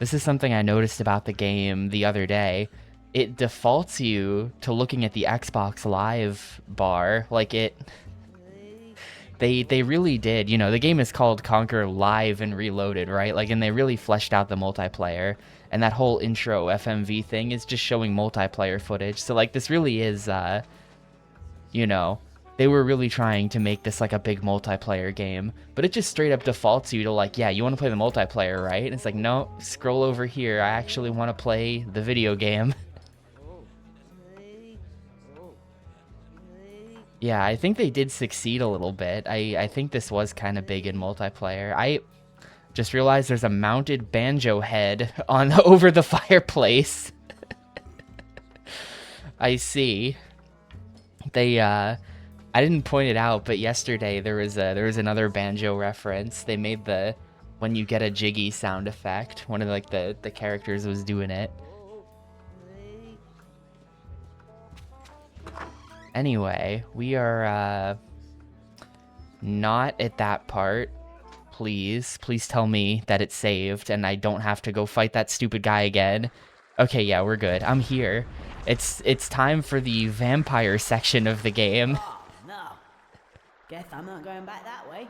This is something I noticed about the game the other day. It defaults you to looking at the Xbox Live bar. Like they really did. You know, the game is called Conker Live and Reloaded, right? Like, and they really fleshed out the multiplayer. And that whole intro FMV thing is just showing multiplayer footage. So, like, this really is, you know, they were really trying to make this like a big multiplayer game, but it just straight up defaults you to like, yeah, you want to play the multiplayer, right? And it's like, no, scroll over here. I actually want to play the video game. Yeah, I think they did succeed a little bit. I think this was kind of big in multiplayer. I just realized there's a mounted banjo head on over the fireplace. I see. They I didn't point it out, but yesterday there was another banjo reference. They made the when you get a jiggy sound effect. One of like the characters was doing it. Anyway, we are not at that part. Please tell me that it's saved and I don't have to go fight that stupid guy again. Okay, yeah, we're good. I'm here. It's time for the vampire section of the game. Oh, no. Guess I'm not going back that way.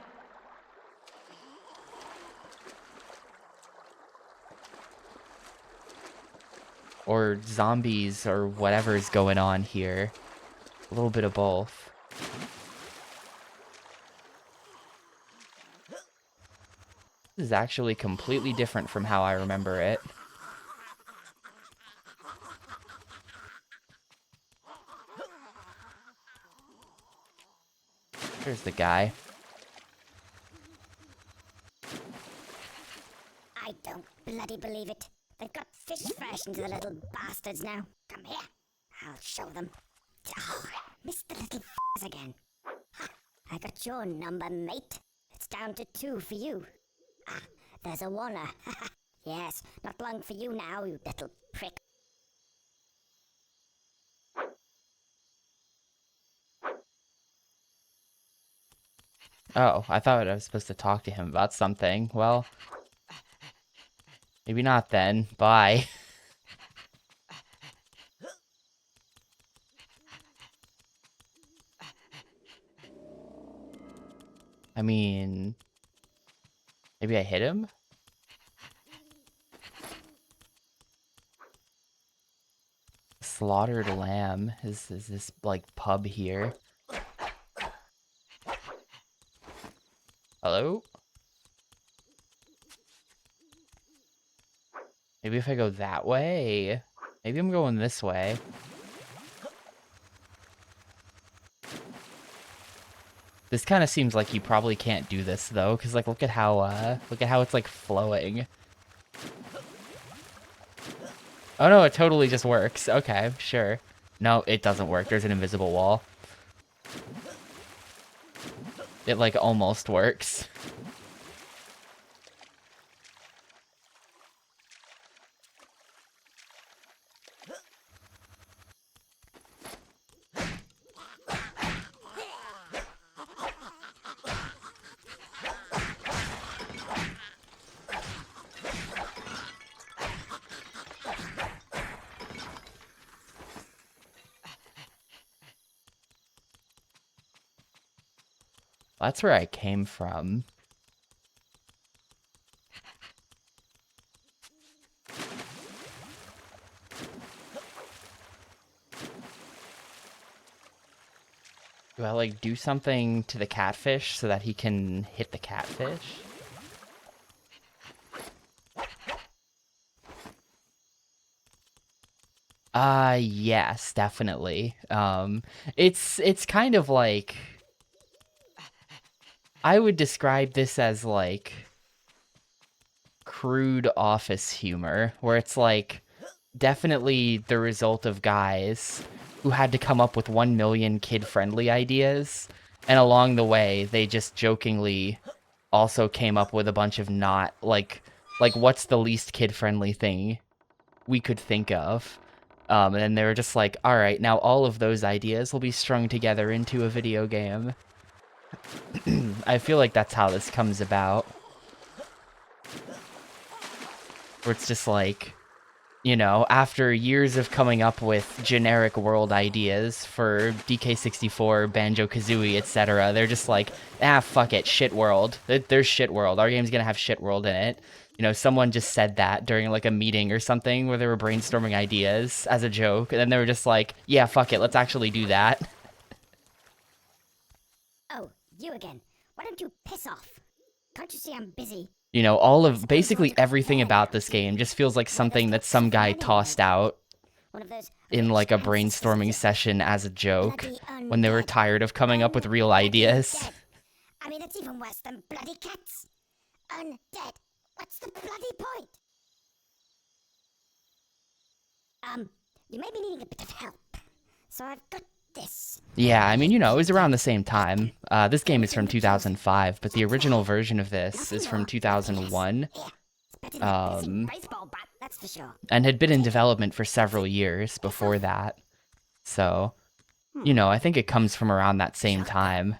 Or zombies or whatever's going on here. A little bit of both. This is actually completely different from how I remember it. There's the guy. I don't bloody believe it. They've got fish fresh into the little bastards now. Come here. I'll show them. Oh, I missed the little f***s again. I got your number, mate. It's down to 2 for you. Ah, there's a oneer. Yes, not long for you now, you little prick. Oh, I thought I was supposed to talk to him about something. Well, maybe not then. Bye. I mean, maybe I hit him? Slaughtered lamb. Is this like pub here? Hello? Maybe if I go that way? Maybe I'm going this way. This kind of seems like you probably can't do this though, because like look at how it's like flowing. Oh no, it totally just works. Okay, sure. No, it doesn't work. There's an invisible wall. It like almost works. That's where I came from. Do I like do something to the catfish so that he can hit the catfish? Yes, definitely. It's kind of like I would describe this as like crude office humor, where it's like definitely the result of guys who had to come up with 1 million kid-friendly ideas, and along the way, they just jokingly also came up with a bunch of not, like what's the least kid-friendly thing we could think of? And then they were just like, alright, now all of those ideas will be strung together into a video game. I feel like that's how this comes about. where it's just like, you know, after years of coming up with generic world ideas for DK64, Banjo-Kazooie, etc., they're just like, fuck it, shit world. There's shit world. Our game's gonna have shit world in it. You know, someone just said that during like a meeting or something where they were brainstorming ideas as a joke, and then they were just like, yeah, fuck it, let's actually do that. Oh, you again. Why don't you piss off? Can't you see I'm busy? You know, all of basically everything about this game just feels like something that some guy tossed out One of those in rich like a ancestors of brainstorming yours. session as a joke Bloody when they were undead. tired of coming up with real ideas. Undead. I mean, it's even worse than bloody cats. Undead. What's the bloody point? You may be needing a bit of help. So I've got this. Yeah, I mean, you know, it was around the same time. This game is from 2005, but the original version of this is from 2001. Here. It's better than a busy baseball bat, that's for sure. And had been in development for several years before that. So, you know, I think it comes from around that same time.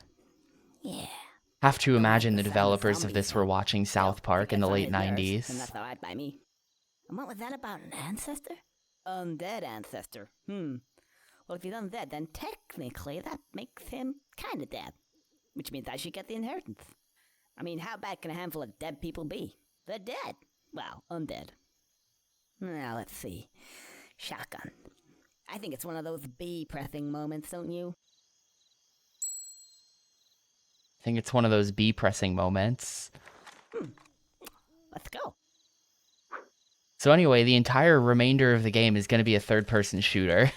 Yeah. Have to imagine the developers of this were watching South Park in the late And 90s. that's alright by me. And what was that about an ancestor? Undead ancestor. Well, if he's undead, then technically that makes him kinda dead. Which means I should get the inheritance. I mean, how bad can a handful of dead people be? They're dead. Well, undead. Now, let's see. Shotgun. I think it's one of those bee-pressing moments, don't you? I think it's one of those bee-pressing moments. Let's go. So anyway, the entire remainder of the game is going to be a third-person shooter.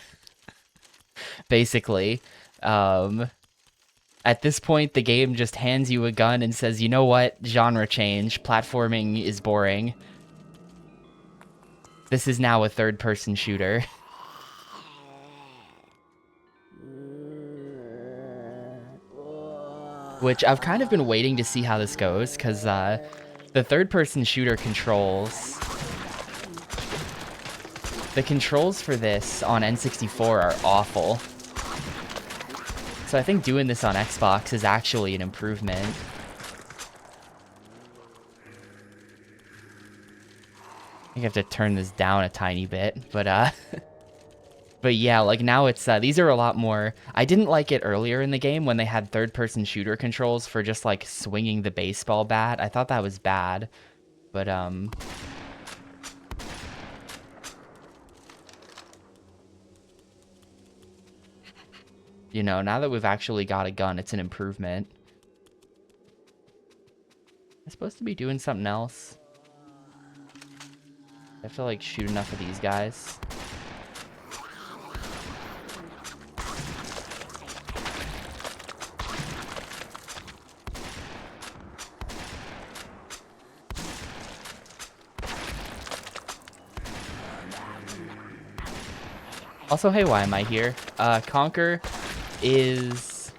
Basically. At this point, the game just hands you a gun and says, you know what? Genre change. Platforming is boring. This is now a third-person shooter. Which I've kind of been waiting to see how this goes, because the third-person shooter controls... The controls for this on N64 are awful. So I think doing this on Xbox is actually an improvement. I think I have to turn this down a tiny bit, but but yeah, like now it's, these are a lot more... I didn't like it earlier in the game when they had third-person shooter controls for just, like, swinging the baseball bat. I thought that was bad, but, you know, now that we've actually got a gun, it's an improvement. Am I supposed to be doing something else? I have to, like, shoot enough of these guys. Also, hey, why am I here? Conker is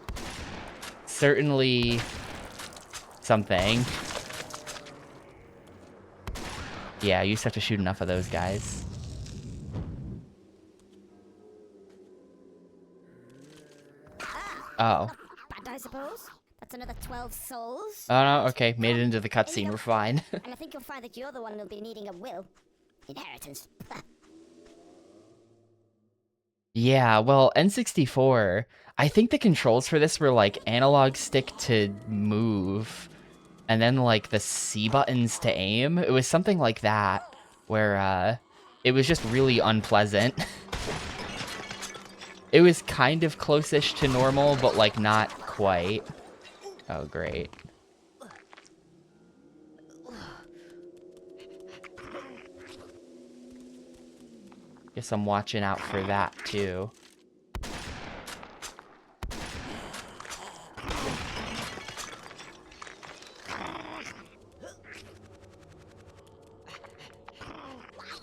certainly something. Yeah, you just have to shoot enough of those guys. Oh. Bad, I suppose. That's another 12 souls. Oh, no, okay. Made it into the cutscene. We're fine. And I think you'll find that you're the one who'll be needing a will. Inheritance. Yeah, well, N64, I think the controls for this were like analog stick to move, and then like the C buttons to aim. It was something like that, where it was just really unpleasant. It was kind of close-ish to normal, but like not quite. Oh, great. Guess I'm watching out for that, too.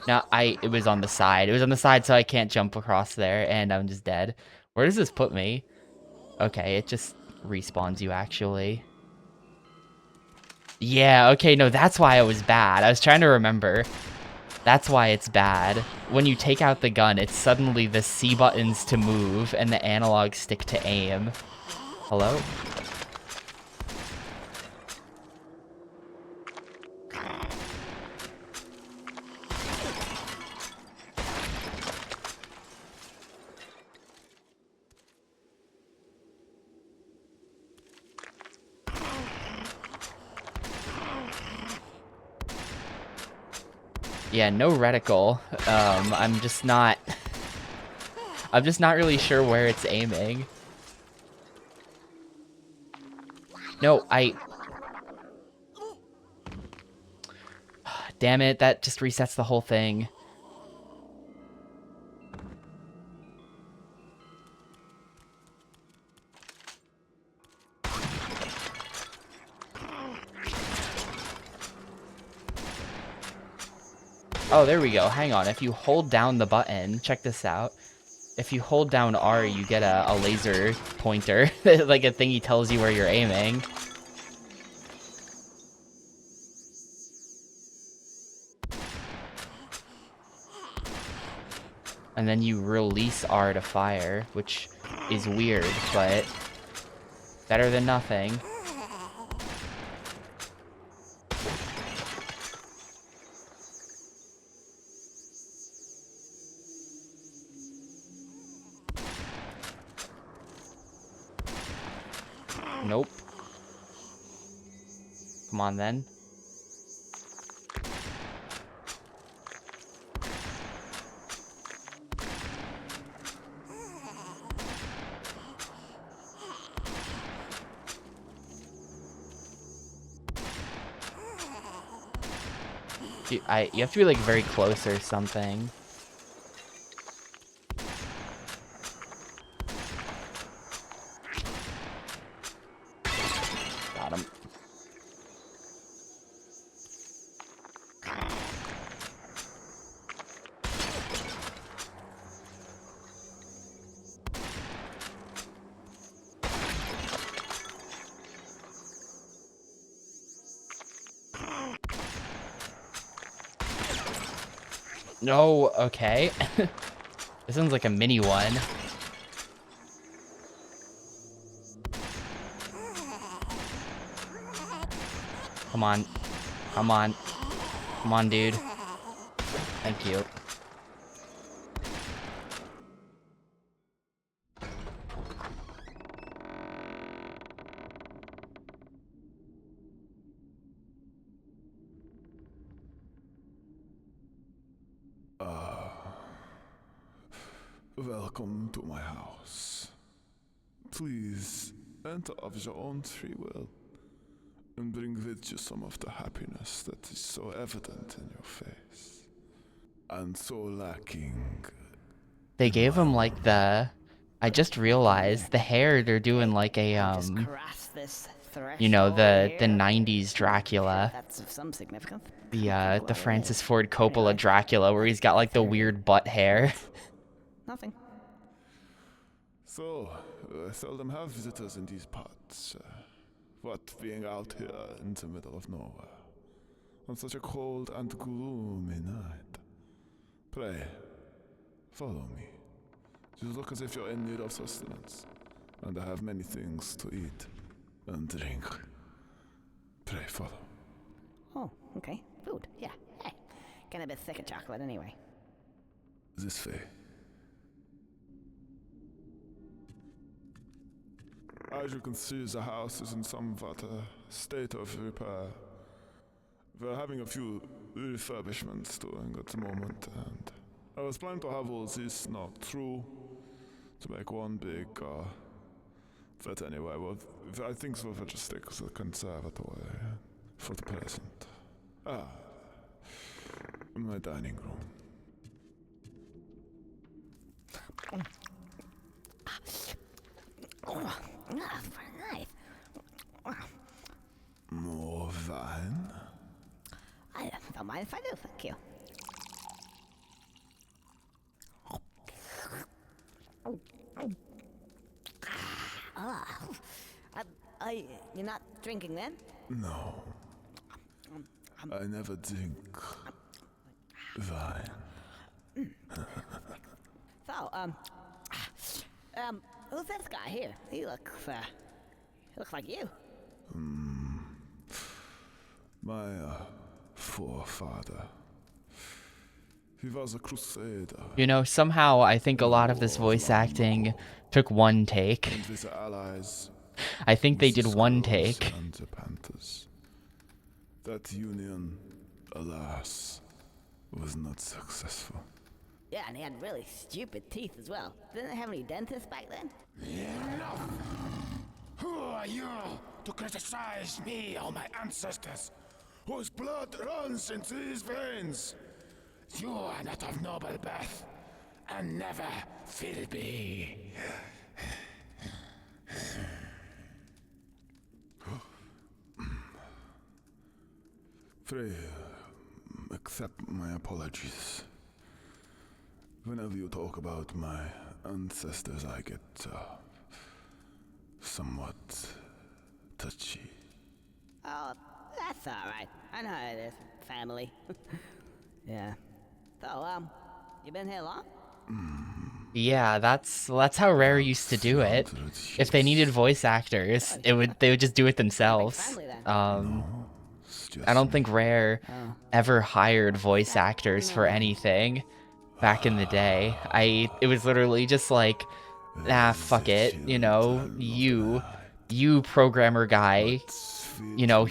No, it was on the side. It was on the side, so I can't jump across there, and I'm just dead. Where does this put me? Okay, it just respawns you, actually. Yeah, okay, no, that's why it was bad. I was trying to remember. That's why it's bad. When you take out the gun, it's suddenly the C buttons to move and the analog stick to aim. Hello? Yeah, no reticle. I'm just not... I'm just not really sure where it's aiming. No, Damn it, that just resets the whole thing. Oh, there we go. Hang on. If you hold down the button, check this out. If you hold down R, you get a laser pointer. Like a thingy tells you where you're aiming. And then you release R to fire, which is weird, but better than nothing. Nope. Come on then. You have to be like very close or something. Got him. No, okay. This one's like a mini one. Come on. Come on. Come on, dude. Thank you. Welcome to my house. Please enter of your own free will and bring with you some of the happiness that is so evident in your face and so lacking. They gave him like the... I just realized the hair they're doing like a Just cross this you know, the threshold here. 90s Dracula. That's of some significance. The Francis Ford Coppola Dracula where he's got like the weird butt hair. Nothing. So, I seldom have visitors in these parts. What being out here in the middle of nowhere on such a cold and gloomy night. Pray, follow me. You look as if you're in need of sustenance, and I have many things to eat and drink. Pray, follow. Oh, okay. Food. Yeah. Hey. Getting a bit sick of chocolate anyway. This way. As you can see, the house is in somewhat a state of repair. We're having a few refurbishments doing at the moment, and I was planning to have all this knocked through to make one big, but anyway, well, I think we'll just stick with the conservatory for the present. My dining room. Oh, that's very nice. More wine? I don't mind if I do, thank you. You're not drinking then? No. I never drink wine. So, who's this guy here? He looks like you. My forefather. He was a crusader. You know, somehow I think a lot of this voice acting took one take. And with the allies. I think they did the one Skrulls take. And the Panthers. That union, alas, was not successful. Yeah, and he had really stupid teeth as well. Didn't they have any dentists back then? Enough! Who are you to criticize me or my ancestors, whose blood runs into these veins? You are not of noble birth, and never will be. Frey, accept my apologies. Whenever you talk about my ancestors, I get somewhat touchy. Oh, that's alright. I know how it is. Family. Yeah. So, you been here long? Yeah, that's how Rare used to do it. If they needed voice actors, they would just do it themselves. Family then. It's just I don't think Rare ever hired voice actors for anything back in the day. It was literally just like, fuck it, you know, you programmer guy, you know,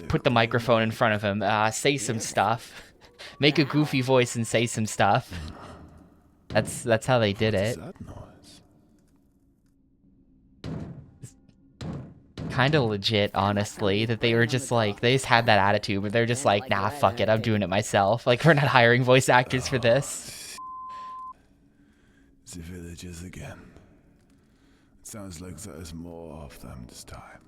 put the microphone in front of him, say some stuff, make a goofy voice and say some stuff. That's how they did it. that noise. Kind of legit, honestly, that they were just like, they just had that attitude, but they're just like, nah, fuck it, I'm doing it myself. Like, we're not hiring voice actors for this. The villagers again. It sounds like there's more of them this time.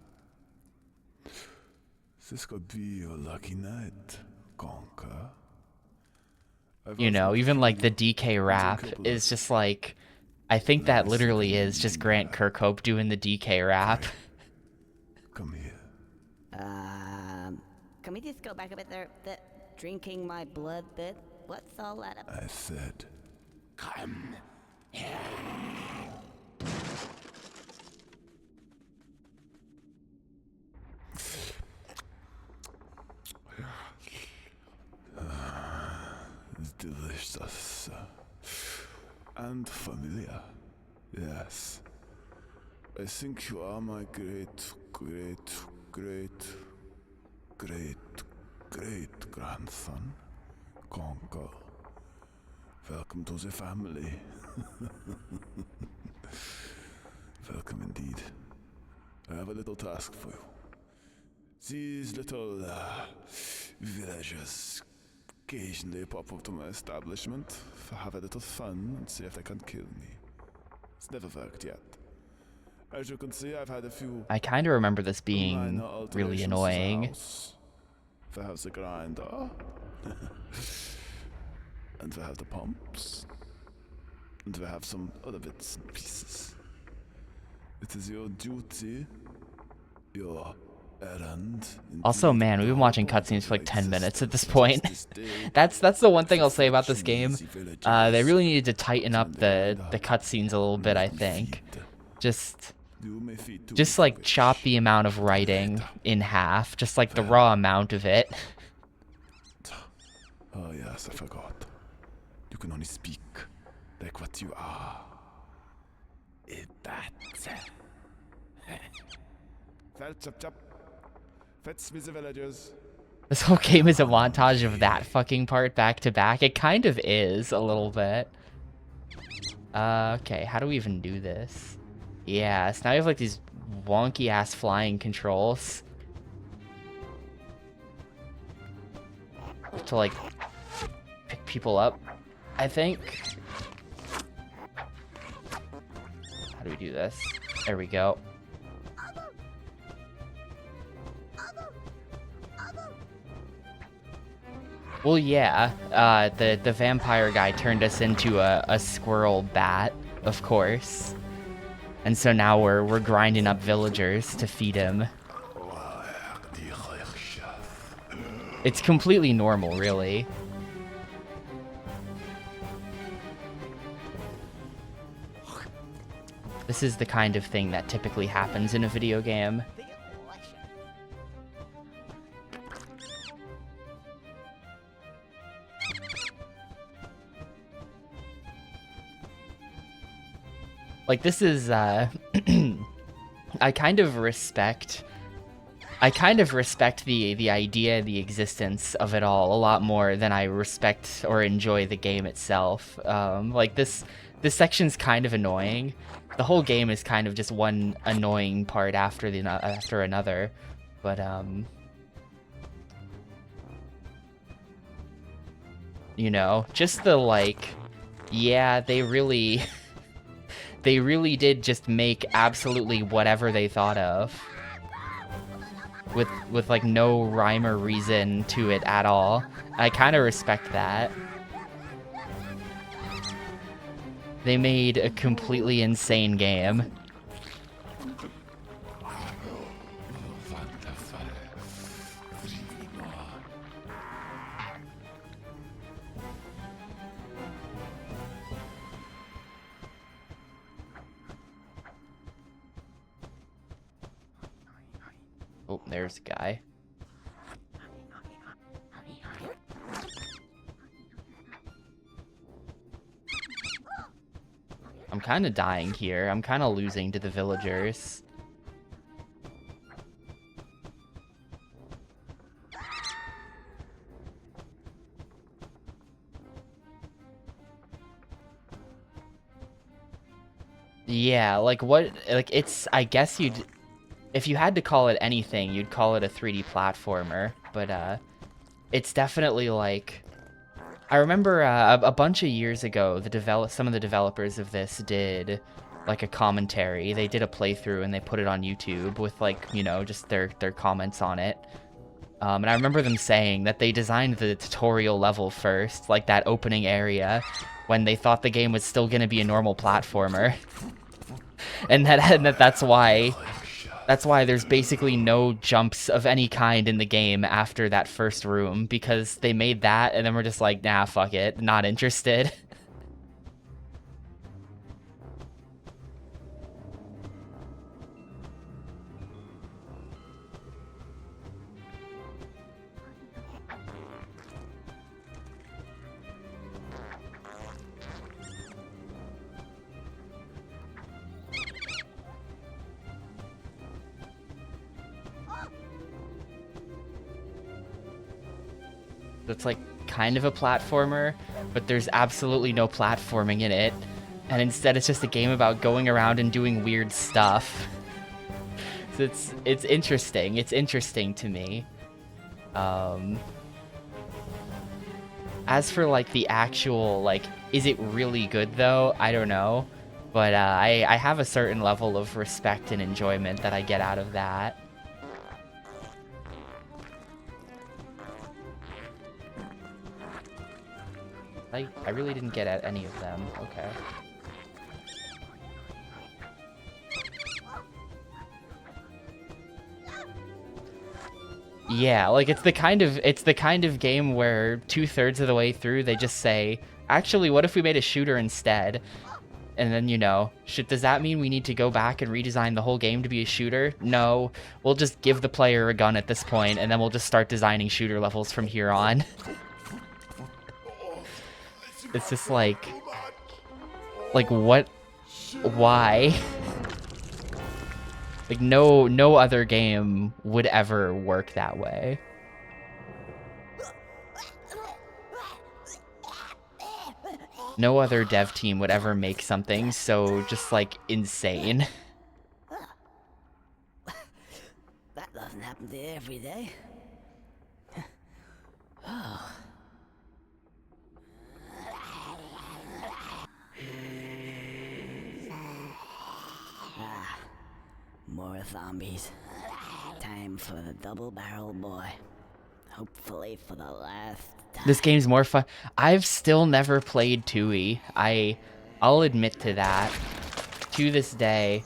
This could be your lucky night, Conker. You know, even like the DK rap is just like, I think that literally is just Grant Kirkhope doing the DK rap. Come here. Can we just go back a bit there? The drinking my blood bit? What's all that about? I said, Come. it's delicious. And familiar. Yes. I think you are my great grandson, Conker. Welcome to the family. Welcome indeed. I have a little task for you. These little villagers occasionally pop up to my establishment to have a little fun and see if they can kill me. It's never worked yet. As you can see, I've had a few I kind of remember this being minor really alterations to the annoying. house. We have the grinder. And we have the pumps. And we have some other bits and pieces. It is your duty, your errand. Also, man, we've been watching cutscenes for like 10 minutes at this point. That's the one thing I'll say about this game. They really needed to tighten up the cutscenes a little bit, I think. Just like chop the amount of writing in half, just like the raw amount of it. Oh yes, I forgot. You can only speak like what you are. That. Fetch me the villagers. This whole game is a montage of that fucking part back to back. It kind of is a little bit. Okay, how do we even do this? Yeah, so now we have like these wonky ass flying controls. To like pick people up, I think. How do we do this? There we go. Well, yeah, the vampire guy turned us into a squirrel bat, of course. And so now we're grinding up villagers to feed him. It's completely normal, really. This is the kind of thing that typically happens in a video game. Like, this is, I kind of respect I kind of respect the idea, the existence of it all a lot more than I respect or enjoy the game itself. Like this section's kind of annoying. The whole game is kind of just one annoying part after another, but you know, just the like, yeah, they really they really did just make absolutely whatever they thought of. With like no rhyme or reason to it at all. I kind of respect that. They made a completely insane game. Oh, there's a guy. I'm kind of dying here. I'm kind of losing to the villagers. Yeah, like what, like it's, I guess you'd, if you had to call it anything, you'd call it a 3D platformer, but it's definitely like, I remember a bunch of years ago, some of the developers of this did like a commentary. They did a playthrough and they put it on YouTube with like, you know, just their comments on it. And I remember them saying that they designed the tutorial level first, like that opening area, when they thought the game was still gonna be a normal platformer. and that's why there's basically no jumps of any kind in the game after that first room, because they made that and then we're just like, nah, fuck it, not interested. It's like kind of a platformer, but there's absolutely no platforming in it. And instead it's just a game about going around and doing weird stuff. So it's interesting. It's interesting to me. As for like the actual, like, is it really good though? I don't know. But I have a certain level of respect and enjoyment that I get out of that. I really didn't get at any of them. Okay. Yeah, like it's the kind of game where 2/3 of the way through they just say, actually, what if we made a shooter instead? And then, you know, shit, does that mean we need to go back and redesign the whole game to be a shooter? No, we'll just give the player a gun at this point, and then we'll just start designing shooter levels from here on. It's just like what? Why? Like no other game would ever work that way. No other dev team would ever make something so just like insane. That doesn't happen to every day. More zombies. Time for the double barrel boy. Hopefully for the last time. This game's more fun. I've still never played Tui. I'll admit to that. To this day.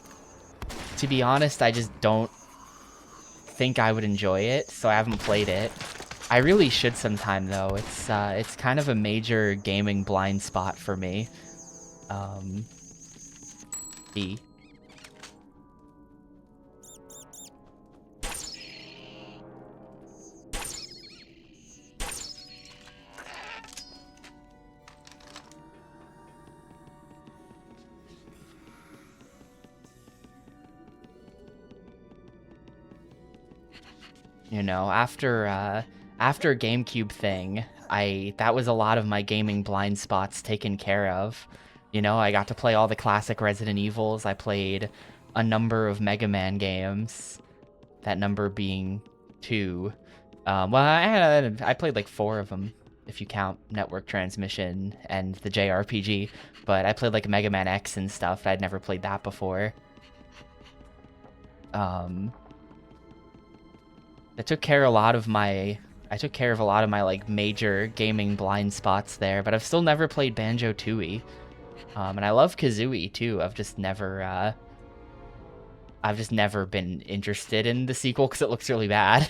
To be honest, I just don't think I would enjoy it, so I haven't played it. I really should sometime though. It's kind of a major gaming blind spot for me. E. You know, after GameCube thing, that was a lot of my gaming blind spots taken care of. You know, I got to play all the classic Resident Evils. I played a number of Mega Man games. That number being 2. Well, I played like 4 of them, if you count Network Transmission and the JRPG. But I played like Mega Man X and stuff. I'd never played that before. I took care of a lot of my like major gaming blind spots there, but I've still never played Banjo-Tooie. And I love Kazooie too. I've just never been interested in the sequel because it looks really bad.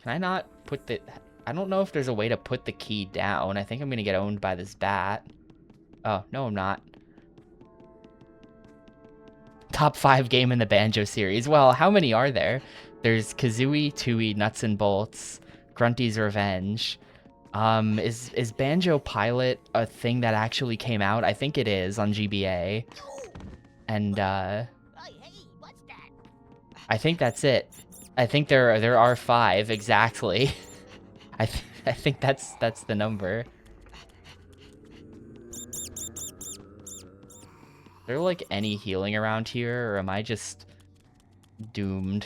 Can I not put the... I don't know if there's a way to put the key down. I think I'm gonna get owned by this bat. Oh, no I'm not. Top 5 game in the Banjo series. Well, how many are there? There's Kazooie, Tooie, Nuts and Bolts, Grunty's Revenge. Is Banjo Pilot a thing that actually came out? I think it is on GBA. And I think that's it. I think there are 5 exactly. I think that's the number. Is there like any healing around here, or am I just doomed?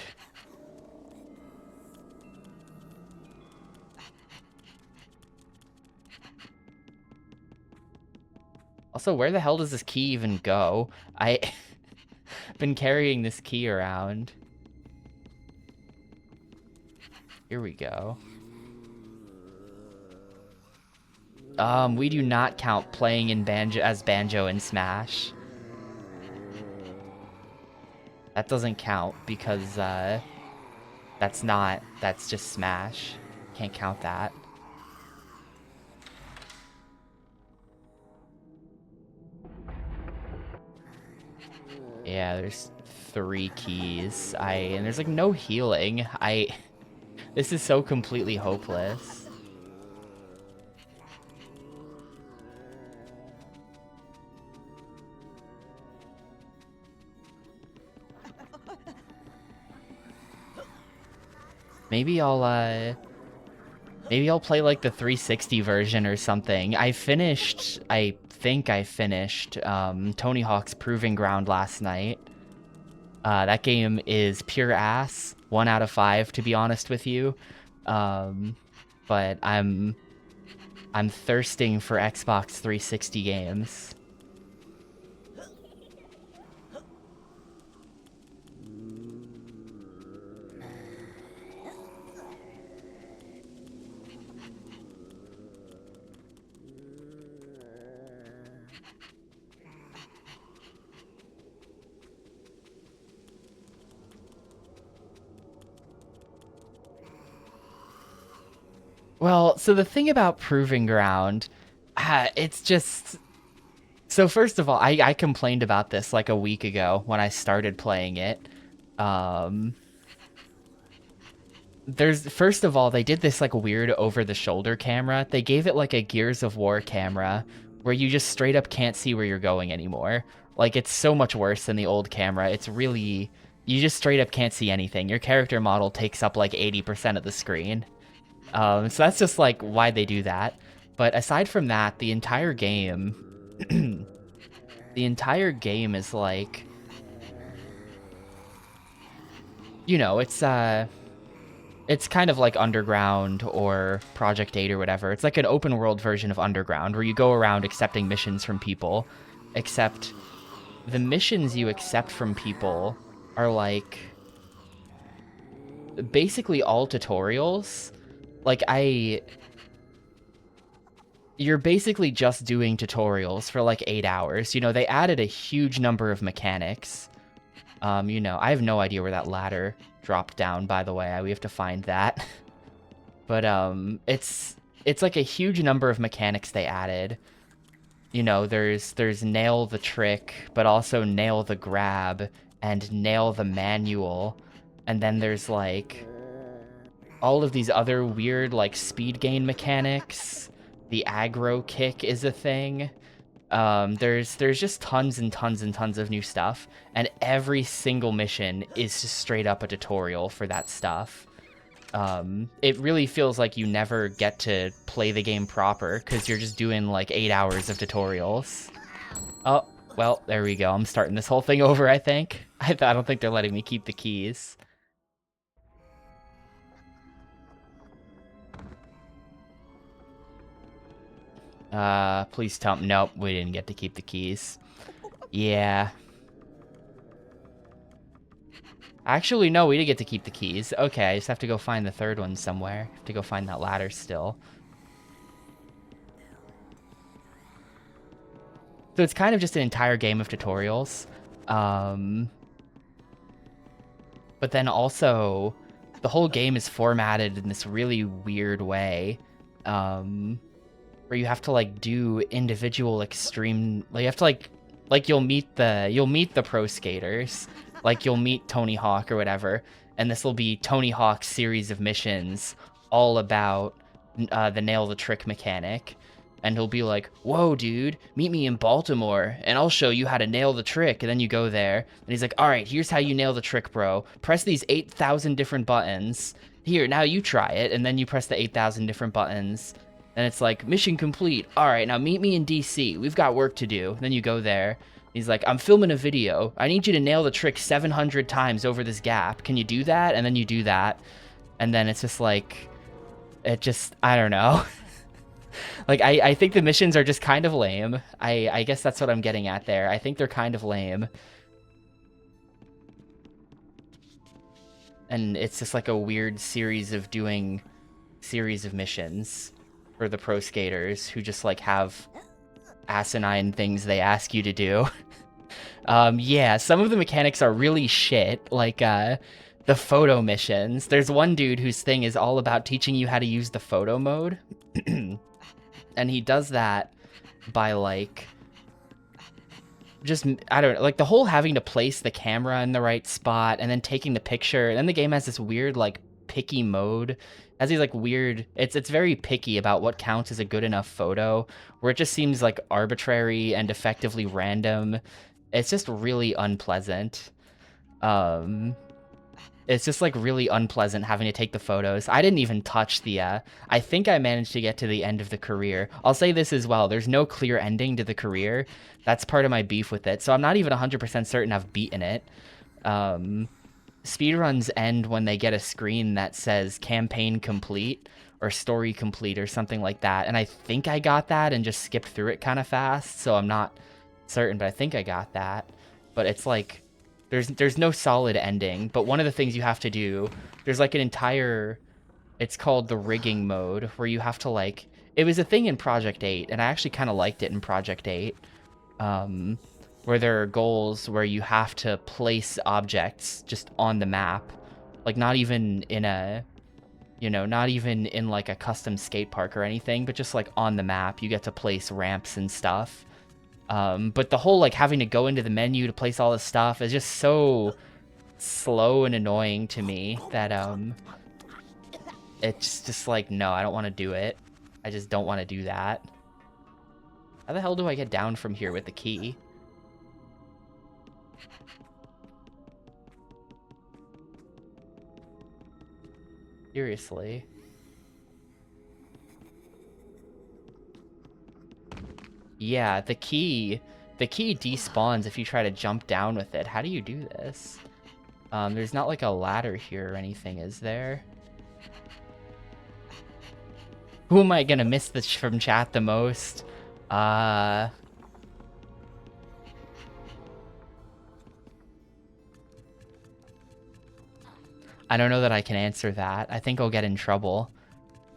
Also, where the hell does this key even go? I've been carrying this key around. Here we go. We do not count playing in Banjo in Smash. That doesn't count because that's just Smash. Can't count that. Yeah, there's 3 keys. And there's like no healing. This is so completely hopeless. Maybe I'll play like the 360 version or something. I think I finished Tony Hawk's Proving Ground last night. That game is pure ass. 1 out of 5, to be honest with you. But I'm thirsting for Xbox 360 games. Well, so the thing about Proving Ground, it's just... So first of all, I complained about this like a week ago when I started playing it. First of all, they did this like weird over-the-shoulder camera. They gave it like a Gears of War camera where you just straight up can't see where you're going anymore. Like, it's so much worse than the old camera. It's really... You just straight up can't see anything. Your character model takes up like 80% of the screen. So that's just like why they do that. But aside from that, the entire game, is like, you know, it's kind of like Underground or Project 8 or whatever. It's like an open world version of Underground where you go around accepting missions from people, except the missions you accept from people are like basically all tutorials. Like, you're basically just doing tutorials for like 8 hours. You know, they added a huge number of mechanics. You know, I have no idea where that ladder dropped down, by the way. We have to find that. But, it's like a huge number of mechanics they added. You know, there's nail the trick, but also nail the grab, and nail the manual. And then there's like all of these other weird, like, speed gain mechanics. The aggro kick is a thing. There's just tons and tons and tons of new stuff, and every single mission is just straight up a tutorial for that stuff. It really feels like you never get to play the game proper because you're just doing like 8 hours of tutorials. Oh, well, there we go. I'm starting this whole thing over, I think. I don't think they're letting me keep the keys. Please tell me. Nope, we didn't get to keep the keys. Yeah. Actually, no, we did get to keep the keys. Okay, I just have to go find the third one somewhere. Have to go find that ladder still. So it's kind of just an entire game of tutorials. But then also, the whole game is formatted in this really weird way. Where you have to like do individual extreme, like you have to like you'll meet the pro skaters, like you'll meet Tony Hawk or whatever, and this will be Tony Hawk's series of missions all about the nail the trick mechanic. And he'll be like, whoa, dude, meet me in Baltimore, and I'll show you how to nail the trick. And then you go there, and he's like, all right, here's how you nail the trick, bro. Press these 8,000 different buttons. Here, now you try it. And then you press the 8,000 different buttons. And it's like, mission complete. All right, now meet me in DC. We've got work to do. Then you go there. He's like, I'm filming a video. I need you to nail the trick 700 times over this gap. Can you do that? And then you do that. And then it's just like, I don't know. Like, I think the missions are just kind of lame. I guess that's what I'm getting at there. I think they're kind of lame. And it's just like a weird series of missions for the pro skaters who just like have asinine things they ask you to do. Yeah, some of the mechanics are really shit. Like, the photo missions. There's one dude whose thing is all about teaching you how to use the photo mode. And he does that by, like, just, I don't know, like, the whole having to place the camera in the right spot and then taking the picture. And then the game has this weird, like, picky mode. Has these, like, weird... It's very picky about what counts as a good enough photo, where it just seems, like, arbitrary and effectively random. It's just really unpleasant. It's just, like, really unpleasant having to take the photos. I didn't even touch the, I think I managed to get to the end of the career. I'll say this as well. There's no clear ending to the career. That's part of my beef with it. So I'm not even 100% certain I've beaten it. Speedruns end when they get a screen that says campaign complete or story complete or something like that. And I think I got that and just skipped through it kind of fast. So I'm not certain, but I think I got that. But it's like... There's no solid ending, but one of the things you have to do, there's like an entire, it's called the rigging mode, where you have to like, it was a thing in Project 8, and I actually kind of liked it in Project 8, where there are goals where you have to place objects just on the map, like not even in a, you know, not even in like a custom skate park or anything, but just like on the map, you get to place ramps and stuff. But the whole, like, having to go into the menu to place all this stuff is just so slow and annoying to me that, it's just like, no, I don't want to do it. I just don't want to do that. How the hell do I get down from here with the key? Seriously. Yeah, the key despawns if you try to jump down with it. How do you do this? There's not like a ladder here or anything, is there? Who am I gonna miss this from chat the most? I don't know that I can answer that. I think I'll get in trouble.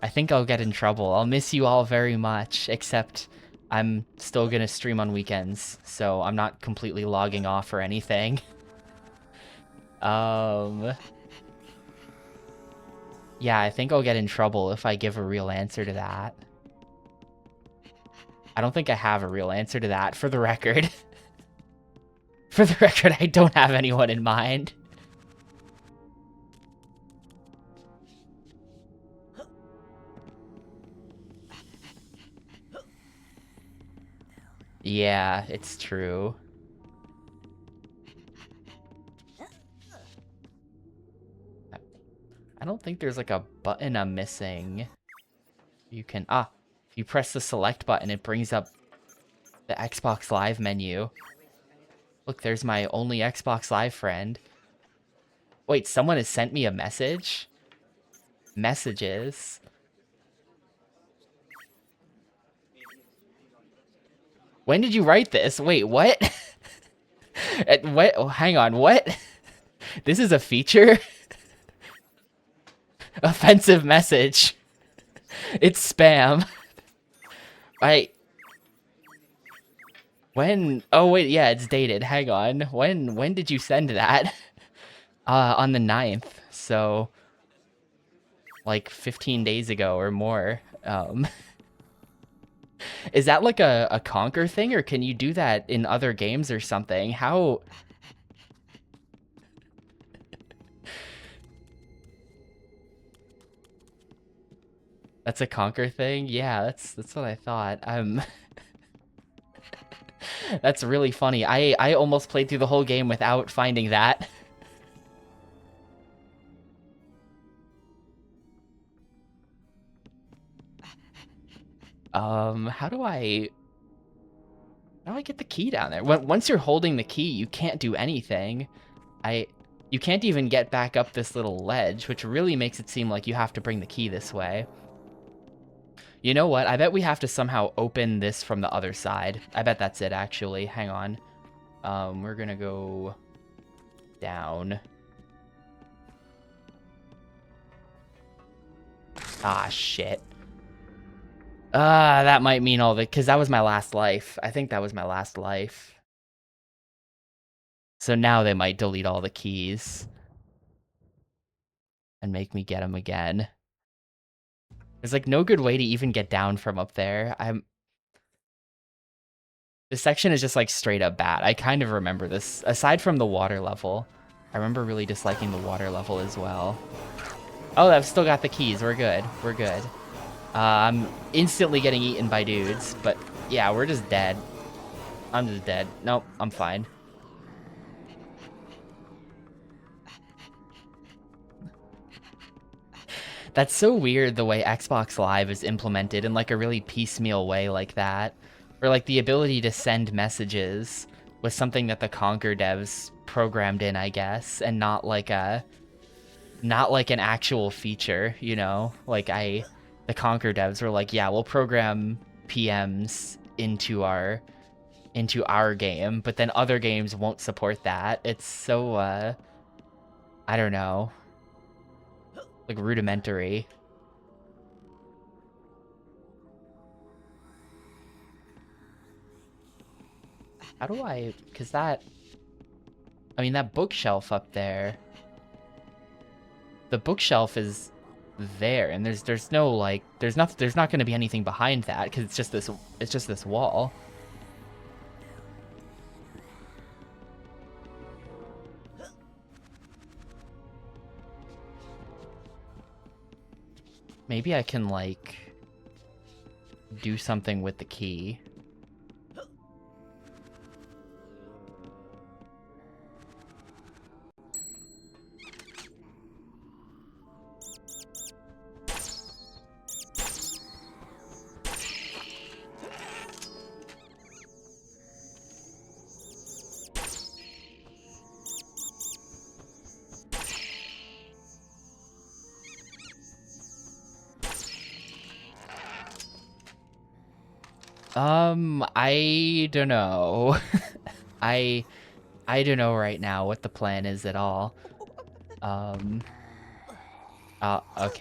I'll miss you all very much, except... I'm still gonna stream on weekends, so I'm not completely logging off or anything. Yeah, I think I'll get in trouble if I give a real answer to that. I don't think I have a real answer to that, for the record. For the record, I don't have anyone in mind. Yeah, it's true. I don't think there's like a button I'm missing. You can, if you press the select button, it brings up the Xbox Live menu. Look, there's my only Xbox Live friend. Wait, someone has sent me a message? Messages? When did you write this? Wait, what? What? Oh, hang on, what? This is a feature? Offensive message. It's spam. When? Oh wait, yeah, it's dated. Hang on. When did you send that? On the 9th. So like 15 days ago or more. Is that like a Conker thing, or can you do that in other games or something? How? That's a Conker thing? Yeah, that's what I thought. That's really funny. I almost played through the whole game without finding that. How do I get the key down there? Once you're holding the key, you can't do anything. You can't even get back up this little ledge, which really makes it seem like you have to bring the key this way. You know what? I bet we have to somehow open this from the other side. I bet that's it, actually. Hang on. We're gonna go down. Ah, shit. That might mean all the... Because that was my last life. I think that was my last life. So now they might delete all the keys. And make me get them again. There's, like, no good way to even get down from up there. This section is just, like, straight up bad. I kind of remember this. Aside from the water level, I remember really disliking the water level as well. Oh, I've still got the keys. We're good. We're good. I'm instantly getting eaten by dudes, but yeah, we're just dead. I'm just dead. Nope, I'm fine. That's so weird the way Xbox Live is implemented in like a really piecemeal way like that. Or like the ability to send messages was something that the Conker devs programmed in, I guess, and not like an actual feature, you know? Like the Conker devs were like, yeah, we'll program PMs into our game, but then other games won't support that. It's so I don't know. Like rudimentary. How do I, cause that, I mean that bookshelf up there, the bookshelf is there, and there's no like, there's not going to be anything behind that because it's just this wall. Maybe I can like do something with the key. I don't know. I don't know right now what the plan is at all. Okay,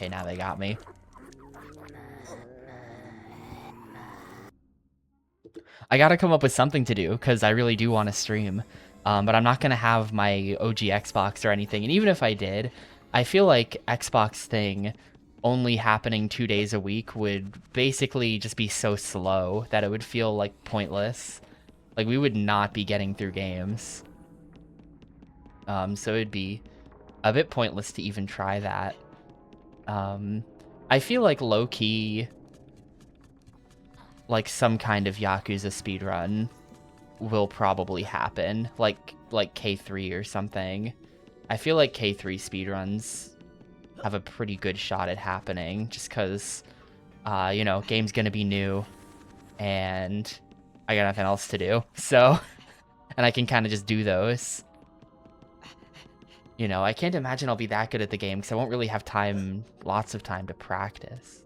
now they got me. I gotta come up with something to do, because I really do want to stream. But I'm not gonna have my OG Xbox or anything, and even if I did, I feel like Xbox thing only happening 2 days a week would basically just be so slow that it would feel like pointless. Like we would not be getting through games. So it'd be a bit pointless to even try that. I feel like low-key like some kind of Yakuza speedrun will probably happen, like K3 or something. I feel like K3 speedruns have a pretty good shot at happening, just because, you know, game's gonna be new, and I got nothing else to do, so, and I can kind of just do those. You know, I can't imagine I'll be that good at the game, because I won't really have time, lots of time to practice.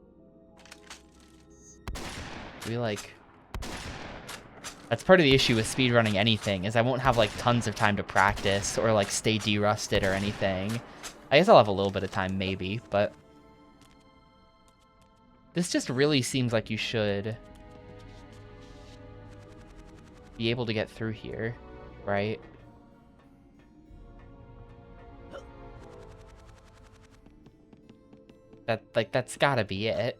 That's part of the issue with speedrunning anything, is I won't have, like, tons of time to practice, or, like, stay derusted or anything. I guess I'll have a little bit of time, maybe, but... This just really seems like you should be able to get through here, right? That's gotta be it.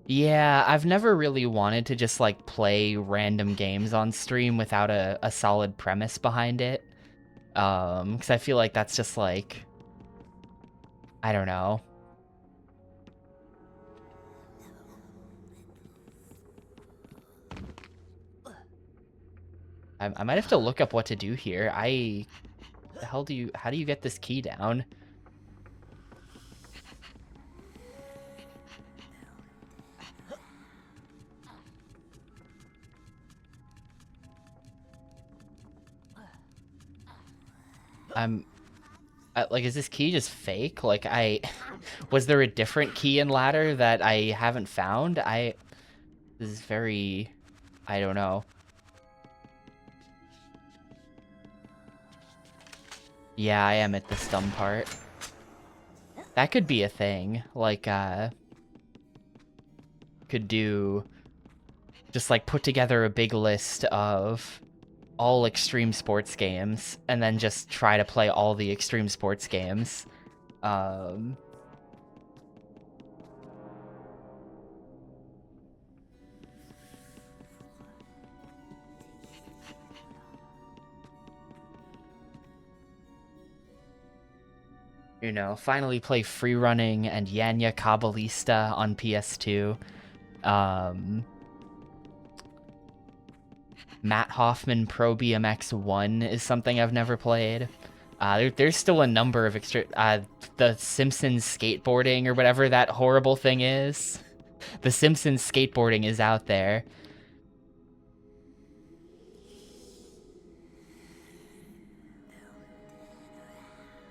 Yeah, I've never really wanted to just, like, play random games on stream without a solid premise behind it. Because I feel like that's just, like... I don't know. I might have to look up what to do here. How do you get this key down? Like, is this key just fake? Like, was there a different key and ladder that I haven't found? This is very... I don't know. Yeah, I am at this dumb part. That could be a thing. Like, could do... Just, like, put together a big list of all extreme sports games, and then just try to play all the extreme sports games. You know, finally play Free Running and Yanya Kabbalista on PS2. Matt Hoffman Pro BMX 1 is something I've never played. There's still a number of the Simpsons skateboarding or whatever that horrible thing is. The Simpsons skateboarding is out there.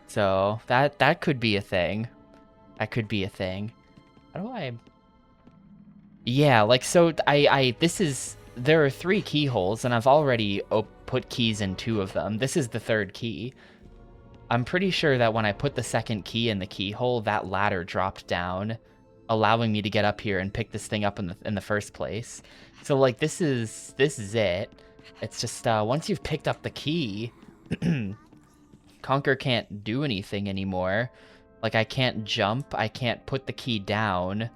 So that could be a thing. That could be a thing. How do I... Yeah, like, so there are 3 keyholes, and I've already put keys in 2 of them. This is the 3rd key. I'm pretty sure that when I put the 2nd key in the keyhole, that ladder dropped down, allowing me to get up here and pick this thing up in the first place. So, like, this is it. It's just, once you've picked up the key, Conker can't do anything anymore. Like, I can't jump, I can't put the key down.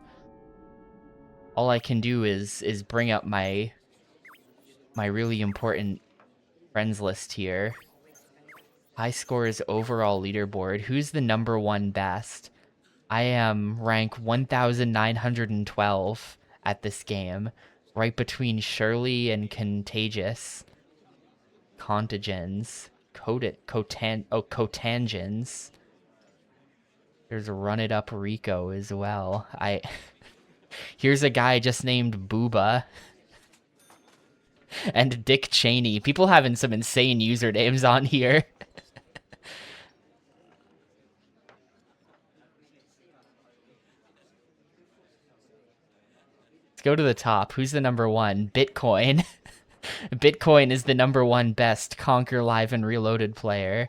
All I can do is bring up my really important friends list here. High scores overall leaderboard. Who's the #1 best? I am rank 1912 at this game, right between Shirley and Contagious. Contagens. Cotangens. There's Run It Up Rico as well. Here's a guy just named Booba. And Dick Cheney. People having some insane usernames on here. Let's go to the top. Who's the #1? Bitcoin. Bitcoin is the #1 best Conker Live and Reloaded player.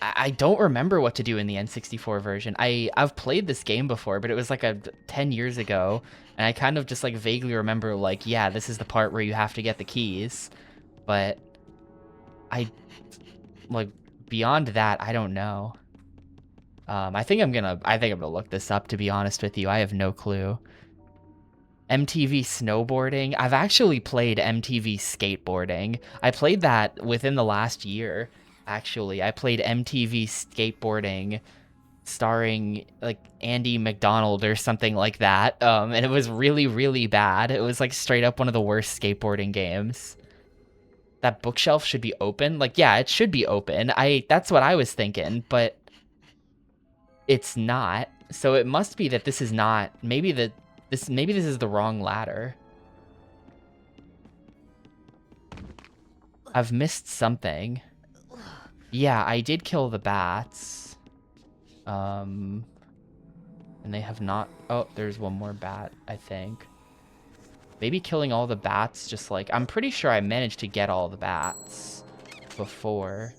I don't remember what to do in the N64 version. I've played this game before, but it was like 10 years ago, and I kind of just like vaguely remember like, yeah, this is the part where you have to get the keys, but I like beyond that, I don't know. I think I'm gonna look this up, to be honest with you. I have no clue. MTV snowboarding. I've actually played MTV skateboarding. I played that within the last year. Actually, I played MTV skateboarding starring like Andy McDonald or something like that. And it was really, really bad. It was like straight up one of the worst skateboarding games. That bookshelf should be open. Like, yeah, it should be open. That's what I was thinking, but it's not. So it must be that this is not. Maybe this is the wrong ladder. I've missed something. Yeah, I did kill the bats. And they have not. Oh, there's one more bat, I think. Maybe killing all the bats, just like, I'm pretty sure I managed to get all the bats before.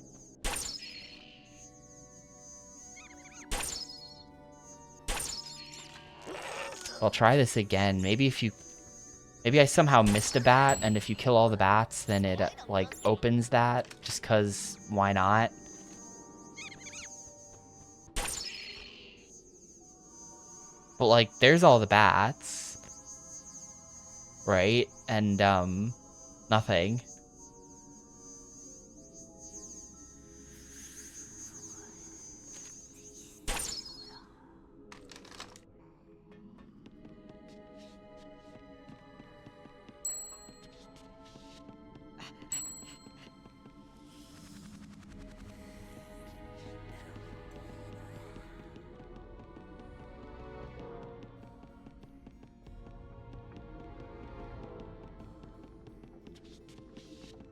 I'll try this again. Maybe I somehow missed a bat, and if you kill all the bats, then it, like, opens that, just 'cause why not? But, like, there's all the bats. Right? And, nothing.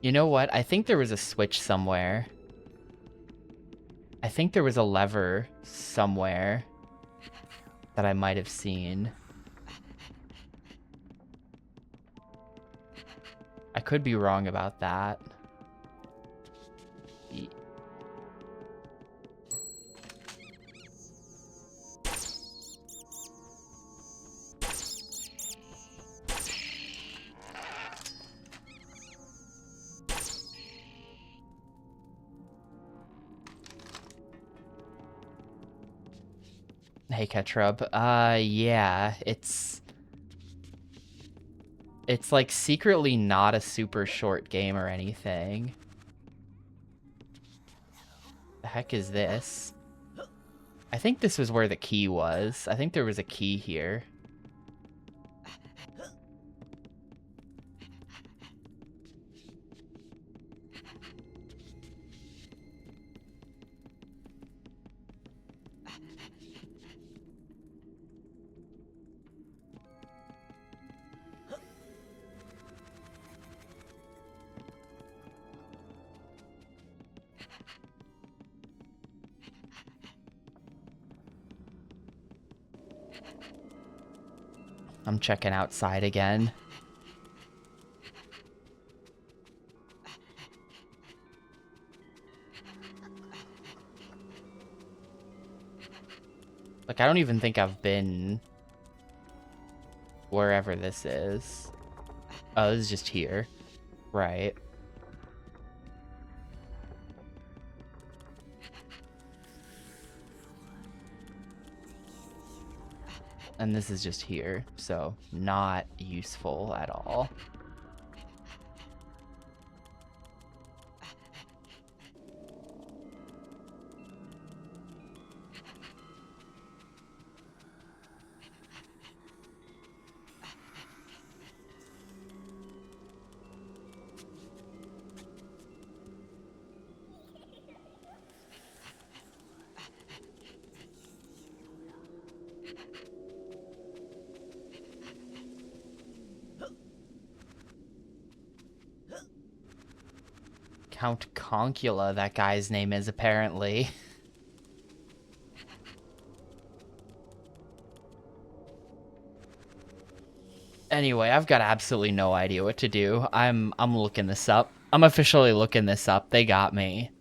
You know what? I think there was a switch somewhere. I think there was a lever somewhere that I might have seen. I could be wrong about that. Hey, Ketrub. Yeah, it's like secretly not a super short game or anything. The heck is this? I think this was where the key was. I think there was a key here. I'm checking outside again. Like, I don't even think I've been wherever this is. Oh, this is just here. Right. And this is just here, so not useful at all. Count Conkula, that guy's name is, apparently. Anyway, I've got absolutely no idea what to do. I'm looking this up. I'm officially looking this up. They got me.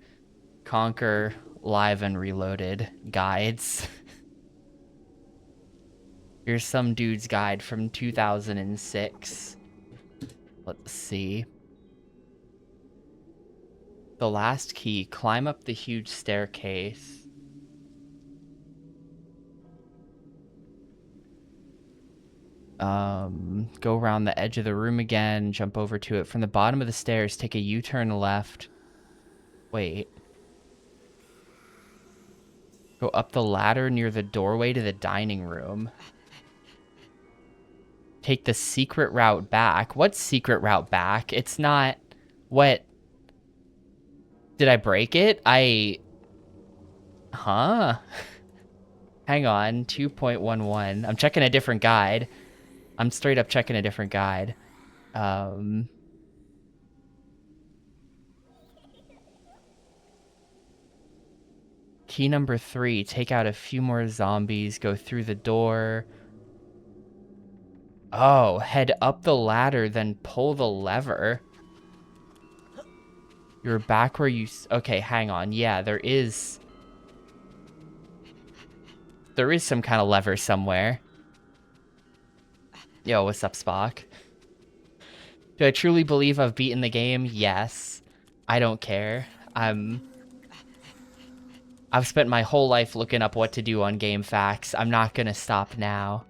Conker live and reloaded guides. Here's some dude's guide from 2006. Let's see. The last key, climb up the huge staircase. Go around the edge of the room again, jump over to it. From the bottom of the stairs, take a U-turn left. Wait. Go up the ladder near the doorway to the dining room. Take the secret route back. What secret route back? It's not... What? Did I break it? Huh? Hang on. 2.11. I'm checking a different guide. I'm straight up checking a different guide. Key number 3. Take out a few more zombies. Go through the door. Oh, head up the ladder, then pull the lever. You're back where you... Okay, hang on. Yeah, there is some kind of lever somewhere. Yo, what's up, Spock? Do I truly believe I've beaten the game? Yes. I don't care. I've spent my whole life looking up what to do on Game Facts. I'm not gonna stop now.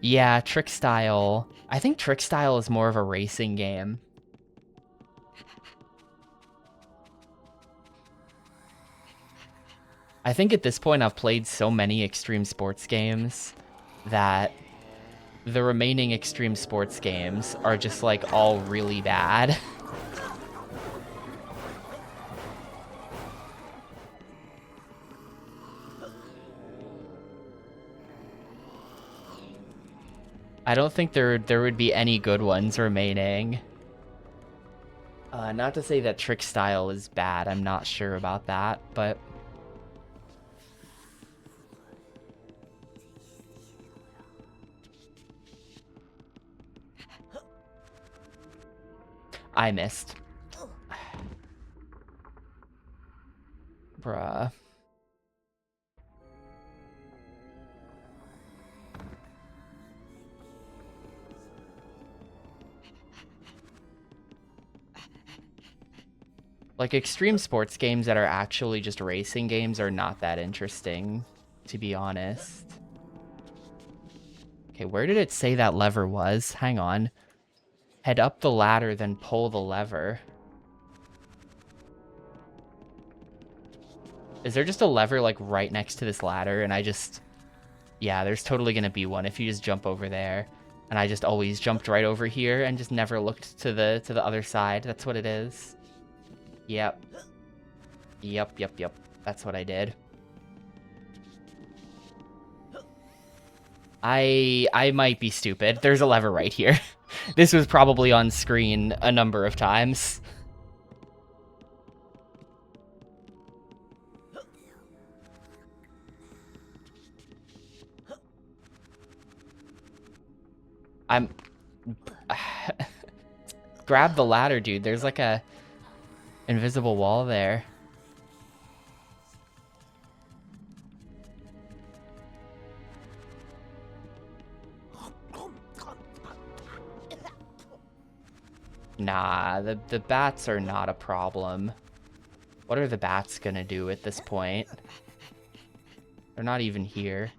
Yeah, Trick Style. I think Trick Style is more of a racing game. I think at this point I've played so many extreme sports games that the remaining extreme sports games are just like all really bad. I don't think there would be any good ones remaining. Not to say that Trick Style is bad, I'm not sure about that, but... I missed. Bruh. Like, extreme sports games that are actually just racing games are not that interesting, to be honest. Okay, where did it say that lever was? Hang on. Head up the ladder, then pull the lever. Is there just a lever, like, right next to this ladder, and I just... Yeah, there's totally gonna be one if you just jump over there. And I just always jumped right over here and just never looked to the other side. That's what it is. Yep. Yep. That's what I did. I might be stupid. There's a lever right here. This was probably on screen a number of times. Grab the ladder, dude. There's like a invisible wall there. Nah, the bats are not a problem. What are the bats gonna do at this point? They're not even here.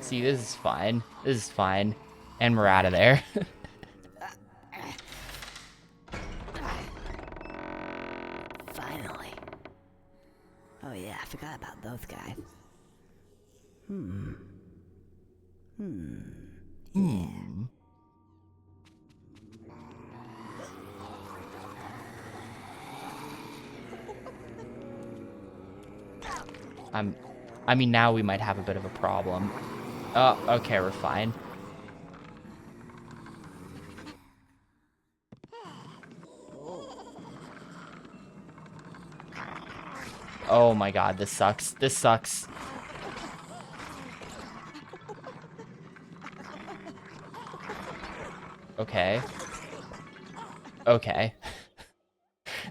See, this is fine. This is fine. And we're out of there. Finally. Oh yeah, I forgot about those guys. I mean, now we might have a bit of a problem. Oh, okay, we're fine. Oh my god, this sucks. This sucks. Okay. Okay.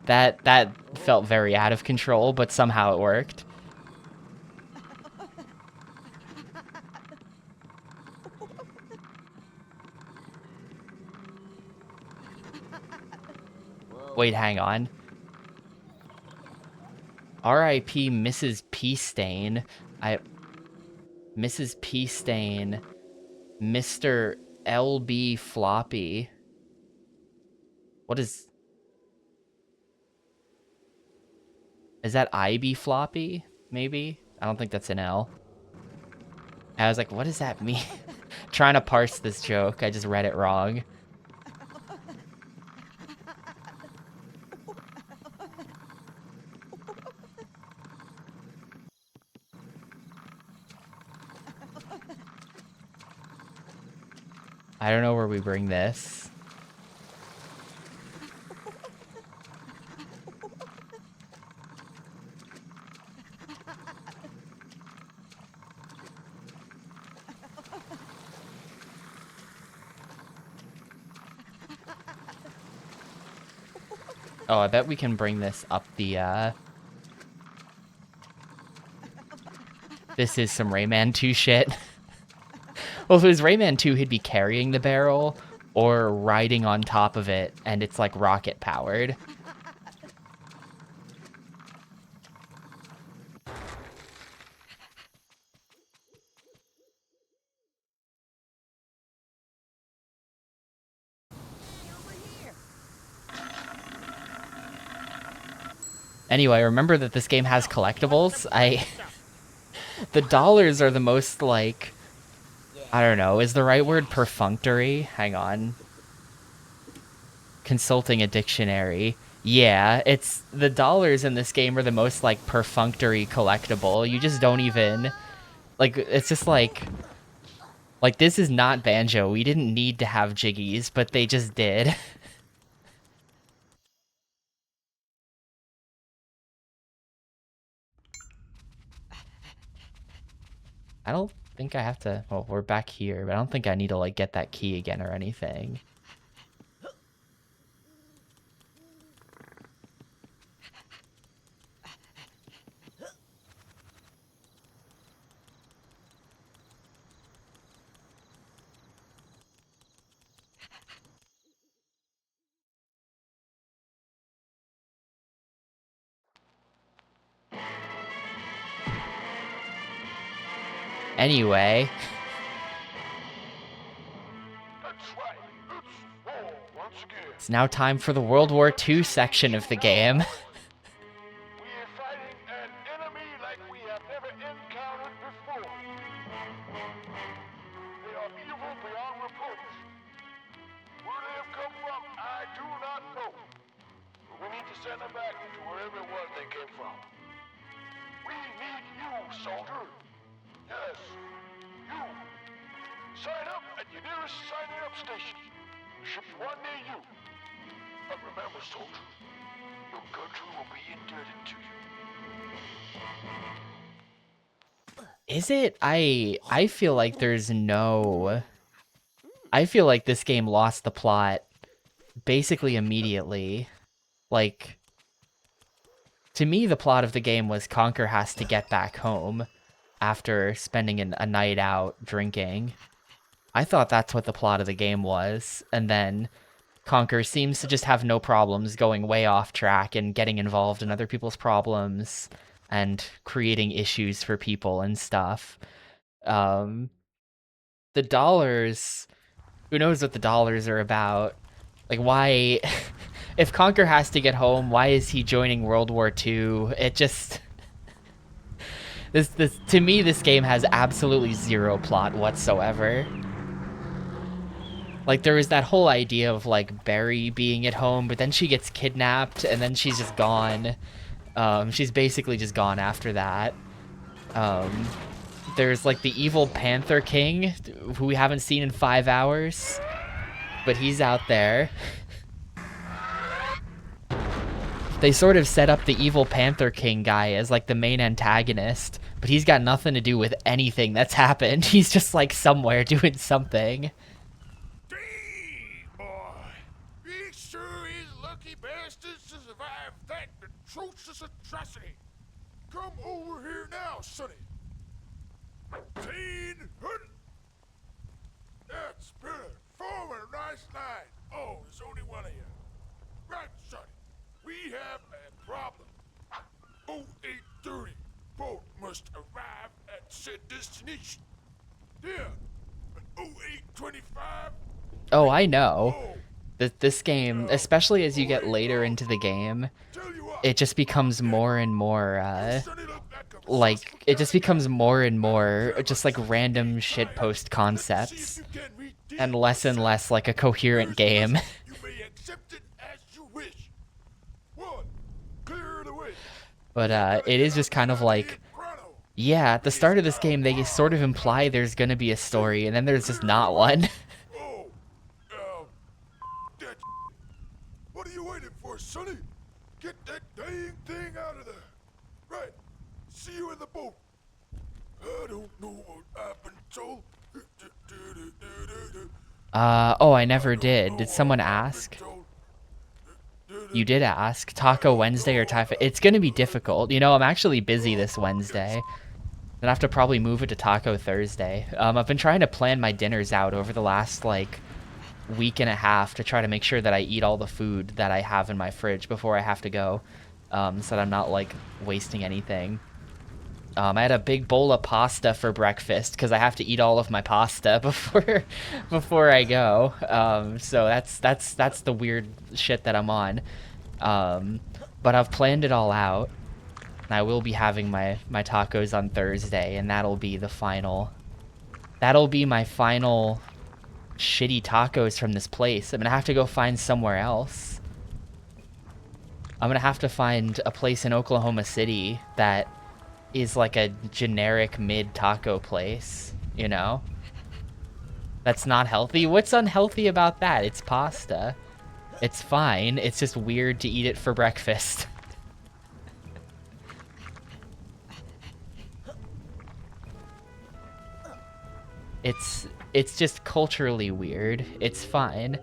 That felt very out of control, but somehow it worked. Wait, hang on. R.I.P. Mrs. Peastain. Mrs. Peastain. Mr. L.B. Floppy. What is... Is that I.B. Floppy? Maybe? I don't think that's an L. I was like, what does that mean? Trying to parse this joke. I just read it wrong. I don't know where we bring this. Oh, I bet we can bring this up the, This is some Rayman 2 shit. Well, if it was Rayman 2, he'd be carrying the barrel or riding on top of it, and it's like rocket powered. Anyway, remember that this game has collectibles. The dollars are the most, like, I don't know, is the right word perfunctory? Hang on. Consulting a dictionary. Yeah, it's, the dollars in this game are the most, like, perfunctory collectible. You just don't even, like, it's just like, this is not Banjo. We didn't need to have jiggies, but they just did. I don't think I have to... Well, we're back here, but I don't think I need to, like, get that key again or anything. Anyway... It's now time for the World War II section of the game. We are fighting an enemy like we have never encountered before. They are evil beyond reproach. Where they have come from, I do not know. But we need to send them back to wherever it was they came from. We need you, soldier. Yes, you. Sign up at your nearest signing up station. There should be one near you. But remember, soldier, your country will be indebted to you. Is it? I feel like there's no... I feel like this game lost the plot basically immediately. Like, to me, the plot of the game was Conker has to get back home after spending a night out drinking. I thought that's what the plot of the game was, and then Conker seems to just have no problems going way off track and getting involved in other people's problems and creating issues for people and stuff. The dollars... Who knows what the dollars are about? Like, why... If Conker has to get home, why is he joining World War II? It just... This to me, this game has absolutely zero plot whatsoever. Like, there was that whole idea of, like, Barry being at home, but then she gets kidnapped, and then she's just gone. She's basically just gone after that. There's, like, the evil Panther King, who we haven't seen in 5 hours. But he's out there. They sort of set up the evil Panther King guy as like the main antagonist, but he's got nothing to do with anything that's happened. He's just like somewhere doing something. Damn, boy. He sure is lucky bastards to survive that atrocious atrocity. Come over here now, Sonny. 1,800. That's better. Forward, nice line. Oh, there's only one of you. Right, Sonny. We have a problem. 0830. Boat must arrive at said destination. There. 0825. Oh, I know. This game, especially as you get later into the game, it just becomes more and more, like, it just becomes more and more just like random shitpost concepts, and less like a coherent game. You may accept it as you wish. One, clear the way. But it is just kind of like, yeah, at the start of this game, they sort of imply there's gonna be a story, and then there's just not one. Oh, that. What are you waiting for, Sonny? Get that dang thing out of there. Right. See you in the boat. I don't know what I've been told. Oh, I never did. Did someone ask? You did ask. Taco Wednesday or Thai? It's gonna be difficult. You know, I'm actually busy this Wednesday. Then I have to probably move it to Taco Thursday. I've been trying to plan my dinners out over the last, like, week and a half to try to make sure that I eat all the food that I have in my fridge before I have to go, so that I'm not, like, wasting anything. I had a big bowl of pasta for breakfast because I have to eat all of my pasta before I go. So that's the weird shit that I'm on. But I've planned it all out. And I will be having my tacos on Thursday, and that'll be my final shitty tacos from this place. I'm gonna have to go find somewhere else. I'm gonna have to find a place in Oklahoma City that is like a generic mid taco place, you know? That's not healthy. What's unhealthy about that? It's pasta. It's fine. It's just weird to eat it for breakfast. It's just culturally weird. It's fine.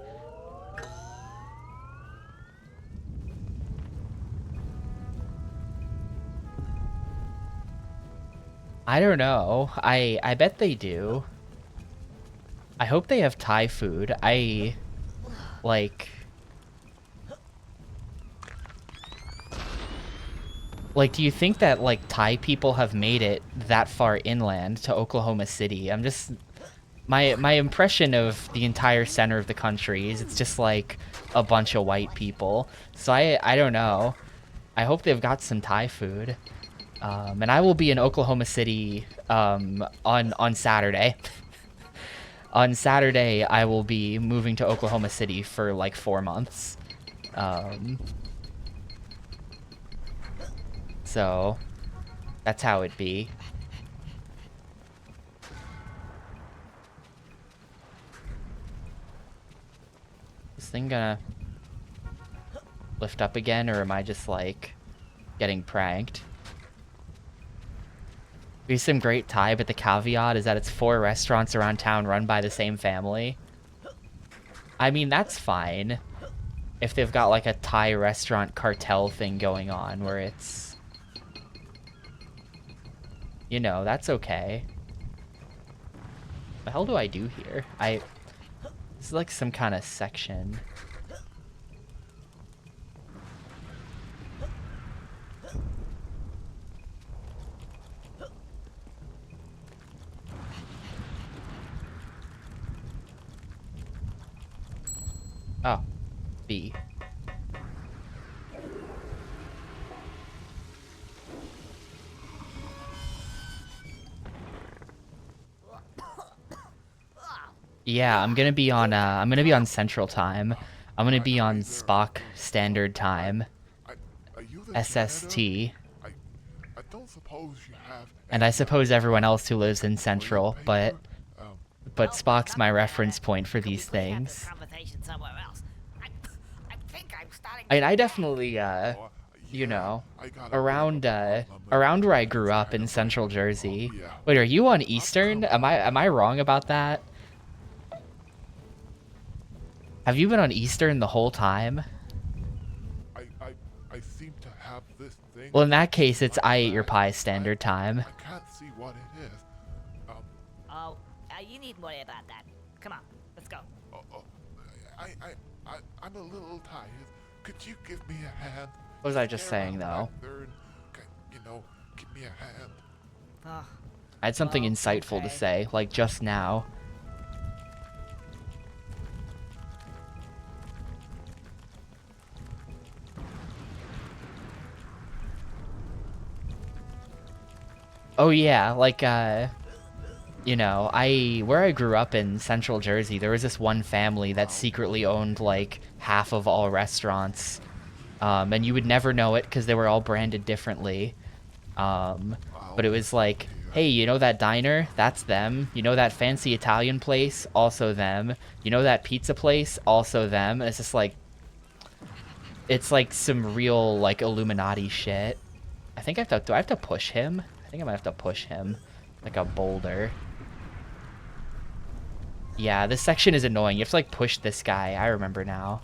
I don't know. I bet they do. I hope they have Thai food. Like, do you think that, like, Thai people have made it that far inland to Oklahoma City? I'm just... My impression of the entire center of the country is it's just, like, a bunch of white people. So I don't know. I hope they've got some Thai food. And I will be in Oklahoma City on Saturday. On Saturday, I will be moving to Oklahoma City for like 4 months. So that's how it be. This thing gonna lift up again, or am I just like getting pranked? There's some great Thai, but the caveat is that it's 4 restaurants around town run by the same family. I mean, that's fine. If they've got like a Thai restaurant cartel thing going on where it's... You know, that's okay. What the hell do I do here? This is like some kind of section. Oh, B. Yeah, I'm gonna be on Central Time. I'm gonna be on Spock Standard Time. SST. I don't suppose you have. And I suppose everyone else who lives in Central, but Spock's my reference point for these things. Conversation somewhere else. I think I'm starting. I mean, I definitely, you know, I got a around bit of a problem with around where I that grew up kind in of Central thing. Jersey. Oh, yeah. Wait, are you on Eastern? Am I wrong about that? Have you been on Eastern the whole time? I seem to have this thing Well, in that case, in it's my I ate your back. pie standard time. I can't see what it is. Um, Oh, you need more about that. Come on, let's go. oh, oh, I'm a little tired. Could you give me a hand? What was I just Stay saying, around though? back there and, give me a hand. Oh, I had something well, insightful to okay. say, like just now. Oh yeah, like you know, where I grew up in Central Jersey, there was this one family that secretly owned like half of all restaurants. And you would never know it because they were all branded differently. But it was like, hey, you know that diner? That's them. You know that fancy Italian place? Also them. You know that pizza place? Also them. And it's just like, it's like some real like Illuminati shit. I think I have to, do I have to push him? I think I might have to push him. Like a boulder. Yeah, this section is annoying. You have to like push this guy. I remember now.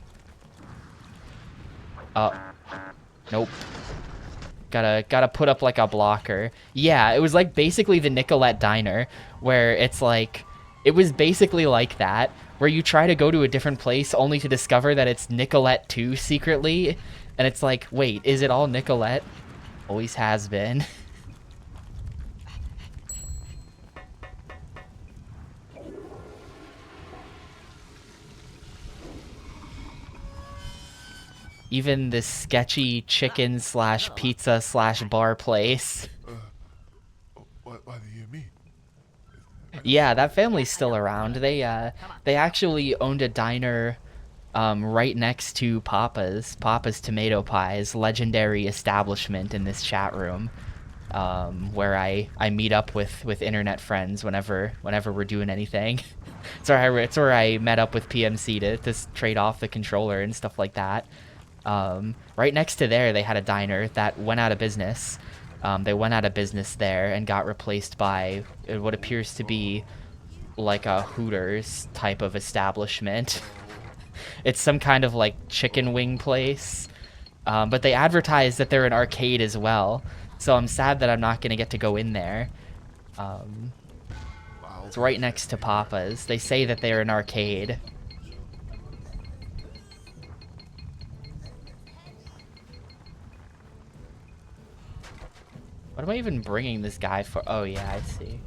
Nope. Gotta put up like a blocker. Yeah, it was like basically the Nicolette Diner, where it's like, it was basically like that, where you try to go to a different place only to discover that it's Nicolette 2 secretly, and it's like, wait, is it all Nicolette? Always has been. Even this sketchy chicken slash pizza slash bar place. What do you mean? Yeah, that family's still around. They actually owned a diner right next to Papa's Tomato Pies, legendary establishment in this chat room, where I meet up with internet friends whenever we're doing anything. It's where I met up with PMC to trade off the controller and stuff like that. Right next to there, they had a diner that went out of business. They went out of business there and got replaced by what appears to be like a Hooters type of establishment. It's some kind of like chicken wing place. But they advertise that they're an arcade as well. So I'm sad that I'm not going to get to go in there. It's right next to Papa's. They say that they're an arcade. What am I even bringing this guy for? Oh, yeah, I see.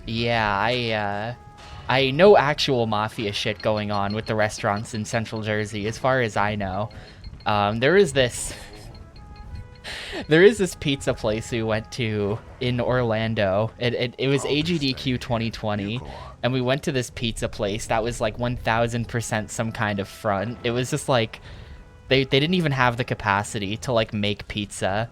Yeah, I know actual mafia shit going on with the restaurants in Central Jersey, as far as I know. There is this pizza place we went to in Orlando. It was AGDQ 2020, and we went to this pizza place that was like 1000% some kind of front. It was just like, they didn't even have the capacity to like make pizza.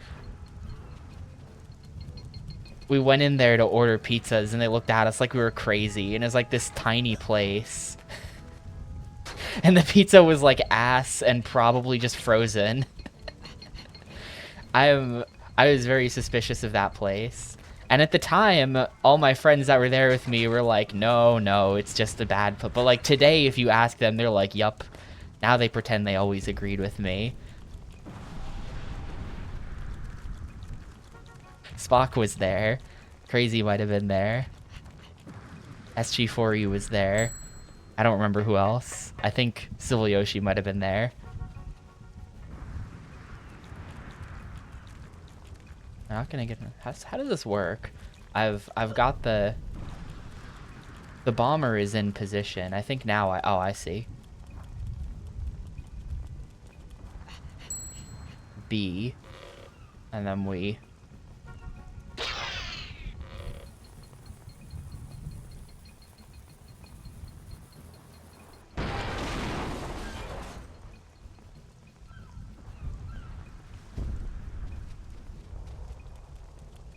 We went in there to order pizzas, and they looked at us like we were crazy, and it was like this tiny place. And the pizza was like ass and probably just frozen. I was very suspicious of that place. And at the time, all my friends that were there with me were like, no, it's just a bad put. But like today, if you ask them, they're like, yup. Now they pretend they always agreed with me. Spock was there. Crazy might have been there. SG4U was there. I don't remember who else. I think Civil Yoshi might have been there. I'm not gonna get. How does this work? I've got the bomber is in position. I think now I see. B, and then we.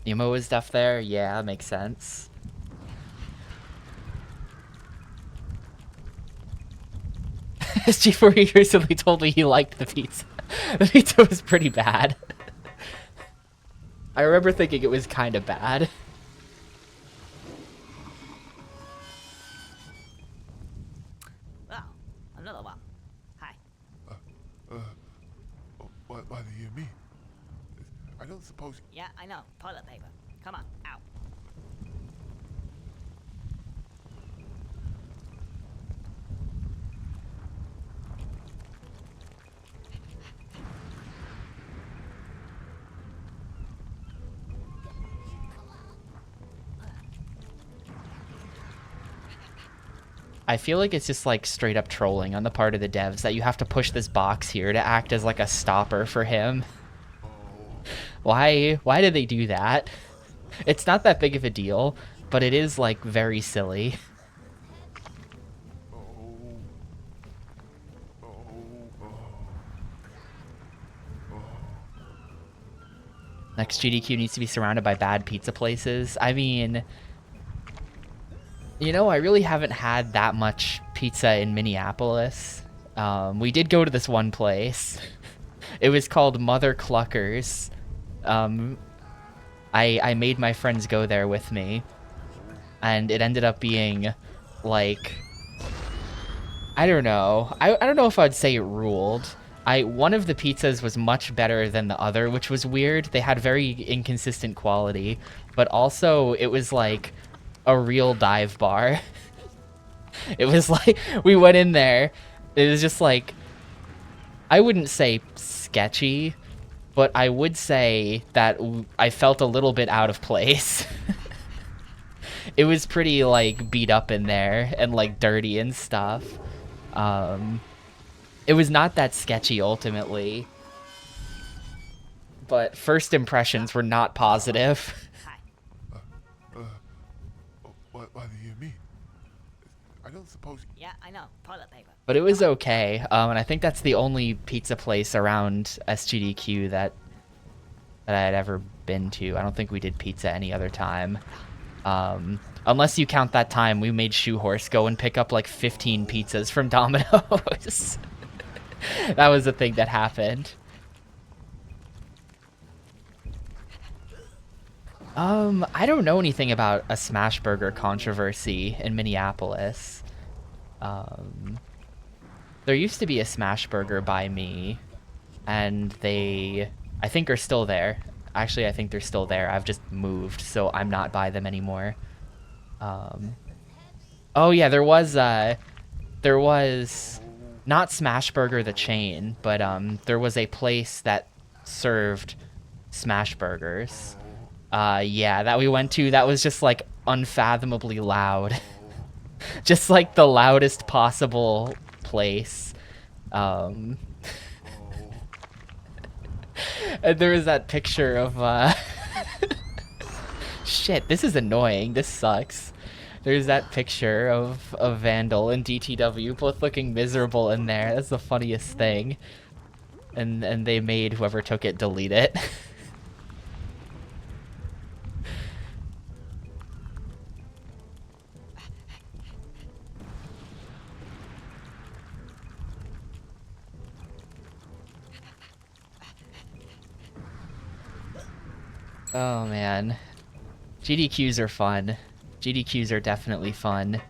Emo is stuff there? Yeah, makes sense. G4 recently told me he liked the pizza. The pizza was pretty bad. I remember thinking it was kind of bad. Oh, another one. Hi. What do you mean? I don't suppose... Yeah, I know. Toilet paper. Come on, out. I feel like it's just like straight up trolling on the part of the devs that you have to push this box here to act as like a stopper for him. Why did they do that? It's not that big of a deal, but it is like very silly. Next GDQ needs to be surrounded by bad pizza places. I mean, you know, I really haven't had that much pizza in Minneapolis. We did go to this one place. It was called Mother Cluckers. I made my friends go there with me. And it ended up being, like... I don't know. I don't know if I'd say it ruled. One of the pizzas was much better than the other, which was weird. They had very inconsistent quality. But also, it was like a real dive bar. It was like, we went in there. It was just like, I wouldn't say sketchy, but I would say that I felt a little bit out of place. It was pretty, like, beat up in there and, like, dirty and stuff. It was not that sketchy, ultimately. But first impressions were not positive. What do you mean? I don't suppose... Yeah, I know. Toilet paper. But it was okay. And I think that's the only pizza place around SGDQ that I had ever been to. I don't think we did pizza any other time. Unless you count that time we made Shoehorse go and pick up like 15 pizzas from Domino's. That was the thing that happened. I don't know anything about a smash burger controversy in Minneapolis. There used to be a smash burger by me, and they, I think, are still there. Actually, I think they're still there. I've just moved, so I'm not by them anymore. Oh yeah, there was not Smash Burger the chain, but there was a place that served smash burgers. Yeah, that we went to, that was just like unfathomably loud. Just like the loudest possible place. And there was that picture of shit, this is annoying. This sucks. There's that picture of Vandal and DTW both looking miserable in there. That's the funniest thing. And they made whoever took it delete it. Oh man. GDQs are fun. GDQs are definitely fun.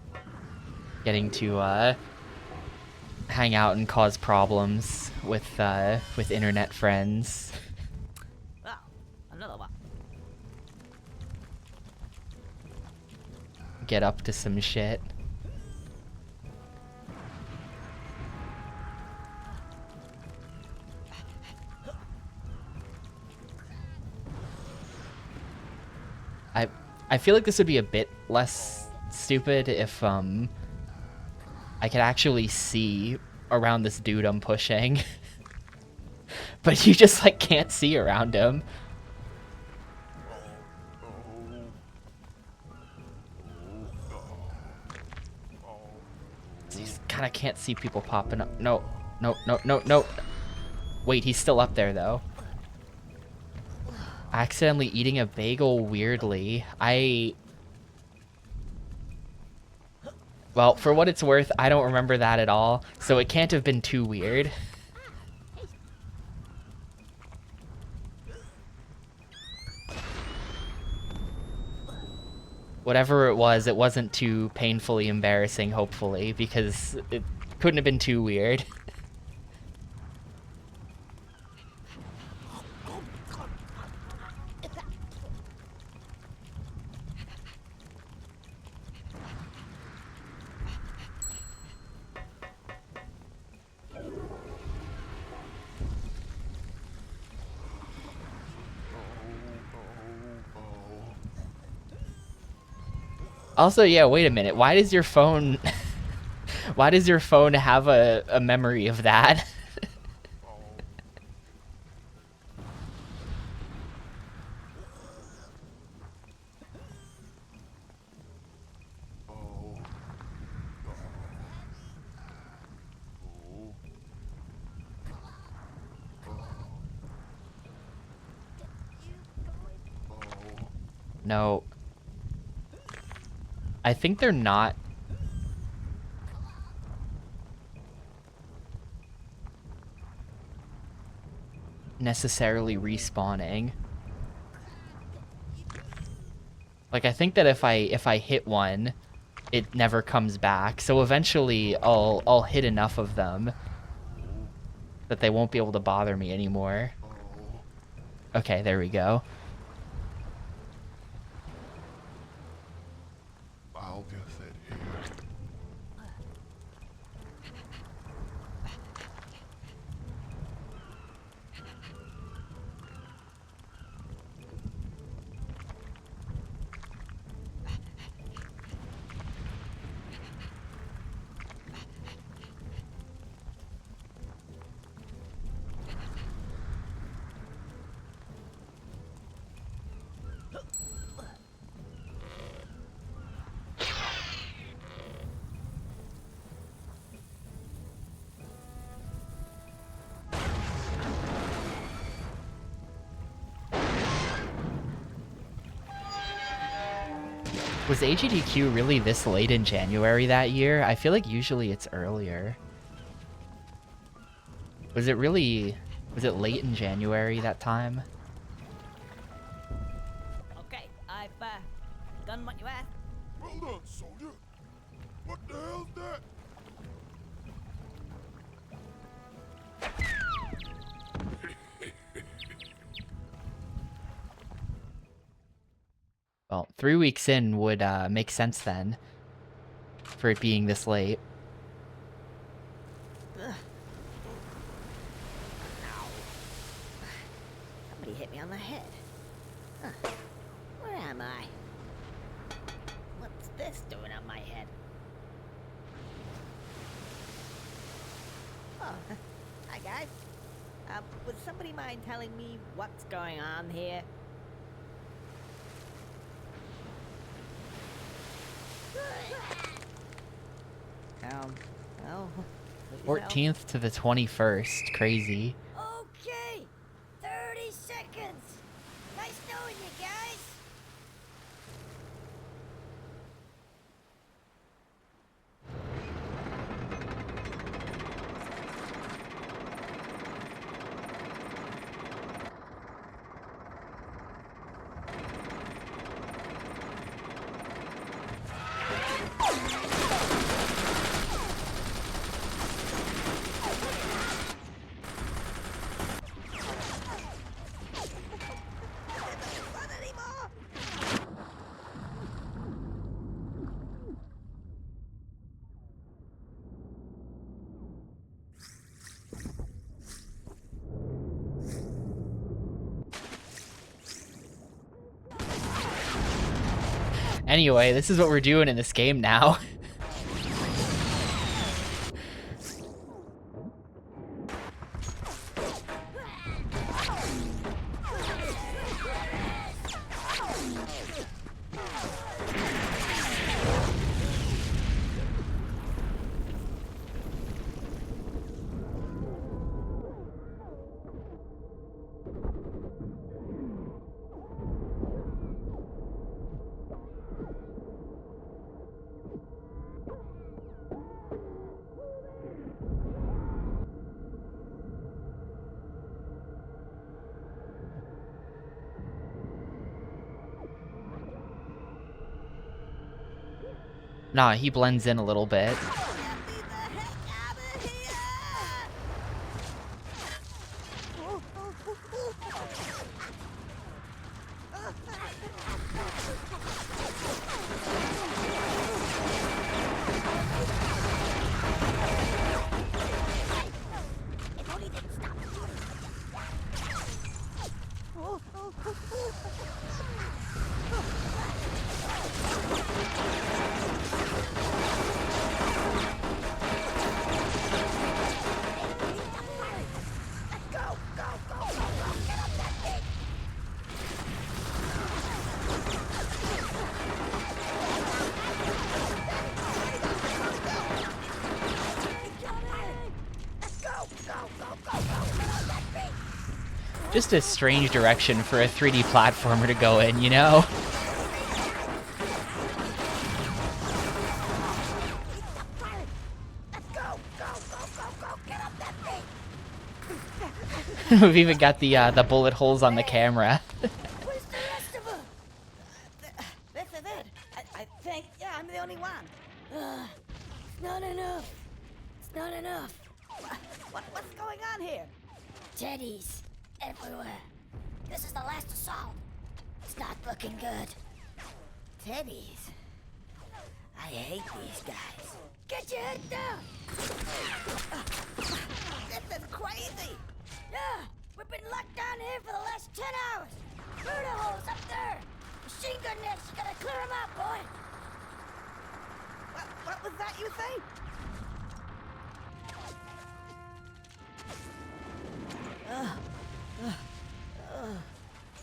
Getting to hang out and cause problems with internet friends. Oh, another one. Get up to some shit. I feel like this would be a bit less stupid if I could actually see around this dude I'm pushing. But you just like can't see around him. You kind of can't see people popping up. No, no, no, no, no. Wait, he's still up there though. Accidentally eating a bagel weirdly. Well, for what it's worth, I don't remember that at all, so it can't have been too weird. Whatever it wasn't too painfully embarrassing, hopefully, because it couldn't have been too weird. Also, yeah, wait a minute. Why does your phone why does your phone have a memory of that? No. I think they're not necessarily respawning. Like, I think that if I hit one, it never comes back. So eventually I'll hit enough of them that they won't be able to bother me anymore. Okay, there we go. I'll get it here. Was AGDQ really this late in January that year? I feel like usually it's earlier. Was it late in January that time? Okay, I've done what you asked. Hold on, soldier. What the hell's that? Well, 3 weeks in would make sense then, for it being this late. Somebody hit me on the head. Huh. Where am I? What's this doing on my head? Oh, hi guys. Would somebody mind telling me what's going on here? Well, please help. 14th to the 21st. Crazy. Okay, 30 seconds. Nice knowing you guys. Anyway, this is what we're doing in this game now. Nah, he blends in a little bit. Just a strange direction for a 3D platformer to go in, you know? We've even got the bullet holes on the camera. Where's the rest of them? This is it. I think, yeah, I'm the only one. It's not enough. It's not enough. What's going on here? Teddies everywhere. This is the last assault. It's not looking good. Teddies. I hate these guys. Get your head down! This is crazy. Yeah, we've been locked down here for the last 10 hours. Murder holes up there. Machine gun nets, you gotta clear them out, boy. What was that you say?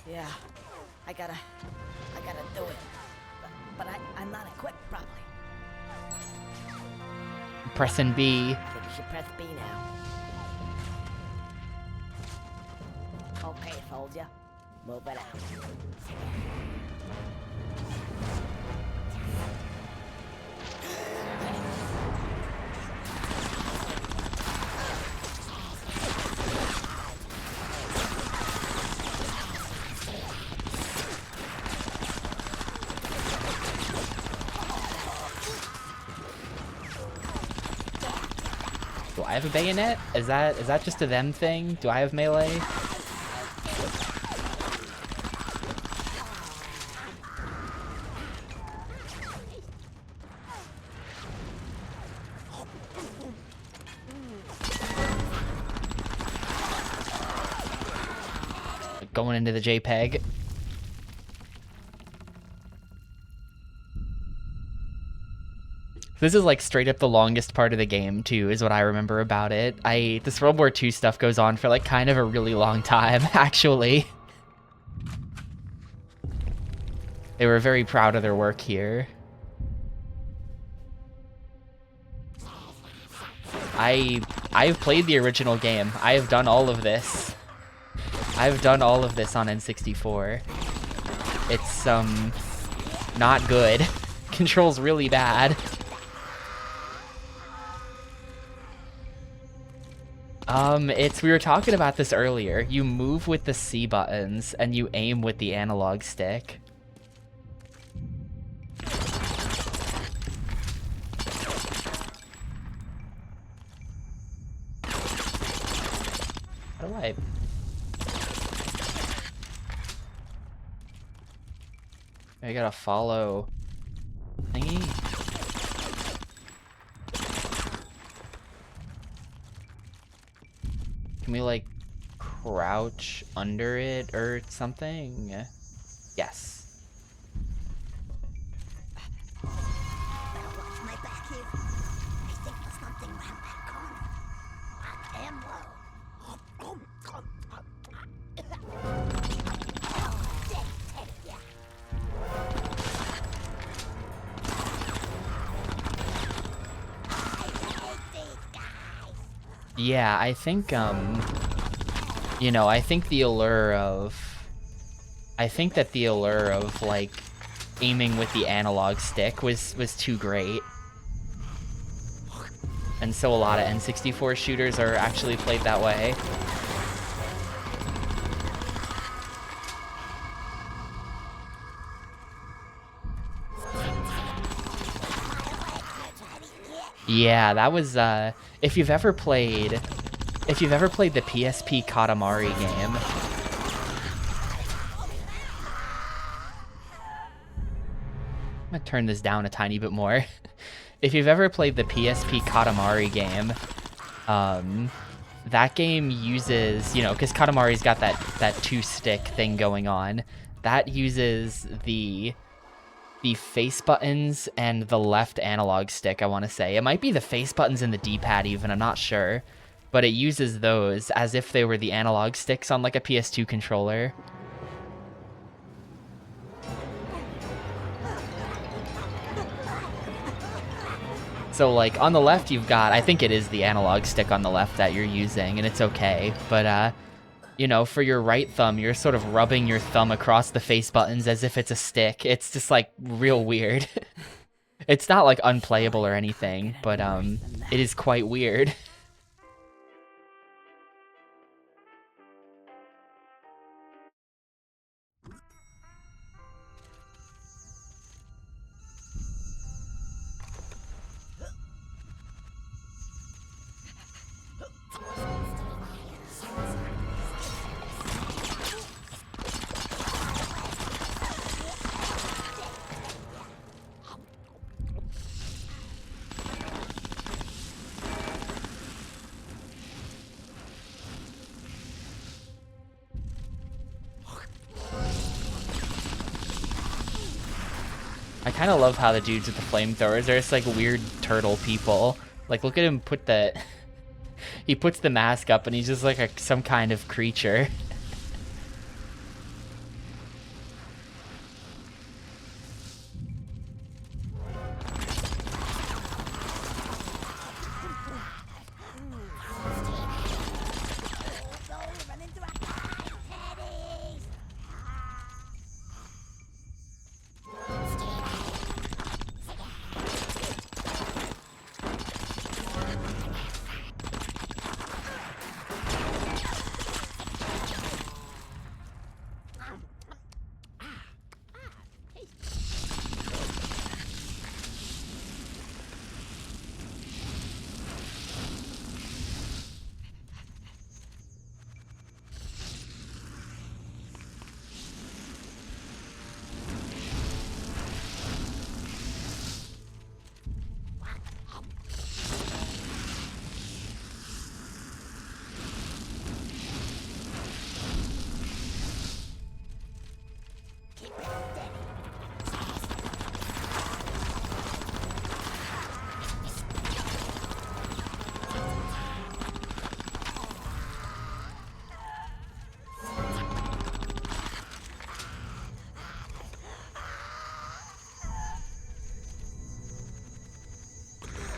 Yeah, I gotta do it. But I'm not equipped properly. Pressing B. I think you should press B now. Okay, soldier. Move it out. Do I have a bayonet? Is that just a them thing? Do I have melee? Going into the JPEG. This is like straight up the longest part of the game too, is what I remember about it. This World War II stuff goes on for like kind of a really long time, actually. They were very proud of their work here. I've played the original game. I have done all of this. I've done all of this on N64. It's not good. Controls really bad. We were talking about this earlier. You move with the C buttons and you aim with the analog stick. How do I gotta follow thingy? Can we like crouch under it or something? Yes. Better watch my back here. I think there's something around that corner. I am low. Dead, yeah. I hate these guys. Yeah, I think, you know, I think the allure of... I think that the allure of, like, aiming with the analog stick was too great. And so a lot of N64 shooters are actually played that way. Yeah, that was if you've ever played the PSP Katamari game. I'm gonna turn this down a tiny bit more. If you've ever played the PSP Katamari game, that game uses, you know, because Katamari's got that two-stick thing going on. That uses the face buttons and the left analog stick, I want to say. It might be the face buttons and the D-pad even, I'm not sure. But it uses those as if they were the analog sticks on like a PS2 controller. So like on the left you've got, I think it is the analog stick on the left that you're using, and it's okay. But you know, for your right thumb, you're sort of rubbing your thumb across the face buttons as if it's a stick. It's just like real weird. It's not like unplayable or anything, but it is quite weird. I kind of love how the dudes with the flamethrowers are just like weird turtle people. Like, look at him put the... he puts the mask up and he's just like some kind of creature.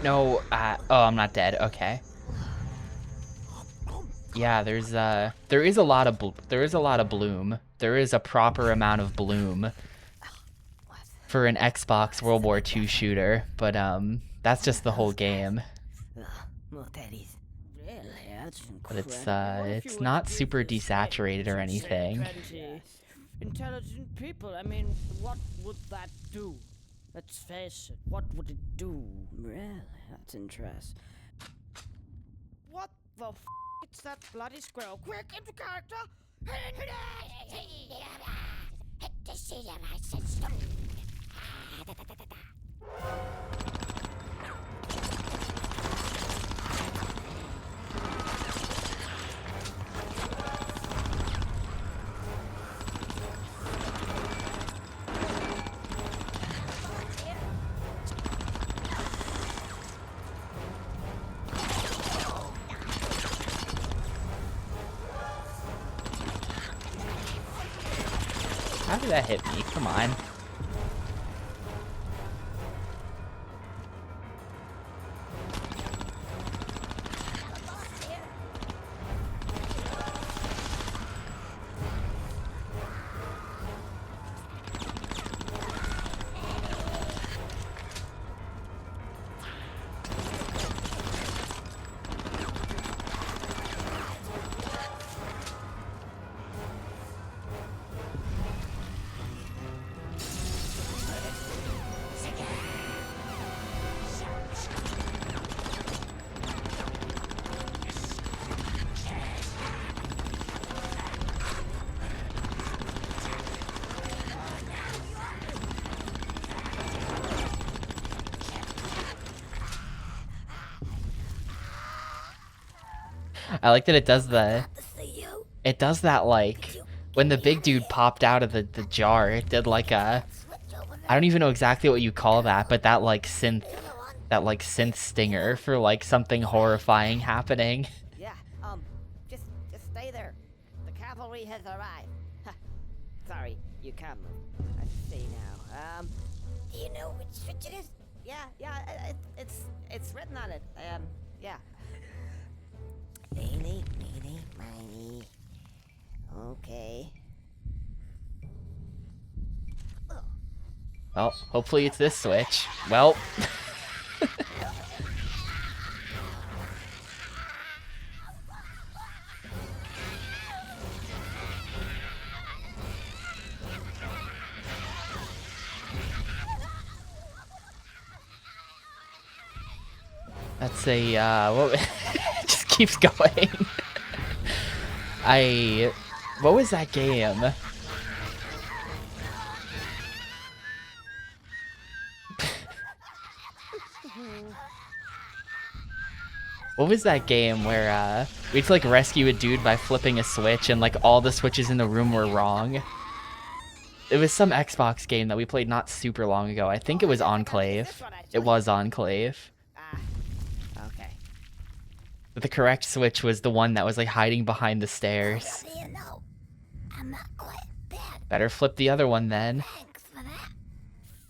No, oh, I'm not dead. Okay. Yeah, there is a lot of bloom. There is a proper amount of bloom for an Xbox World War II shooter, but that's just the whole game. More teddies. Really? That's But incredible. it's not super desaturated or anything. Intelligent people. I mean, what would that do? Let's face it. What would it do? Really? That's interesting. What the f***? It's that bloody squirrel. Quick, into character! How did that hit me? Come on. I like that it does the... To see you. It does that, like... When the big dude popped out of the jar, it did like a... Switch over there. I don't even know exactly what you call that, but that like synth... The other one. That like synth stinger for like something horrifying happening. Yeah, just stay there. The cavalry has arrived. Sorry, you can't move. I see now. Do you know which switch it is? Yeah, it's written on it. Yeah. Eeny, meeny, miny. Okay. Well, hopefully it's this switch. Well... That's a, what, it just keeps going. What was that game? What was that game where, we had to, like, rescue a dude by flipping a switch and, like, all the switches in the room were wrong? It was some Xbox game that we played not super long ago. I think it was Enclave. It was Enclave. Okay. But the correct switch was the one that was, like, hiding behind the stairs. Do you know? I'm not quite bad. Better flip the other one then. Thanks for that.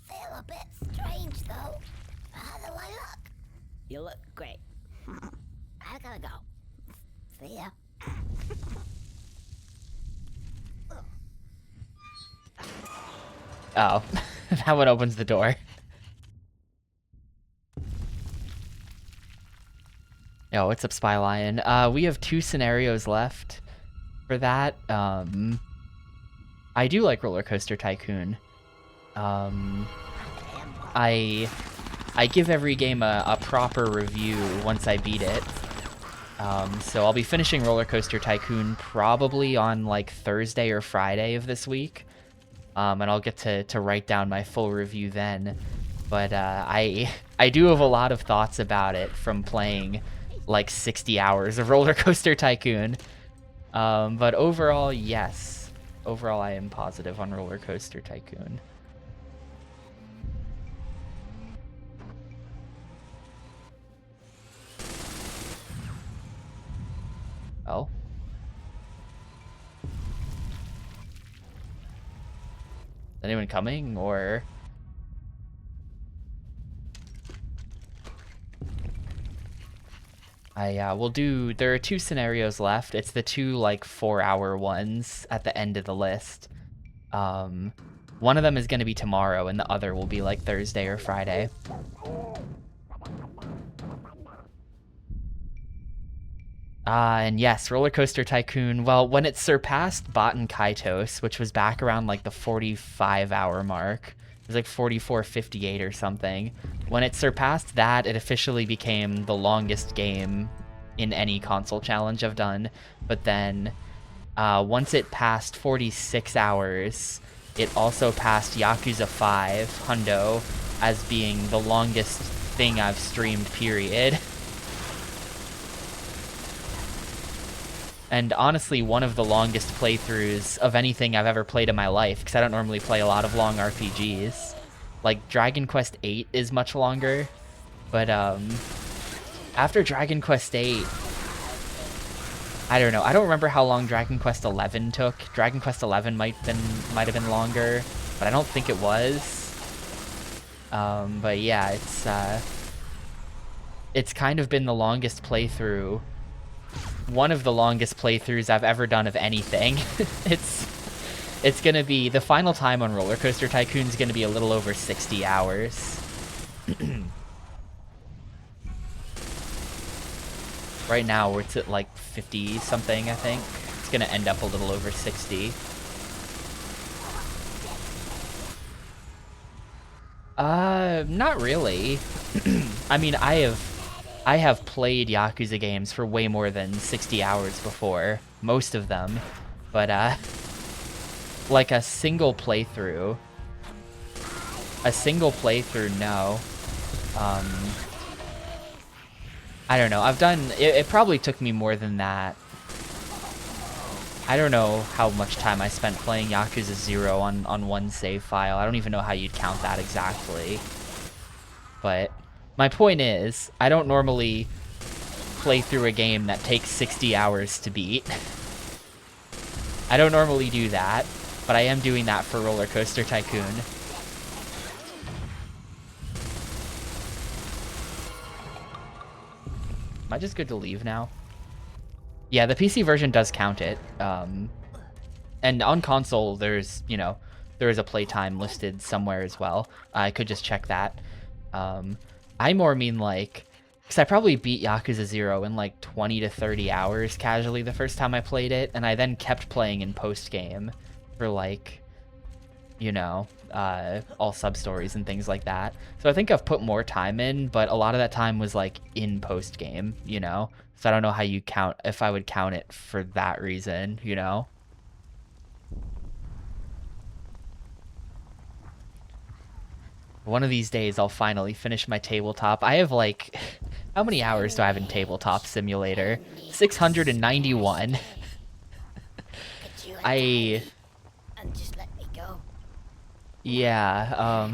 Feel a bit strange though. How do I look? You look great. I gotta go. See ya. Oh, that one opens the door. Yo, what's up, Spy Lion? We have 2 scenarios left for that. I do like Roller Coaster Tycoon. I give every game a proper review once I beat it. So I'll be finishing Roller Coaster Tycoon probably on like Thursday or Friday of this week. And I'll get to write down my full review then. But I do have a lot of thoughts about it from playing like 60 hours of Roller Coaster Tycoon. But overall, yes. Overall, I am positive on Roller Coaster Tycoon. Oh. Is anyone coming, or... we'll do... There are 2 scenarios left. It's the 2, like, 4-hour ones at the end of the list. One of them is going to be tomorrow, and the other will be, like, Thursday or Friday. And yes, Roller Coaster Tycoon, well, when it surpassed Baten Kaitos, which was back around, like, the 45-hour mark, it was like 44:58 or something. When it surpassed that, it officially became the longest game in any console challenge I've done. But then, once it passed 46 hours, it also passed Yakuza 5, Hundo, as being the longest thing I've streamed, period. And honestly, one of the longest playthroughs of anything I've ever played in my life, because I don't normally play a lot of long RPGs. Like, Dragon Quest VIII is much longer, but, after Dragon Quest VIII, I don't know. I don't remember how long Dragon Quest XI took. Dragon Quest XI might have been longer, but I don't think it was. But yeah, it's kind of been the longest playthrough. One of the longest playthroughs I've ever done of anything. It's gonna be, the final time on Roller Coaster Tycoon is gonna be a little over 60 hours. Right now, it's at like 50 something, I think. It's gonna end up a little over 60. Not really. I mean, I have played Yakuza games for way more than 60 hours before, most of them, but like a single playthrough, no. I don't know. I've done... It probably took me more than that. I don't know how much time I spent playing Yakuza 0 on one save file. I don't even know how you'd count that exactly. But my point is, I don't normally play through a game that takes 60 hours to beat. I don't normally do that, but I am doing that for Roller Coaster Tycoon. Am I just good to leave now? Yeah, the PC version does count it. And on console, there's, you know, there is a playtime listed somewhere as well. I could just check that. I more mean like, because I probably beat Yakuza 0 in like 20 to 30 hours casually the first time I played it, and I then kept playing in post-game for like, you know, all sub-stories and things like that. So I think I've put more time in, but a lot of that time was like in post-game, you know? So I don't know how you count, if I would count it for that reason, you know? One of these days I'll finally finish my tabletop. I have like, how many hours do I have in Tabletop Simulator? 691. I... And just let me go. Yeah,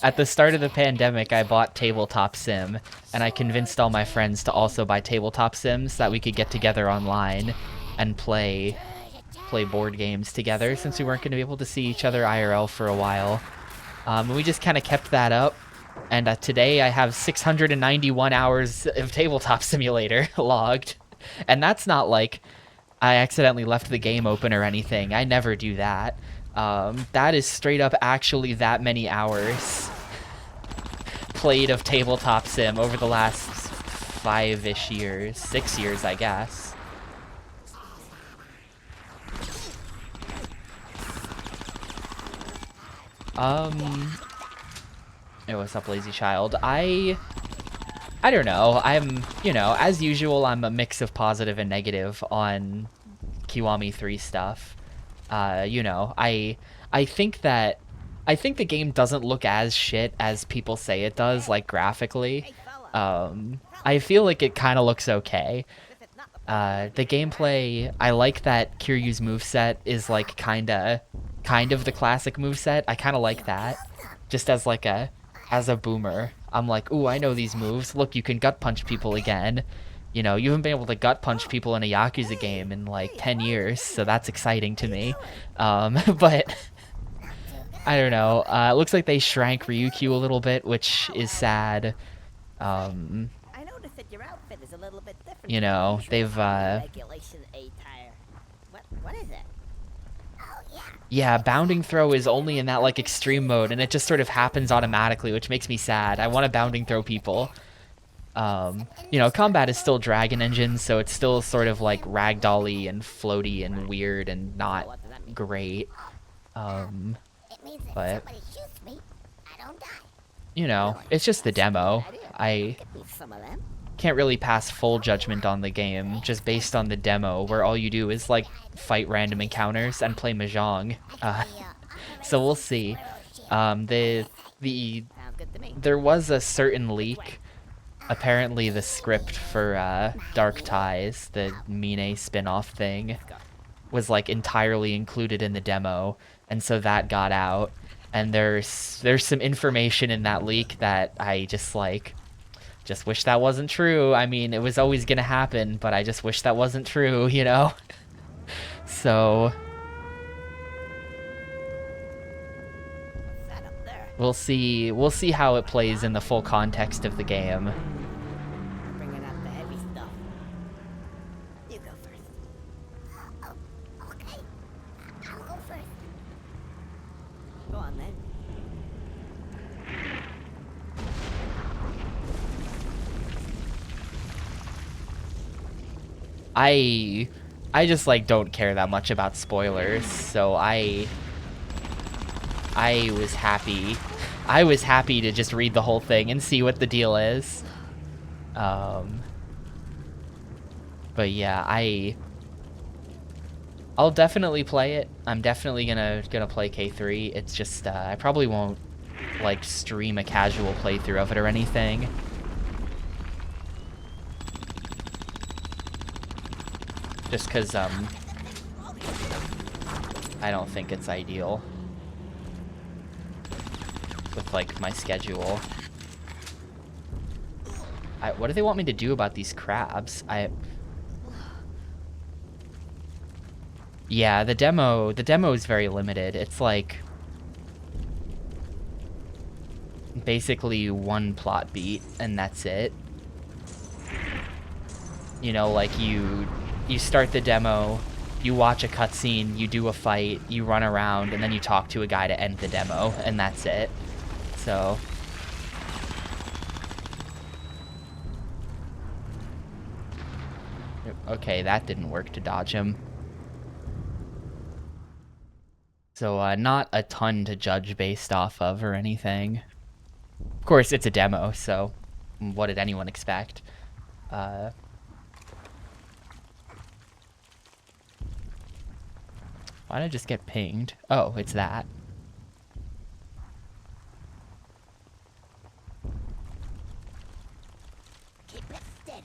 at the start of the pandemic, I bought Tabletop Sim, and I convinced all my friends to also buy Tabletop Sims so that we could get together online and play board games together since we weren't going to be able to see each other IRL for a while. We just kind of kept that up, and today I have 691 hours of Tabletop Simulator logged, and that's not like I accidentally left the game open or anything. I never do that. That is straight up actually that many hours played of Tabletop Sim over the last 5-ish years. 6 years, I guess. Hey, what's up, Lazy Child? I don't know. I'm, you know, as usual, I'm a mix of positive and negative on Kiwami 3 stuff. You know, I think the game doesn't look as shit as people say it does, like graphically. I feel like it kind of looks okay. The gameplay, I like that Kiryu's moveset is like kind of the classic moveset. I kind of like that. Just as like as a boomer, I'm like, ooh, I know these moves. Look, you can gut punch people again. You know, you haven't been able to gut punch people in a Yakuza game in like 10 years, so that's exciting to me. But I don't know. It looks like they shrank Ryukyu a little bit, which is sad. I noticed that your outfit is a little bit different. You know, they've Regulation A tire. What is it? yeah, bounding throw is only in that like extreme mode, and it just sort of happens automatically, which makes me sad. I want to bounding throw people. You know, combat is still Dragon Engine, so it's still sort of like ragdolly and floaty and weird and not great. But you know, it's just the demo. I can't really pass full judgment on the game just based on the demo, where all you do is like fight random encounters and play mahjong. So we'll see. There was a certain leak. Apparently the script for Dark Ties, the Mine spin-off thing, was like entirely included in the demo, and so that got out. And there's some information in that leak that I just wish that wasn't true. I mean, it was always gonna happen, but I just wish that wasn't true, you know? So we'll see how it plays in the full context of the game. Bringing out the heavy stuff. You go first. Oh, okay. I'll go first. Go on then. I just like don't care that much about spoilers, so I was happy. I was happy to just read the whole thing and see what the deal is. But yeah, I'll definitely play it. I'm definitely gonna play K3. It's just I probably won't like stream a casual playthrough of it or anything. Just because, I don't think it's ideal with, like, my schedule. What do they want me to do about these crabs? Yeah, the demo is very limited. It's like basically one plot beat and that's it. You know, like you start the demo, you watch a cutscene, you do a fight, you run around, and then you talk to a guy to end the demo, and that's it. So okay, that didn't work to dodge him. So, not a ton to judge based off of or anything. Of course, it's a demo, so what did anyone expect? Why did I just get pinged? Oh, it's that. Keep it steady.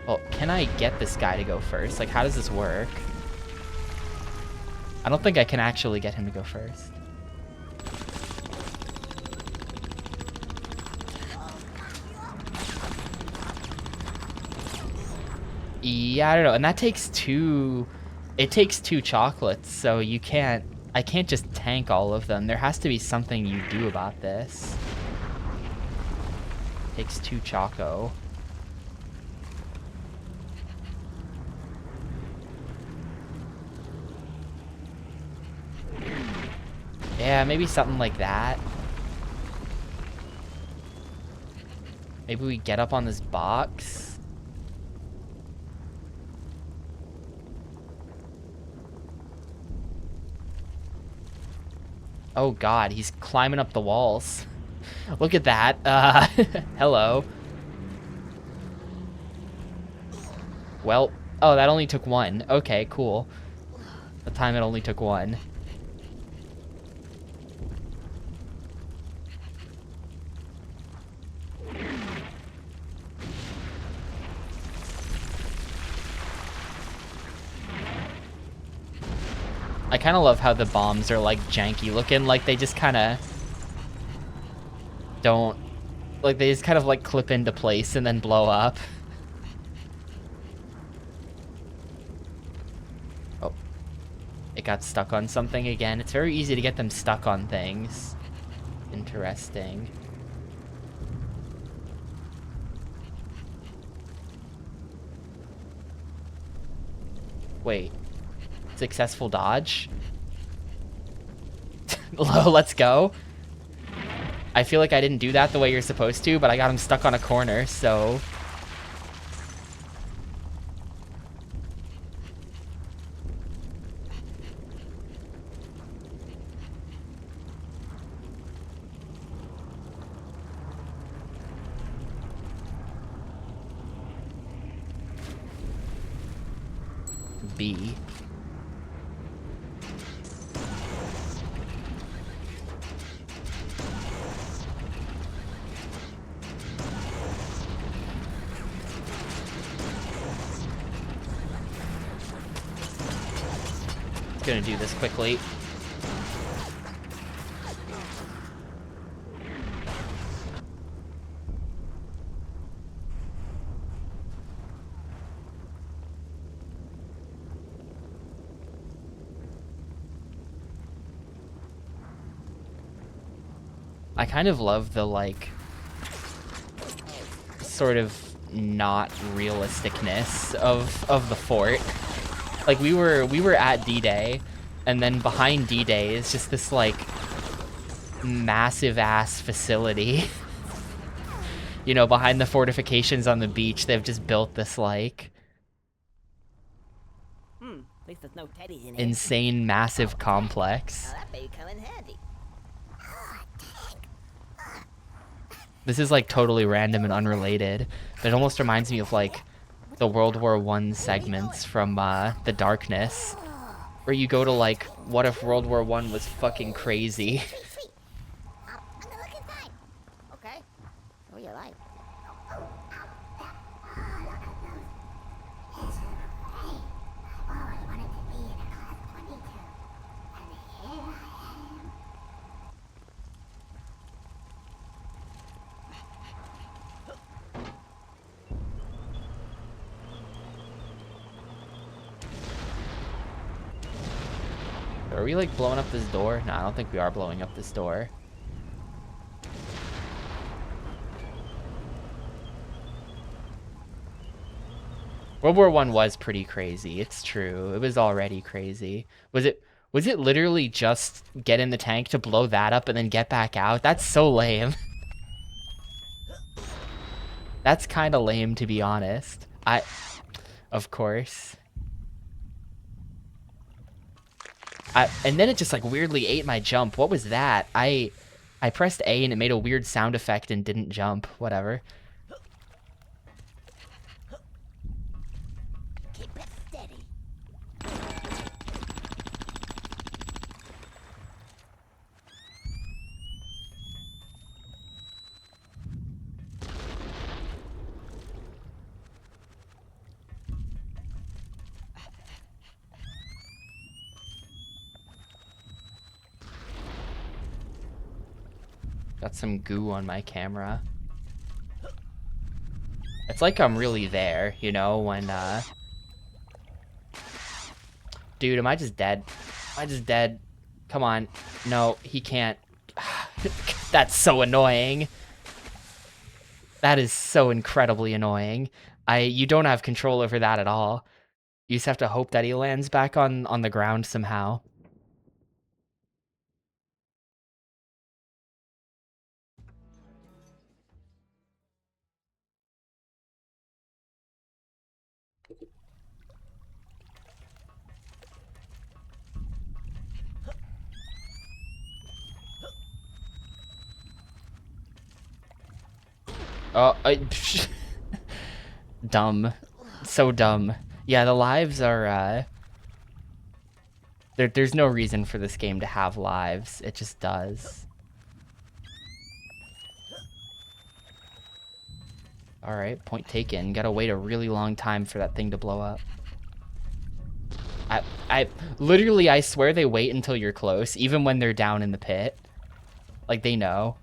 Well, can I get this guy to go first? Like, how does this work? I don't think I can actually get him to go first. Yeah, I don't know. And that takes two... It takes 2 chocolates, so you can't... I can't just tank all of them. There has to be something you do about this. Takes 2 choco. Yeah, maybe something like that. Maybe we get up on this box. Oh god, he's climbing up the walls. Look at that. Hello. Well, oh, that only took 1. Okay, cool. The time it only took 1. I kind of love how the bombs are like janky looking, like they just kind of don't, like they just kind of like clip into place and then blow up. Oh, it got stuck on something again. It's very easy to get them stuck on things. Interesting. Wait. Successful dodge? Let's go. I feel like I didn't do that the way you're supposed to, but I got him stuck on a corner, so... B. Gonna do this quickly. I kind of love the, like, sort of not realisticness of the fort. Like, we were at D-Day, and then behind D-Day is just this, like, massive-ass facility. You know, behind the fortifications on the beach, they've just built this, like... At least there's no teddies in here. insane, massive complex. Now that may come in handy. This is, like, totally random and unrelated, but it almost reminds me of, like, the World War I segments from, The Darkness, where you go to, like, what if World War I was fucking crazy? I'm gonna look inside. Okay. Oh, you like. Are we like blowing up this door? No, I don't think we are blowing up this door. World War I was pretty crazy. It's true. It was already crazy. Was it literally just get in the tank to blow that up and then get back out? That's so lame. That's kind of lame, to be honest. Of course. And then it just like weirdly ate my jump. What was that? I pressed A and it made a weird sound effect and didn't jump. Whatever. Keep it steady. Got some goo on my camera. It's like I'm really there, you know, when, Dude, am I just dead? Am I just dead? Come on. No, he can't. That's so annoying. That is so incredibly annoying. You don't have control over that at all. You just have to hope that he lands back on the ground somehow. Oh, dumb. So dumb. Yeah, the lives are, there's no reason for this game to have lives. It just does. Alright, point taken. Gotta wait a really long time for that thing to blow up. Literally, I swear they wait until you're close, even when they're down in the pit. Like, they know.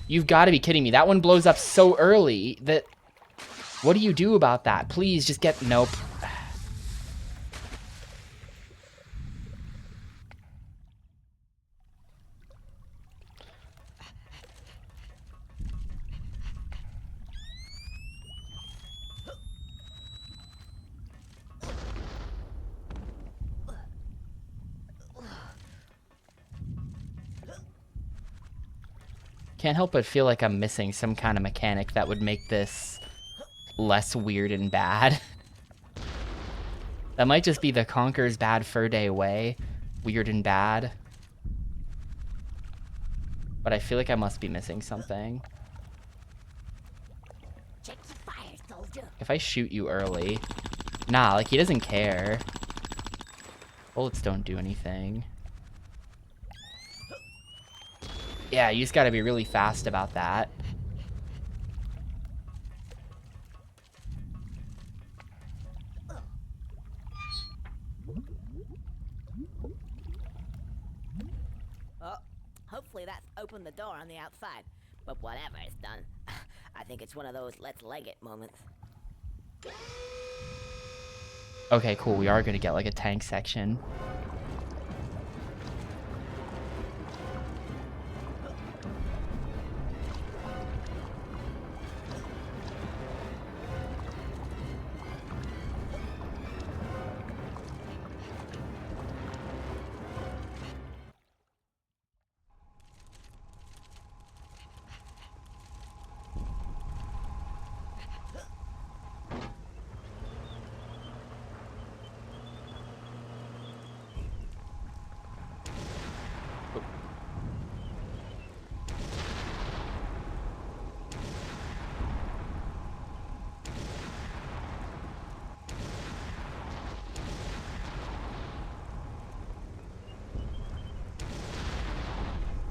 You've got to be kidding me. That one blows up so early that... What do you do about that? Please, just get... Nope. Can't help but feel like I'm missing some kind of mechanic that would make this less weird and bad. That might just be the Conker's Bad Fur Day way. Weird and bad. But I feel like I must be missing something. Check your fire, soldier. If I shoot you early... Nah, like, he doesn't care. Bullets don't do anything. Yeah, you just gotta be really fast about that. Oh, hopefully that's opened the door on the outside. But whatever it's done, I think it's one of those let's leg it moments. Okay, cool. We are gonna get, like, a tank section.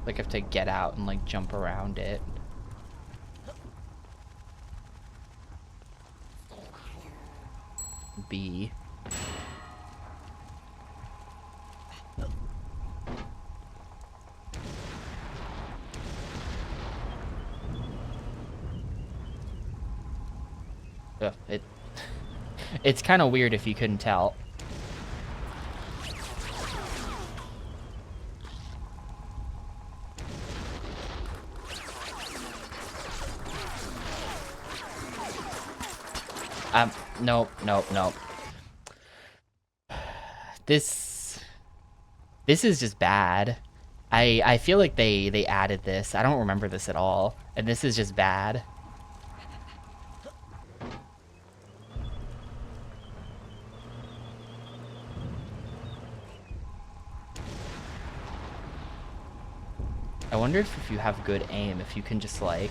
Like, I have to get out and, like, jump around it. B. Ugh, It's kind of weird if you couldn't tell. Nope, nope, nope. This is just bad. I feel like they added this. I don't remember this at all. And this is just bad. I wonder if you have good aim, if you can just like...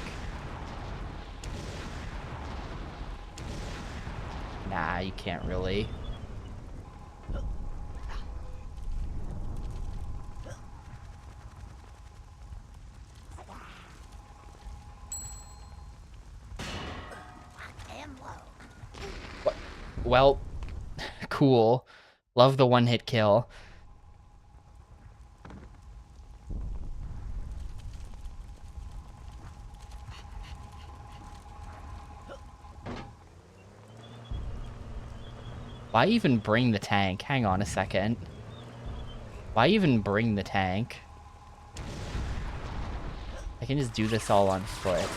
Nah, you can't really. Well, cool. Love the one-hit kill. Why even bring the tank? Hang on a second. Why even bring the tank? I can just do this all on foot.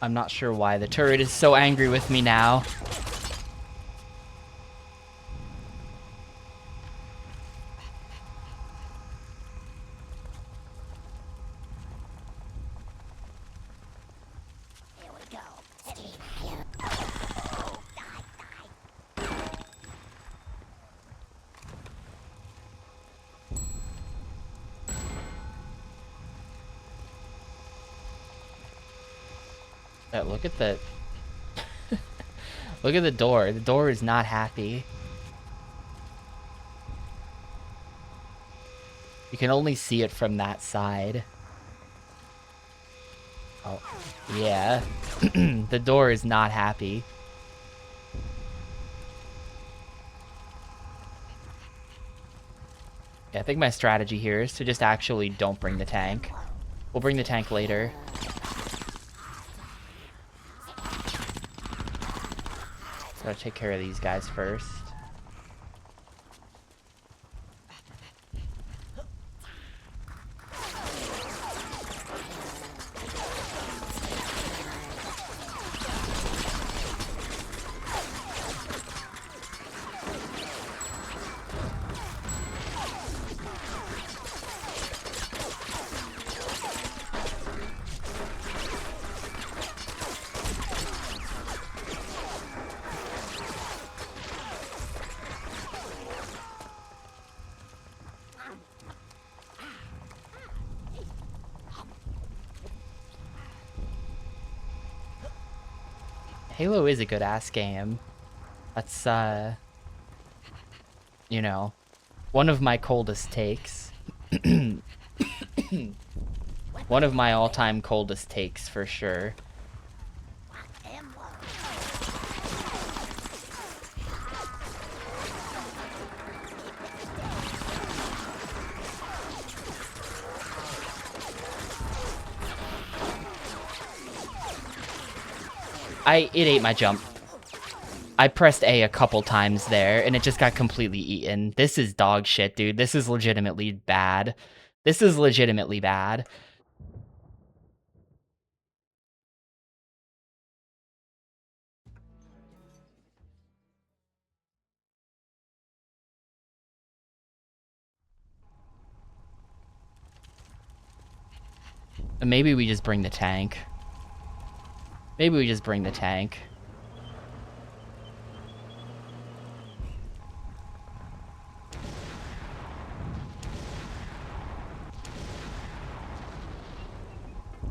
I'm not sure why the turret is so angry with me now. Here we go. Look at the... Look at the door. The door is not happy. You can only see it from that side. Oh, yeah. The door is not happy. Yeah, I think my strategy here is to just actually don't bring the tank. We'll bring the tank later. Gotta take care of these guys first. Halo is a good ass game. That's you know, one of my coldest takes. One of my all-time coldest takes for sure. It ate my jump. I pressed A a couple times there, and it just got completely eaten. This is dog shit, dude. This is legitimately bad. This is legitimately bad. Maybe we just bring the tank. Maybe we just bring the tank.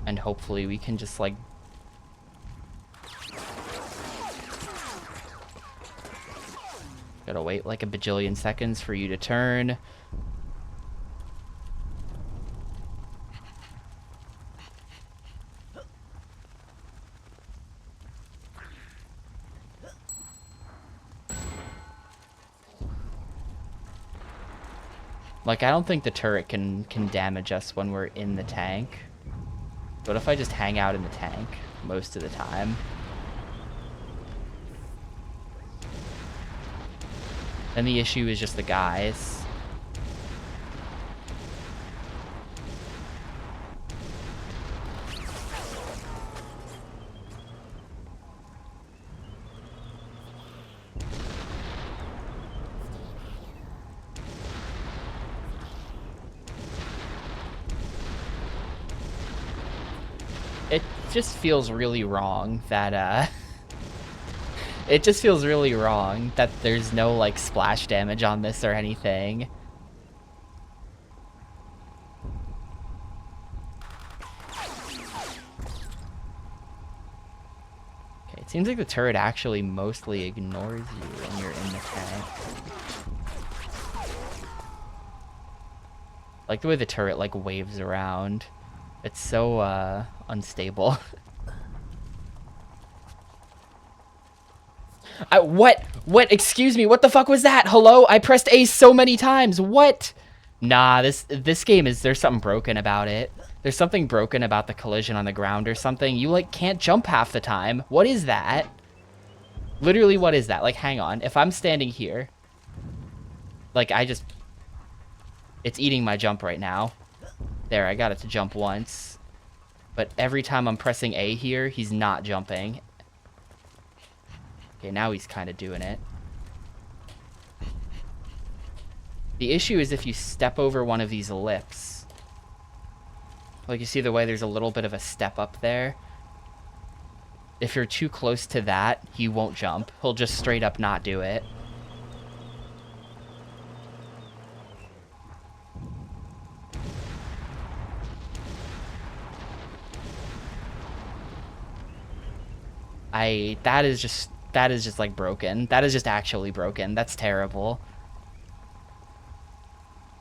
And hopefully we can just, like... Gotta wait like a bajillion seconds for you to turn. Like, I don't think the turret can damage us when we're in the tank. What if I just hang out in the tank most of the time? Then the issue is just the guys. It just feels really wrong that, it just feels really wrong that there's no, like, splash damage on this or anything. Okay, it seems like the turret actually mostly ignores you when you're in the tank. Like the way the turret, like, waves around. It's so, unstable. What? What? Excuse me, what the fuck was that? Hello? I pressed A so many times. What? Nah, this game is, there's something broken about it. There's something broken about the collision on the ground or something. You, like, can't jump half the time. What is that? Literally, what is that? Like, hang on. If I'm standing here, like, it's eating my jump right now. There, I got it to jump once. But every time I'm pressing A here, he's not jumping. Okay, now he's kind of doing it. The issue is if you step over one of these lips. Like, you see the way there's a little bit of a step up there? If you're too close to that, he won't jump. He'll just straight up not do it. That is just like broken. That is just actually broken. That's terrible.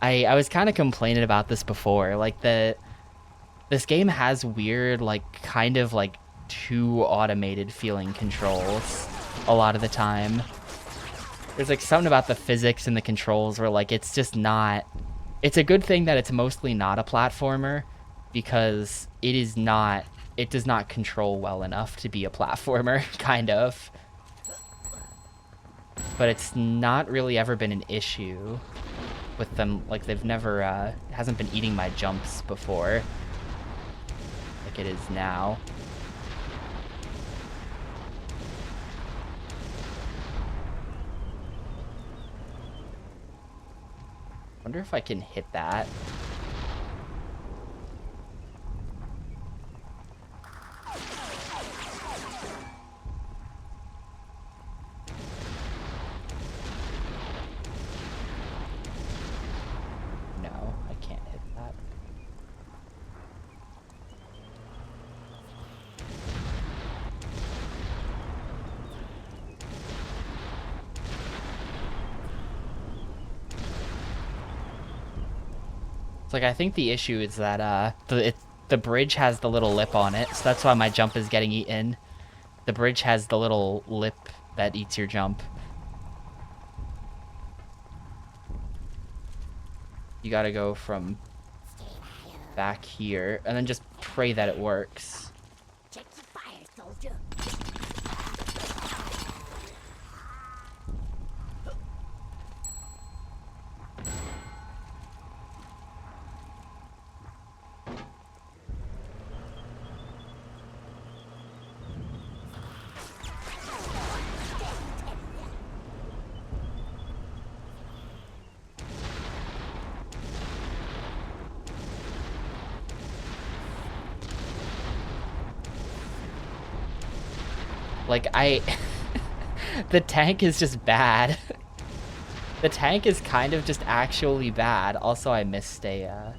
I was kind of complaining about this before. Like, this game has weird, like, kind of like too automated feeling controls a lot of the time. There's like something about the physics and the controls where, like, it's just not, it's a good thing that it's mostly not a platformer, because it does not control well enough to be a platformer, kind of. But it's not really ever been an issue with them. Like, they've never, it hasn't been eating my jumps before, like it is now. Wonder if I can hit that. No, I can't hit that. It's like, I think the issue is that the bridge has the little lip on it, so that's why my jump is getting eaten. The bridge has the little lip that eats your jump. You gotta go from back here, and then just pray that it works. Check the fire, soldier. Like, the tank is just bad. The tank is kind of just actually bad. Also, I missed a,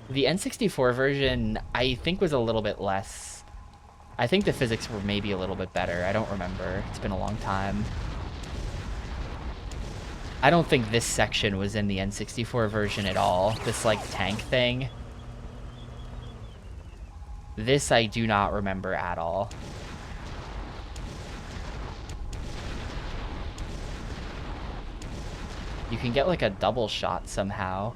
the N64 version, I think, was a little bit less. I think the physics were maybe a little bit better. I don't remember. It's been a long time. I don't think this section was in the N64 version at all. This, like, tank thing. This I do not remember at all. You can get like a double shot somehow.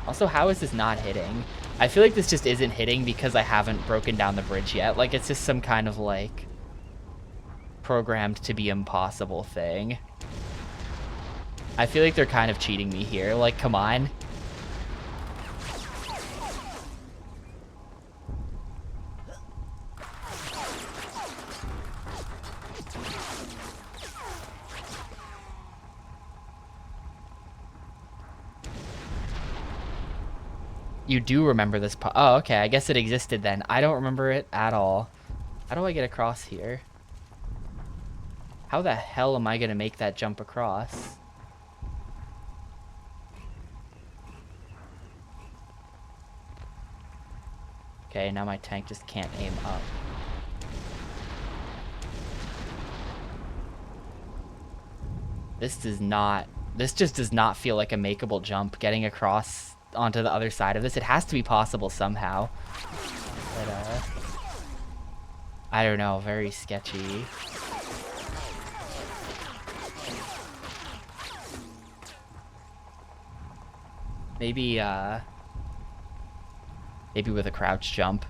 Also, how is this not hitting? I feel like this just isn't hitting because I haven't broken down the bridge yet. Like, it's just some kind of, like, programmed to be impossible thing. I feel like they're kind of cheating me here. Like, come on. You do remember this oh, okay. I guess it existed then. I don't remember it at all. How do I get across here? How the hell am I gonna make that jump across? Okay, now my tank just can't aim up. This just does not feel like a makeable jump getting across onto the other side of this. It has to be possible somehow. But, I don't know, very sketchy. Maybe, maybe with a crouch jump.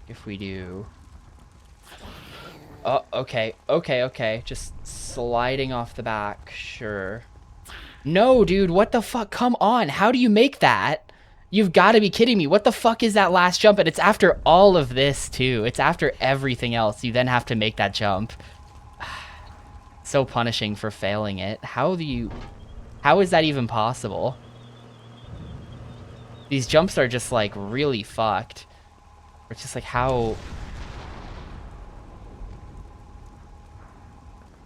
If we do... Oh, okay, okay. Just sliding off the back, sure. No, dude, what the fuck? Come on, how do you make that? You've got to be kidding me. What the fuck is that last jump? And it's after all of this, too. It's after everything else. You then have to make that jump. So punishing for failing it. How is that even possible? These jumps are just, like, really fucked. It's just like, how...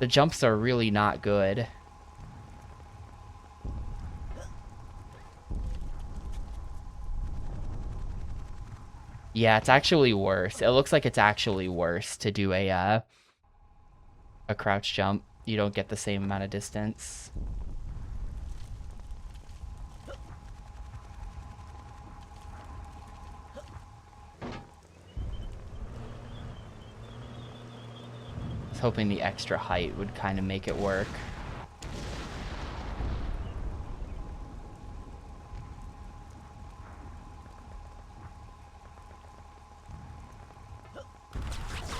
The jumps are really not good. Yeah, it's actually worse. It looks like it's actually worse to do a crouch jump. You don't get the same amount of distance. I was hoping the extra height would kind of make it work.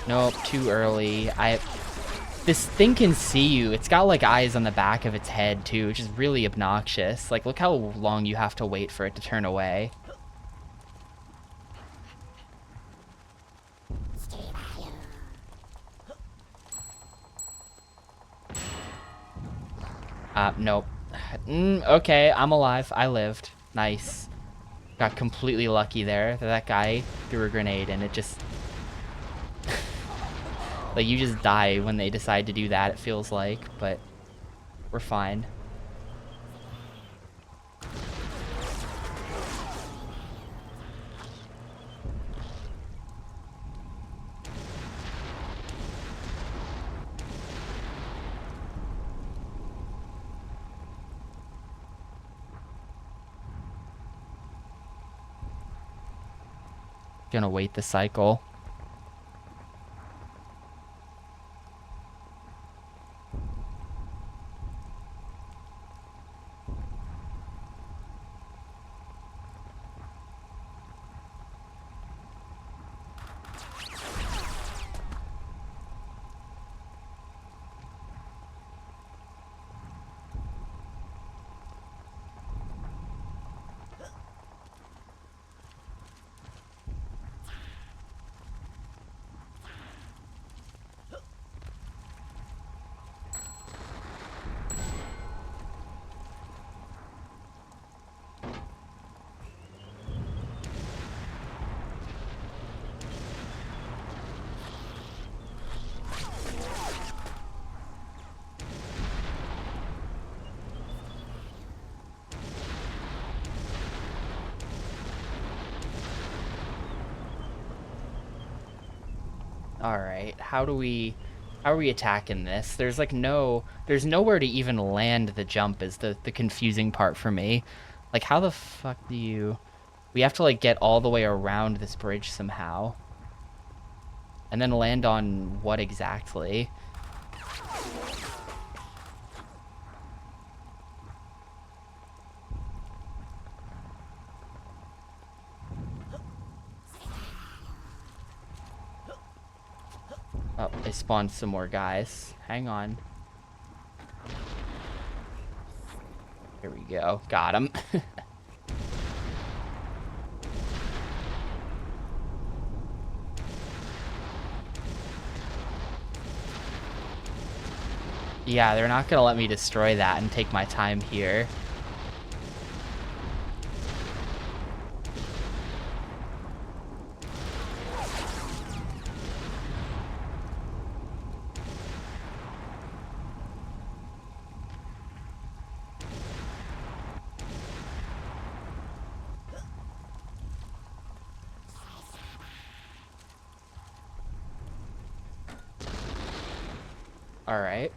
Nope, too early. This thing can see you. It's got like eyes on the back of its head too, which is really obnoxious. Like, look how long you have to wait for it to turn away. Nope. Okay, I'm alive. I lived. Nice. Got completely lucky there. That guy threw a grenade and it just... Like, you just die when they decide to do that, it feels like, but we're fine. Gonna wait the cycle. Alright, how are we attacking this? There's like there's nowhere to even land the jump is the confusing part for me. Like, how the fuck do we have to like get all the way around this bridge somehow. And then land on what exactly? Oh, they spawned some more guys. Hang on. Here we go. Got him. Yeah, they're not gonna let me destroy that and take my time here. Alright.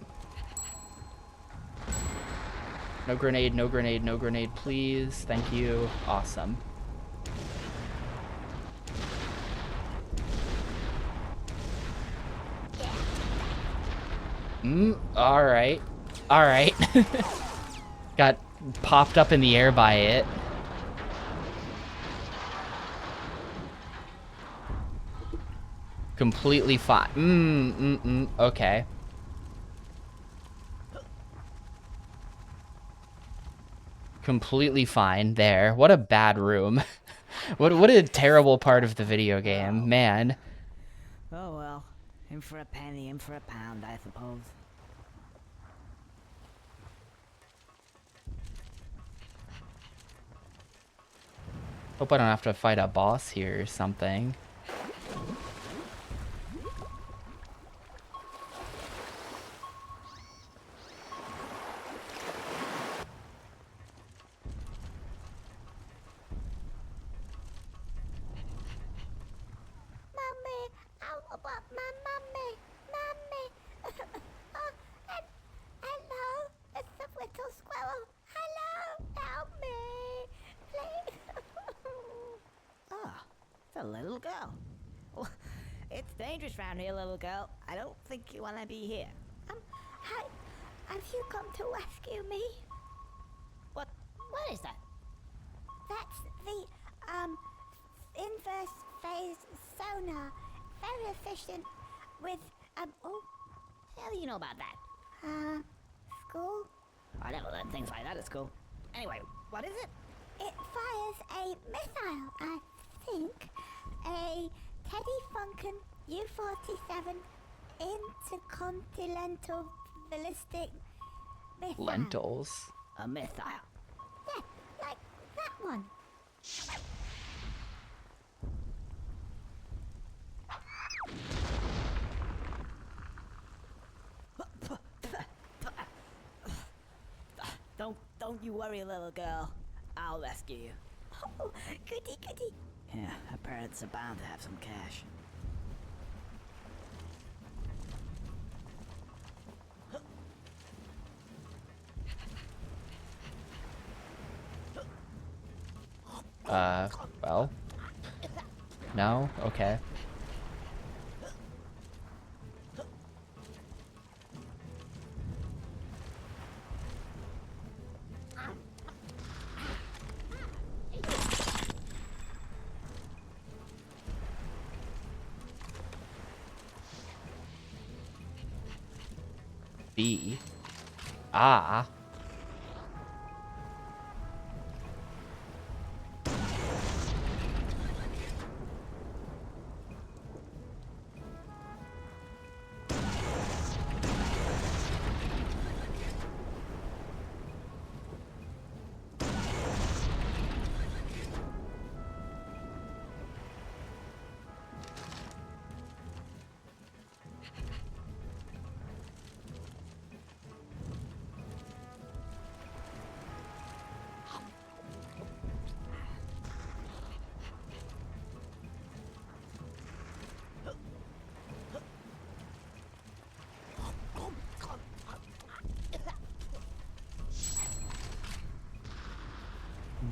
No grenade, no grenade, no grenade, please. Thank you. Awesome. Alright. Alright. Got popped up in the air by it. Completely fine. Okay. Completely fine there. What a bad room. What a terrible part of the video game, man. Oh well. In for a penny, in for a pound, I suppose. Hope I don't have to fight a boss here or something. Hello, it's the little squirrel. Hello, help me, please. Ah, it's a little girl. Well, it's dangerous round here, little girl. I don't think you want to be here. Hi, have you come to rescue me? What is that? That's the, inverse phase sonar. Very efficient with, oh, How do you know about that? school? I never learned things like that at school. Anyway, what is it? It fires a missile, I think. A Teddy Funkin U-47 intercontinental ballistic missile. Lentils. A missile. Yeah, like that one. Don't you worry, little girl. I'll rescue you. Oh, goody goody. Yeah, her parents are bound to have some cash. Well. No? Okay. B. Ah.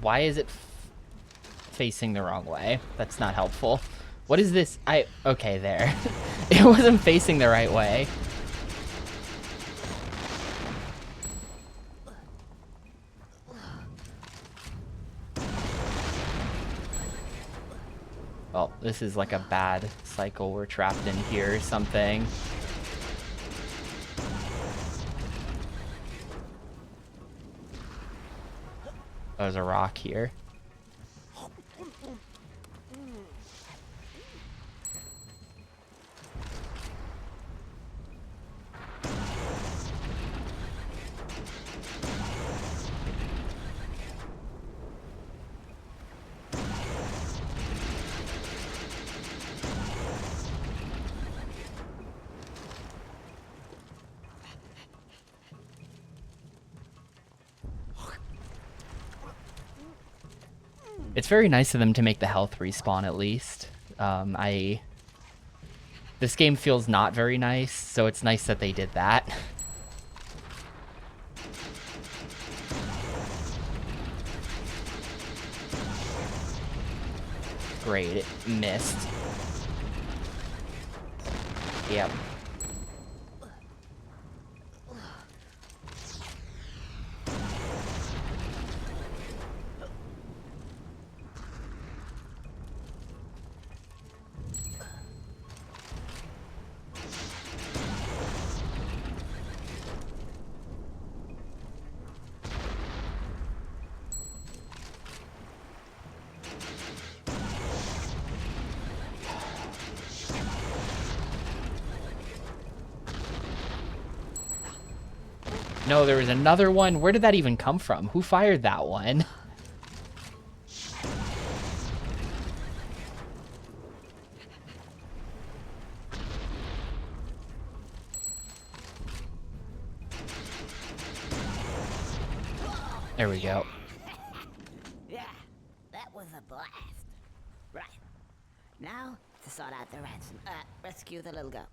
Why is it facing the wrong way? That's not helpful. What is this? Okay, there. It wasn't facing the right way. Well, this is like a bad cycle. We're trapped in here or something. There's a rock here. It's very nice of them to make the health respawn at least. This game feels not very nice, so it's nice that they did that. Great, it missed. Yep. No, there was another one. Where did that even come from? Who fired that one? There we go. Yeah, that was a blast. Right. Now, to sort out the ransom. Rescue the little girl.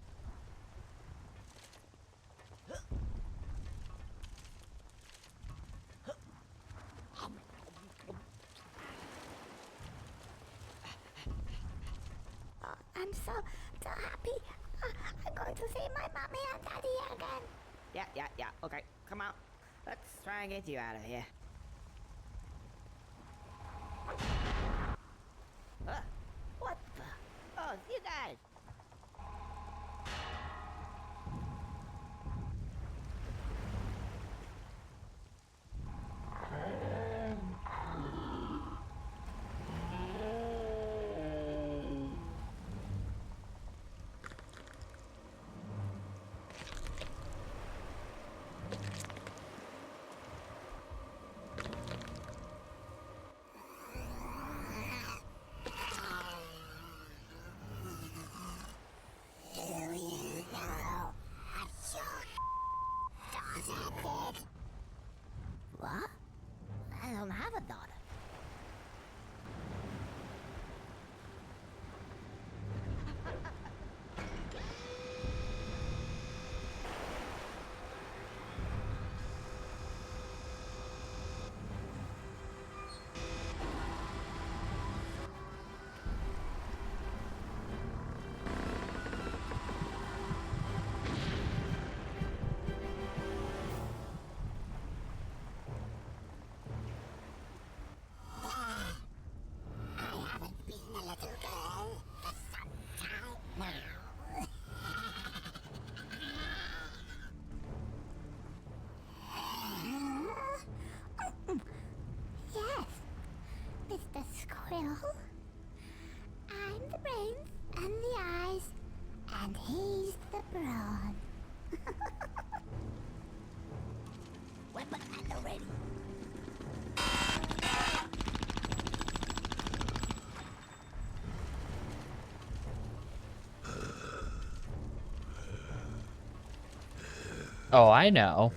I'm so happy. I'm going to see my mommy and daddy again. Yeah. Okay, come on. Let's try and get you out of here. What the? Oh, it's you guys. What? I don't have a daughter. Yes, Mr. Squirrel. I'm the brains and the eyes, and he's the brawn. Weapon at the ready. Oh, I know.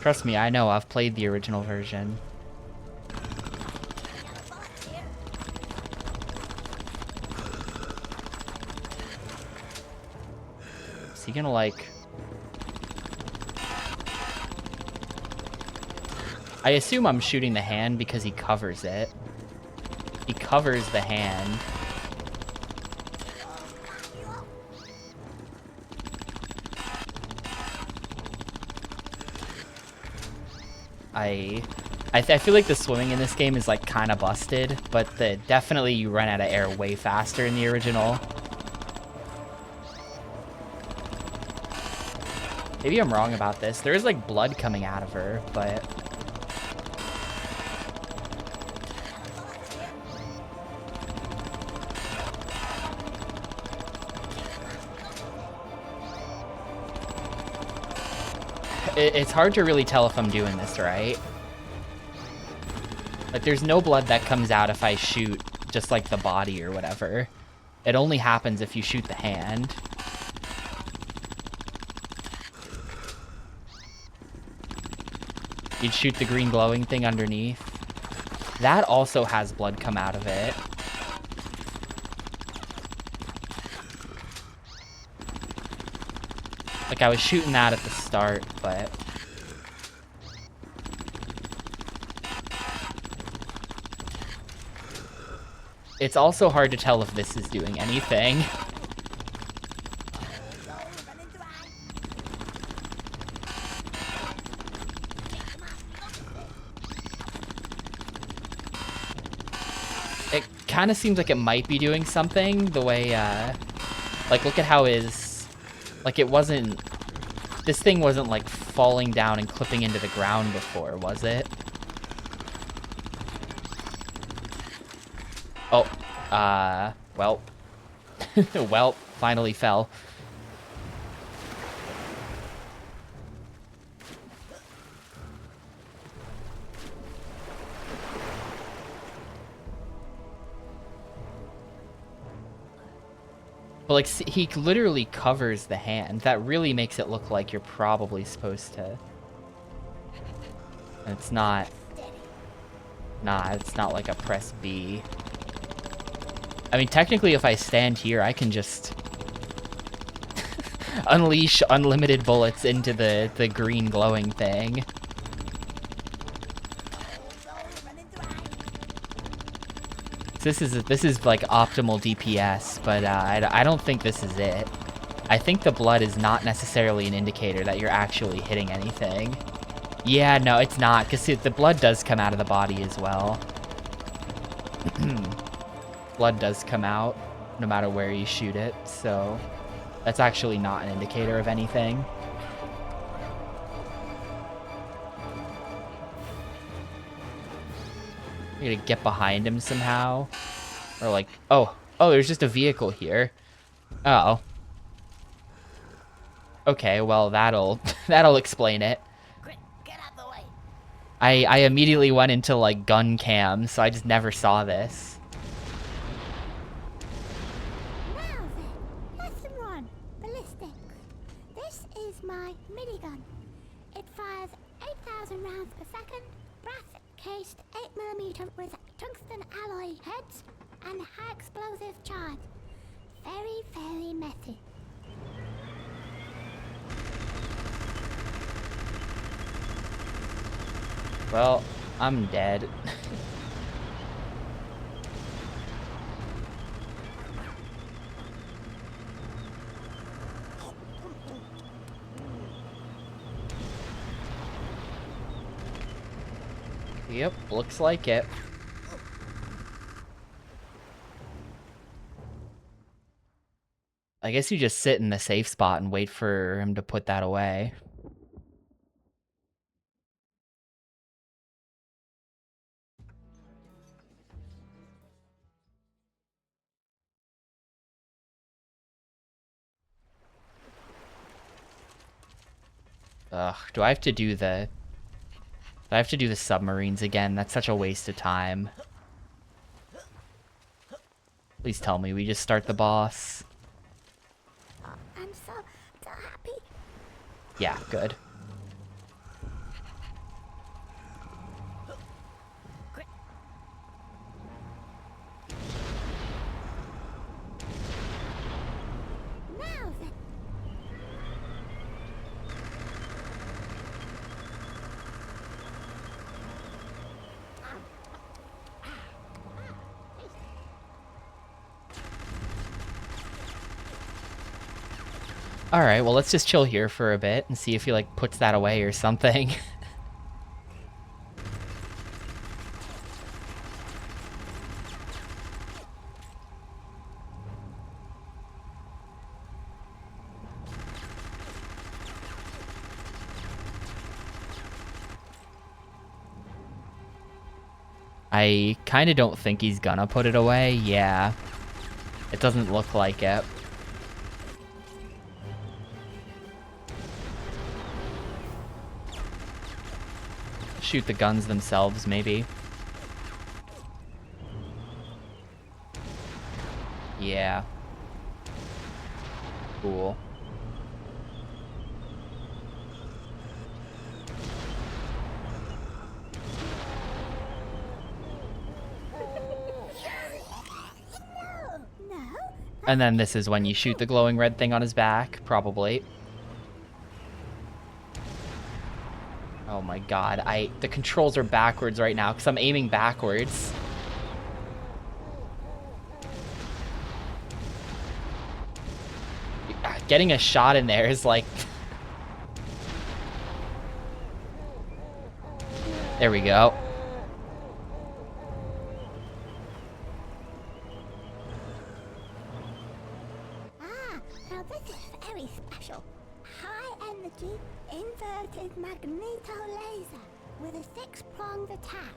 Trust me, I know. I've played the original version. Is he gonna, like... I assume I'm shooting the hand because he covers it. He covers the hand. I feel like the swimming in this game is like kind of busted, but definitely you run out of air way faster in the original. Maybe I'm wrong about this. There is like blood coming out of her, but it's hard to really tell if I'm doing this right. Like, there's no blood that comes out if I shoot just, like, the body or whatever. It only happens if you shoot the hand. You'd shoot the green glowing thing underneath. That also has blood come out of it. Like, I was shooting that at the start, but... It's also hard to tell if this is doing anything. It kind of seems like it might be doing something, the way, like, look at how his... Like, it wasn't... This thing wasn't, like, falling down and clipping into the ground before, was it? Oh, well. Well, finally fell. But, like, he literally covers the hand. That really makes it look like you're probably supposed to... And it's not... Nah, it's not like a press B. I mean, technically, if I stand here, I can just unleash unlimited bullets into the green glowing thing. So this is like optimal DPS, but I don't think this is it. I think the blood is not necessarily an indicator that you're actually hitting anything. Yeah, no, it's not, because the blood does come out of the body as well. Blood does come out no matter where you shoot it, so that's actually not an indicator of anything. You're gonna get behind him somehow, or like, oh, there's just a vehicle here. Oh, okay, well that'll explain it. Quick, get out the way. I immediately went into like gun cam, so I just never saw this. Now then, lesson 1, ballistics. This is my minigun. It fires 8,000 rounds per second, brass-cased 8mm with tungsten alloy heads and high explosive charge. Very, very messy. Well, I'm dead. Yep, looks like it. I guess you just sit in the safe spot and wait for him to put that away. Ugh, do I have to do the... Do I have to do the submarines again? That's such a waste of time. Please tell me we just start the boss. I'm so happy. Yeah, good. Now then. Alright, well let's just chill here for a bit and see if he like puts that away or something. I kind of don't think he's gonna put it away. Yeah. It doesn't look like it. Shoot the guns themselves, maybe. Yeah. Cool. And then this is when you shoot the glowing red thing on his back, probably. Oh my god, the controls are backwards right now because I'm aiming backwards. Getting a shot in there is like... There we go. Now this is very special. High energy inverted magneto laser with a 6-pronged attack.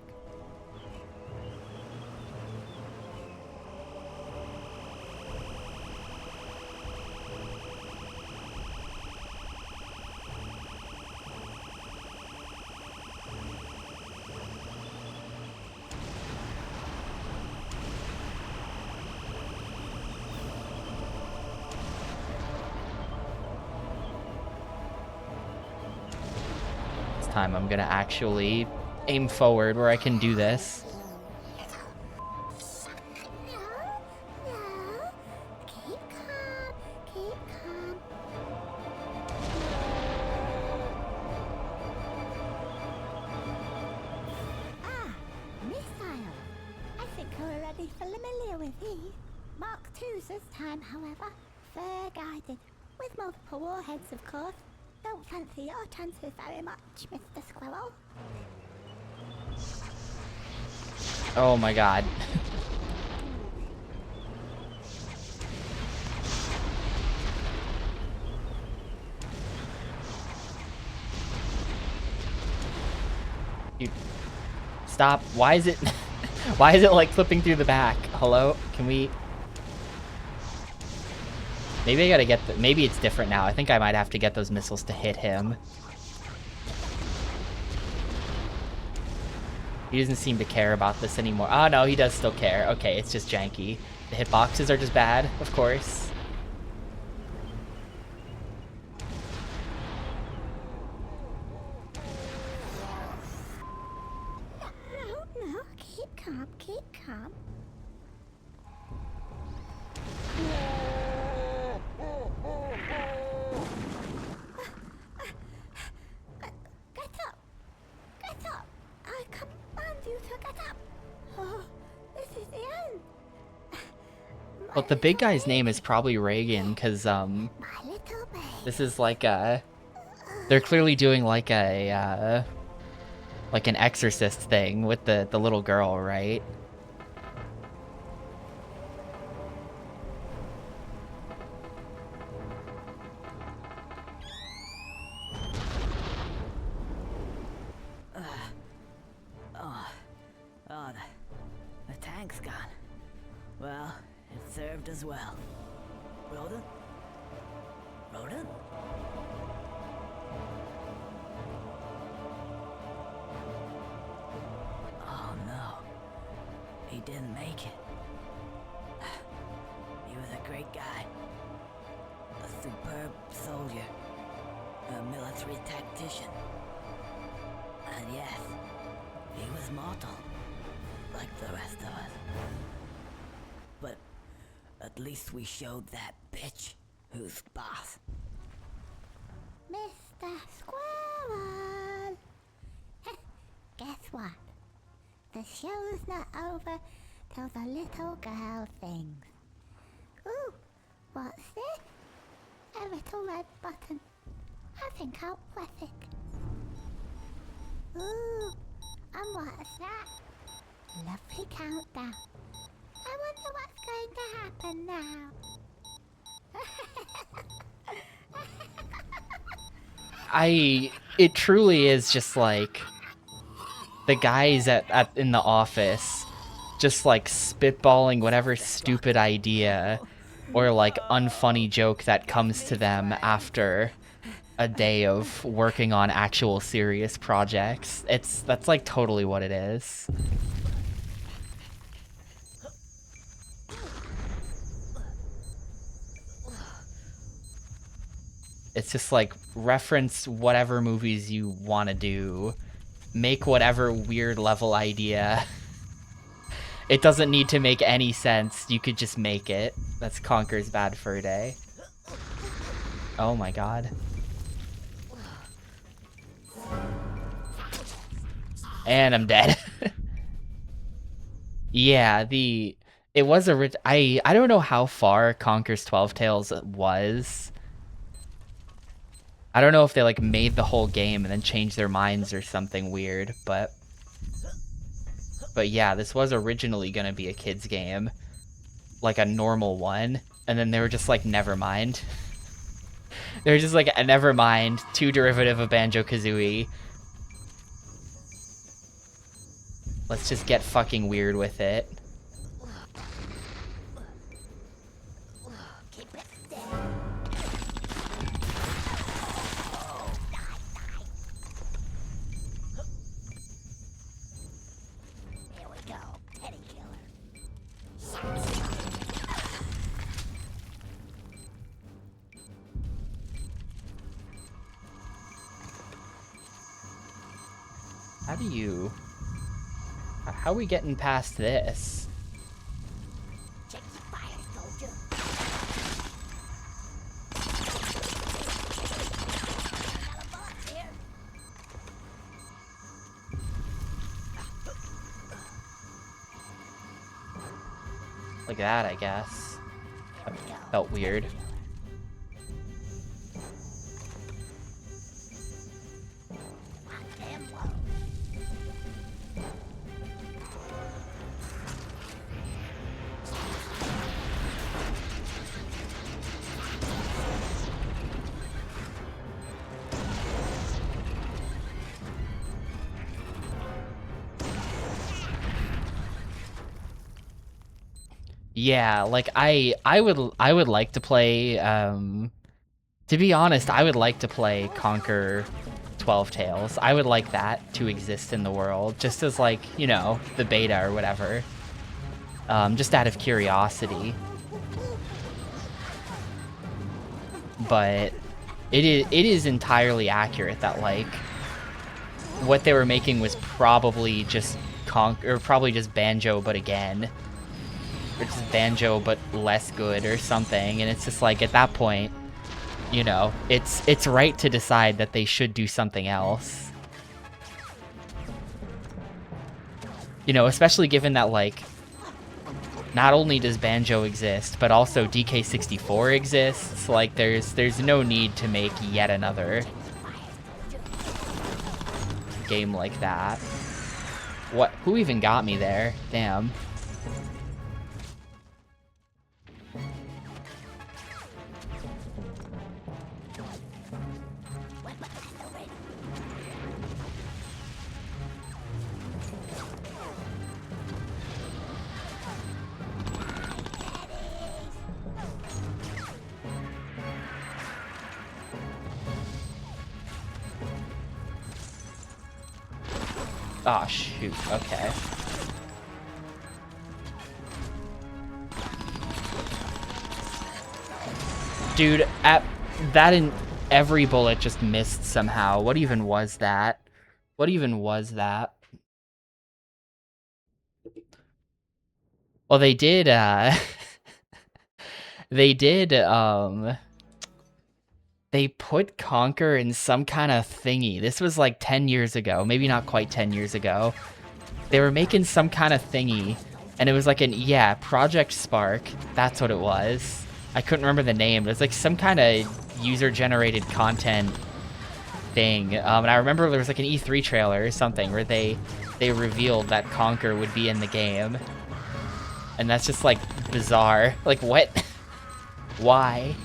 This time I'm gonna actually aim forward where I can do this. No. Keep calm. Keep calm. Missile. I think we're already familiar with these. Mark II's this time, however. Fair guided. With multiple warheads, of course. Don't fancy your chances very much, Mr. Squirrel. Oh my god. You... Stop. Why is it... Why is it like flipping through the back? Hello? Can we... Maybe I gotta get the... Maybe it's different now. I think I might have to get those missiles to hit him. He doesn't seem to care about this anymore. Oh, no, he does still care. Okay, it's just janky. The hitboxes are just bad, of course. No, keep calm, keep calm. Get up! Get up! I command you to get up! Oh, this is the end! Well, the big guy's name is probably Reagan, because, My little baby. this is like a... They're clearly doing like a, like an exorcist thing with the little girl, right? Oh, the tank's gone. Well, it served as well. Roden? Roden? Oh no. He didn't make it. He was a great guy. A superb soldier. A military tactician. And yes, he was mortal. Like the rest of us. But at least we showed that bitch who's boss. Mr. Squirrel! Guess what? The show's not over till the little girl sings. Ooh, what's this? A little red button. I think I'll press it. Ooh, and what's that? Lovely countdown. I wonder what's going to happen now. It truly is just like... the guys in the office just like spitballing whatever stupid idea or like unfunny joke that comes to them after a day of working on actual serious projects. That's like totally what it is. It's just like reference whatever movies you want to do, make whatever weird level idea. It doesn't need to make any sense. You could just make it. That's Conker's Bad Fur Day. Oh my god. And I'm dead. Yeah, it was I don't know how far Conker's 12 Tales was. I don't know if they like made the whole game and then changed their minds or something weird, but yeah, this was originally gonna be a kid's game, like a normal one, and then they were just like, never mind. They were just like, never mind, too derivative of Banjo-Kazooie. Let's just get fucking weird with it. How are we getting past this? Check the fire, soldier. Got a box here. Like that, I guess. Felt weird. Yeah, like I would like to play to be honest, I would like to play Conker 12 Tales. I would like that to exist in the world, just as like, you know, the beta or whatever. Just out of curiosity. But it is entirely accurate that like what they were making was probably just probably just Banjo but again. Or just Banjo but less good or something, and it's just like at that point, you know, it's right to decide that they should do something else. You know, especially given that like not only does Banjo exist, but also DK64 exists. Like there's no need to make yet another game like that. What? Who even got me there? Damn. Oh, shoot. Okay. Dude, every bullet just missed somehow. What even was that? What even was that? Well, they did, they put Conker in some kind of thingy. This was like 10 years ago. Maybe not quite 10 years ago. They were making some kind of thingy. And it was like yeah, Project Spark. That's what it was. I couldn't remember the name. It was like some kind of user-generated content thing. And I remember there was like an E3 trailer or something where they revealed that Conker would be in the game. And that's just like bizarre. Like what? Why?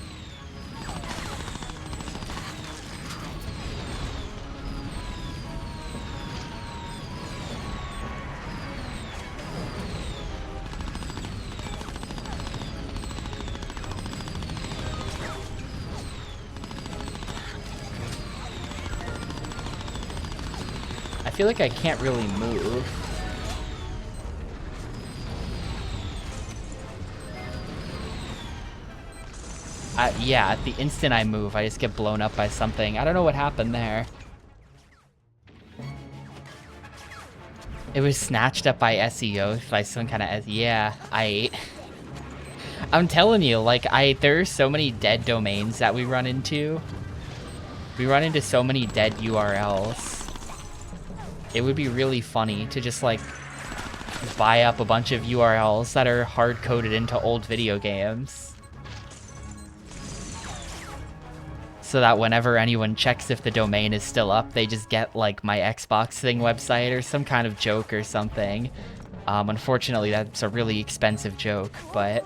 feel like I can't really move. Yeah, at the instant I move, I just get blown up by something. I don't know what happened there. It was snatched up by SEO, by some kind of... Yeah, I'm telling you, like, there's so many dead domains that we run into. We run into so many dead URLs. It would be really funny to just, like, buy up a bunch of URLs that are hard-coded into old video games. So that whenever anyone checks if the domain is still up, they just get, like, my Xbox thing website or some kind of joke or something. Unfortunately, that's a really expensive joke, but...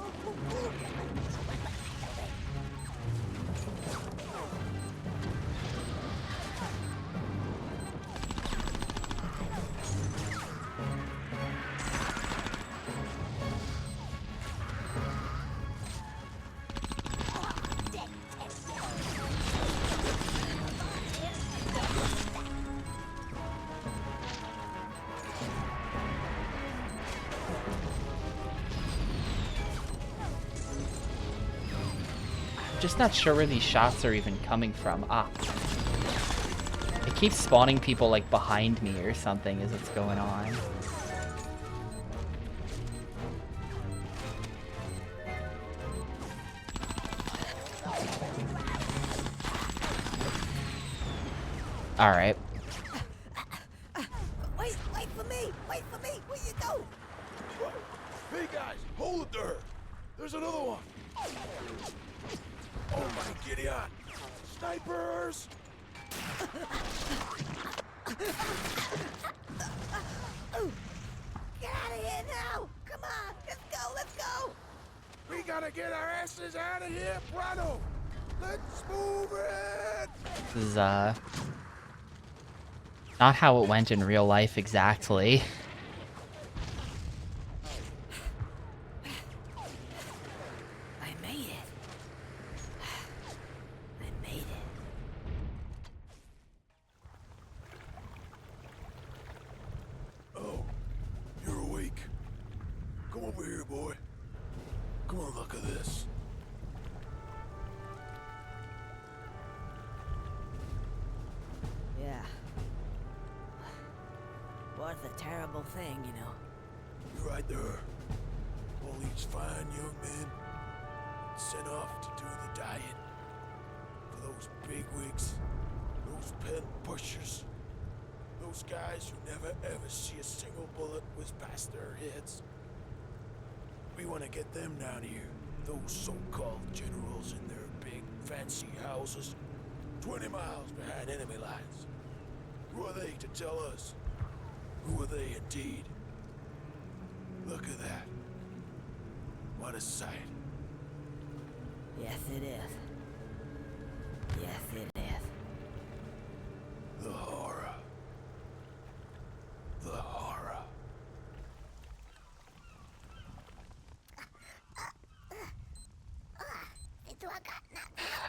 Just not sure where these shots are even coming from. Ah. It keeps spawning people, like, behind me or something as it's going on. Alright. Wait for me! Wait for me! Where you go? Hey guys, hold it there! There's another one! Oh my Gideon! Snipers! Get out of here now! Come on! Let's go! We gotta get our asses out of here, Brado! Let's move it! This is, not how it went in real life exactly. I made it. I made it. Oh, you're awake. Come over here, boy. Come on, look at this. Yeah. What a terrible thing, you know. You're right there. All these fine young men sent off to do the dying. For those bigwigs, those pen pushers, those guys who never ever see a single bullet whiz past their heads. We want to get them down here. Those so-called generals in their big fancy houses, 20 miles behind enemy lines. Who are they to tell us? Who are they indeed? Look at that. What a sight. Yes, it is. Yes, it is. The horror. The horror.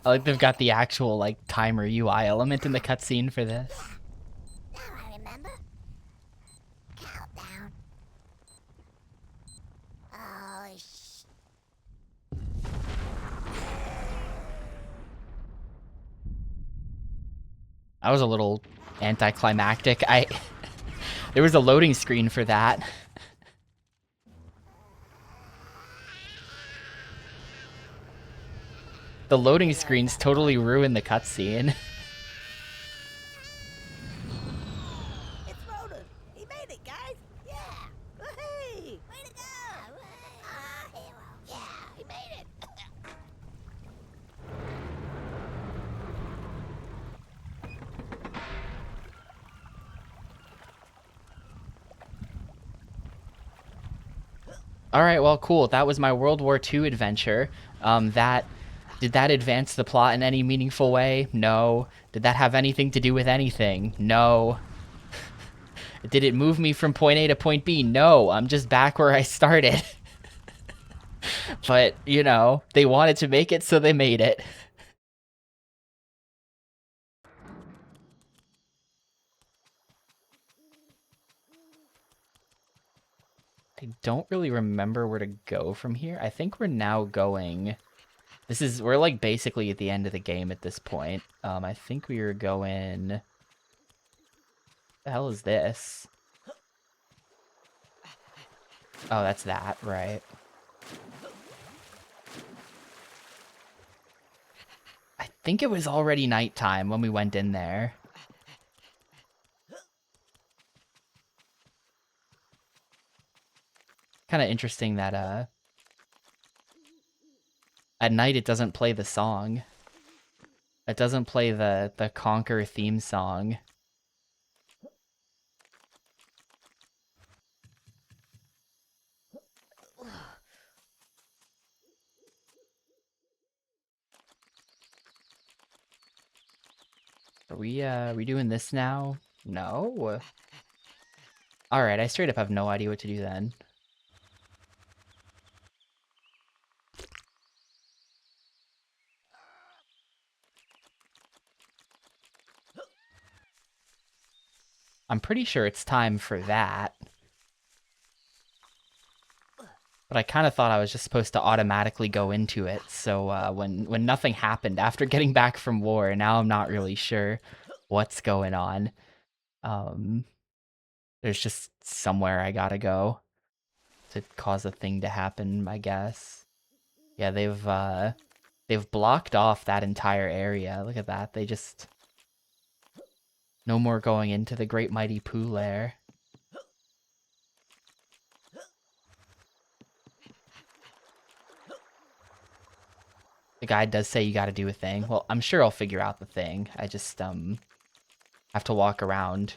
I like they've got the actual, like, timer UI element in the cutscene for this. Now I remember. Countdown. Oh, That was a little anticlimactic. There was a loading screen for that. The loading screens totally ruined the cutscene. It's Ronan. He made it, guys. Yeah. Hey. Way to go. Hero. Yeah, he made it. Alright, well, cool. That was my World War II adventure. Did that advance the plot in any meaningful way? No. Did that have anything to do with anything? No. Did it move me from point A to point B? No. I'm just back where I started. But, you know, they wanted to make it, so they made it. I don't really remember where to go from here. I think we're now going... We're like basically at the end of the game at this point. I think we were going... What the hell is this? Oh, that's that, right. I think it was already nighttime when we went in there. Kind of interesting that, at night it doesn't play the song. It doesn't play the Conker theme song. Are we doing this now? No? Alright, I straight up have no idea what to do then. I'm pretty sure it's time for that. But I kind of thought I was just supposed to automatically go into it, so when nothing happened after getting back from war, now I'm not really sure what's going on. There's just somewhere I gotta go to cause a thing to happen, I guess. Yeah, they've blocked off that entire area. Look at that. They just... No more going into the Great Mighty Pooh Lair. The guide does say you gotta do a thing. Well, I'm sure I'll figure out the thing. I just, have to walk around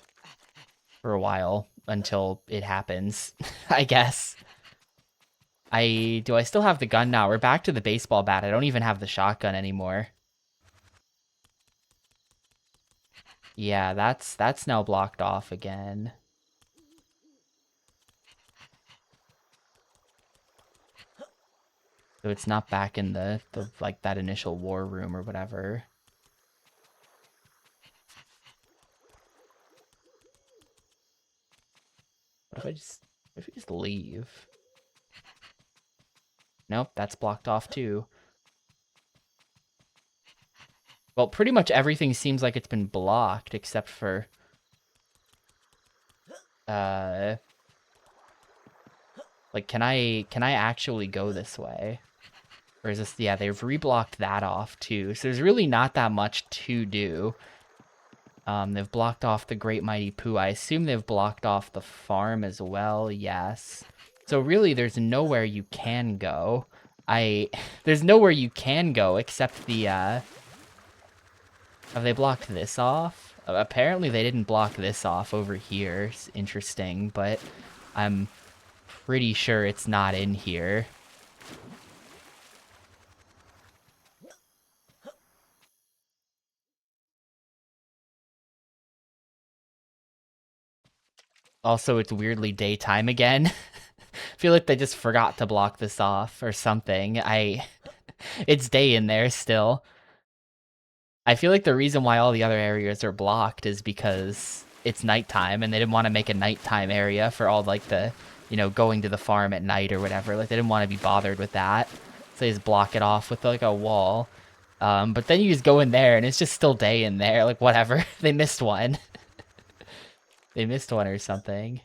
for a while until it happens, I guess. Do I still have the gun now? We're back to the baseball bat. I don't even have the shotgun anymore. Yeah, that's now blocked off again. So it's not back in the like that initial war room or whatever. What if we just leave? Nope, that's blocked off too. Well, pretty much everything seems like it's been blocked except for like can I actually go this way? Or is this, yeah, they've reblocked that off too. So there's really not that much to do. They've blocked off the Great Mighty Pooh. I assume they've blocked off the farm as well, yes. So really there's nowhere you can go. There's nowhere you can go except the, have they blocked this off? Apparently they didn't block this off over here. It's interesting, but I'm pretty sure it's not in here. Also, it's weirdly daytime again. I feel like they just forgot to block this off or something. It's day in there still. I feel like the reason why all the other areas are blocked is because it's nighttime and they didn't want to make a nighttime area for all like the, going to the farm at night or whatever. Like they didn't want to be bothered with that. So they just block it off with like a wall. But then you just go in there and it's just still day in there. Like whatever. They missed one. They missed one or something.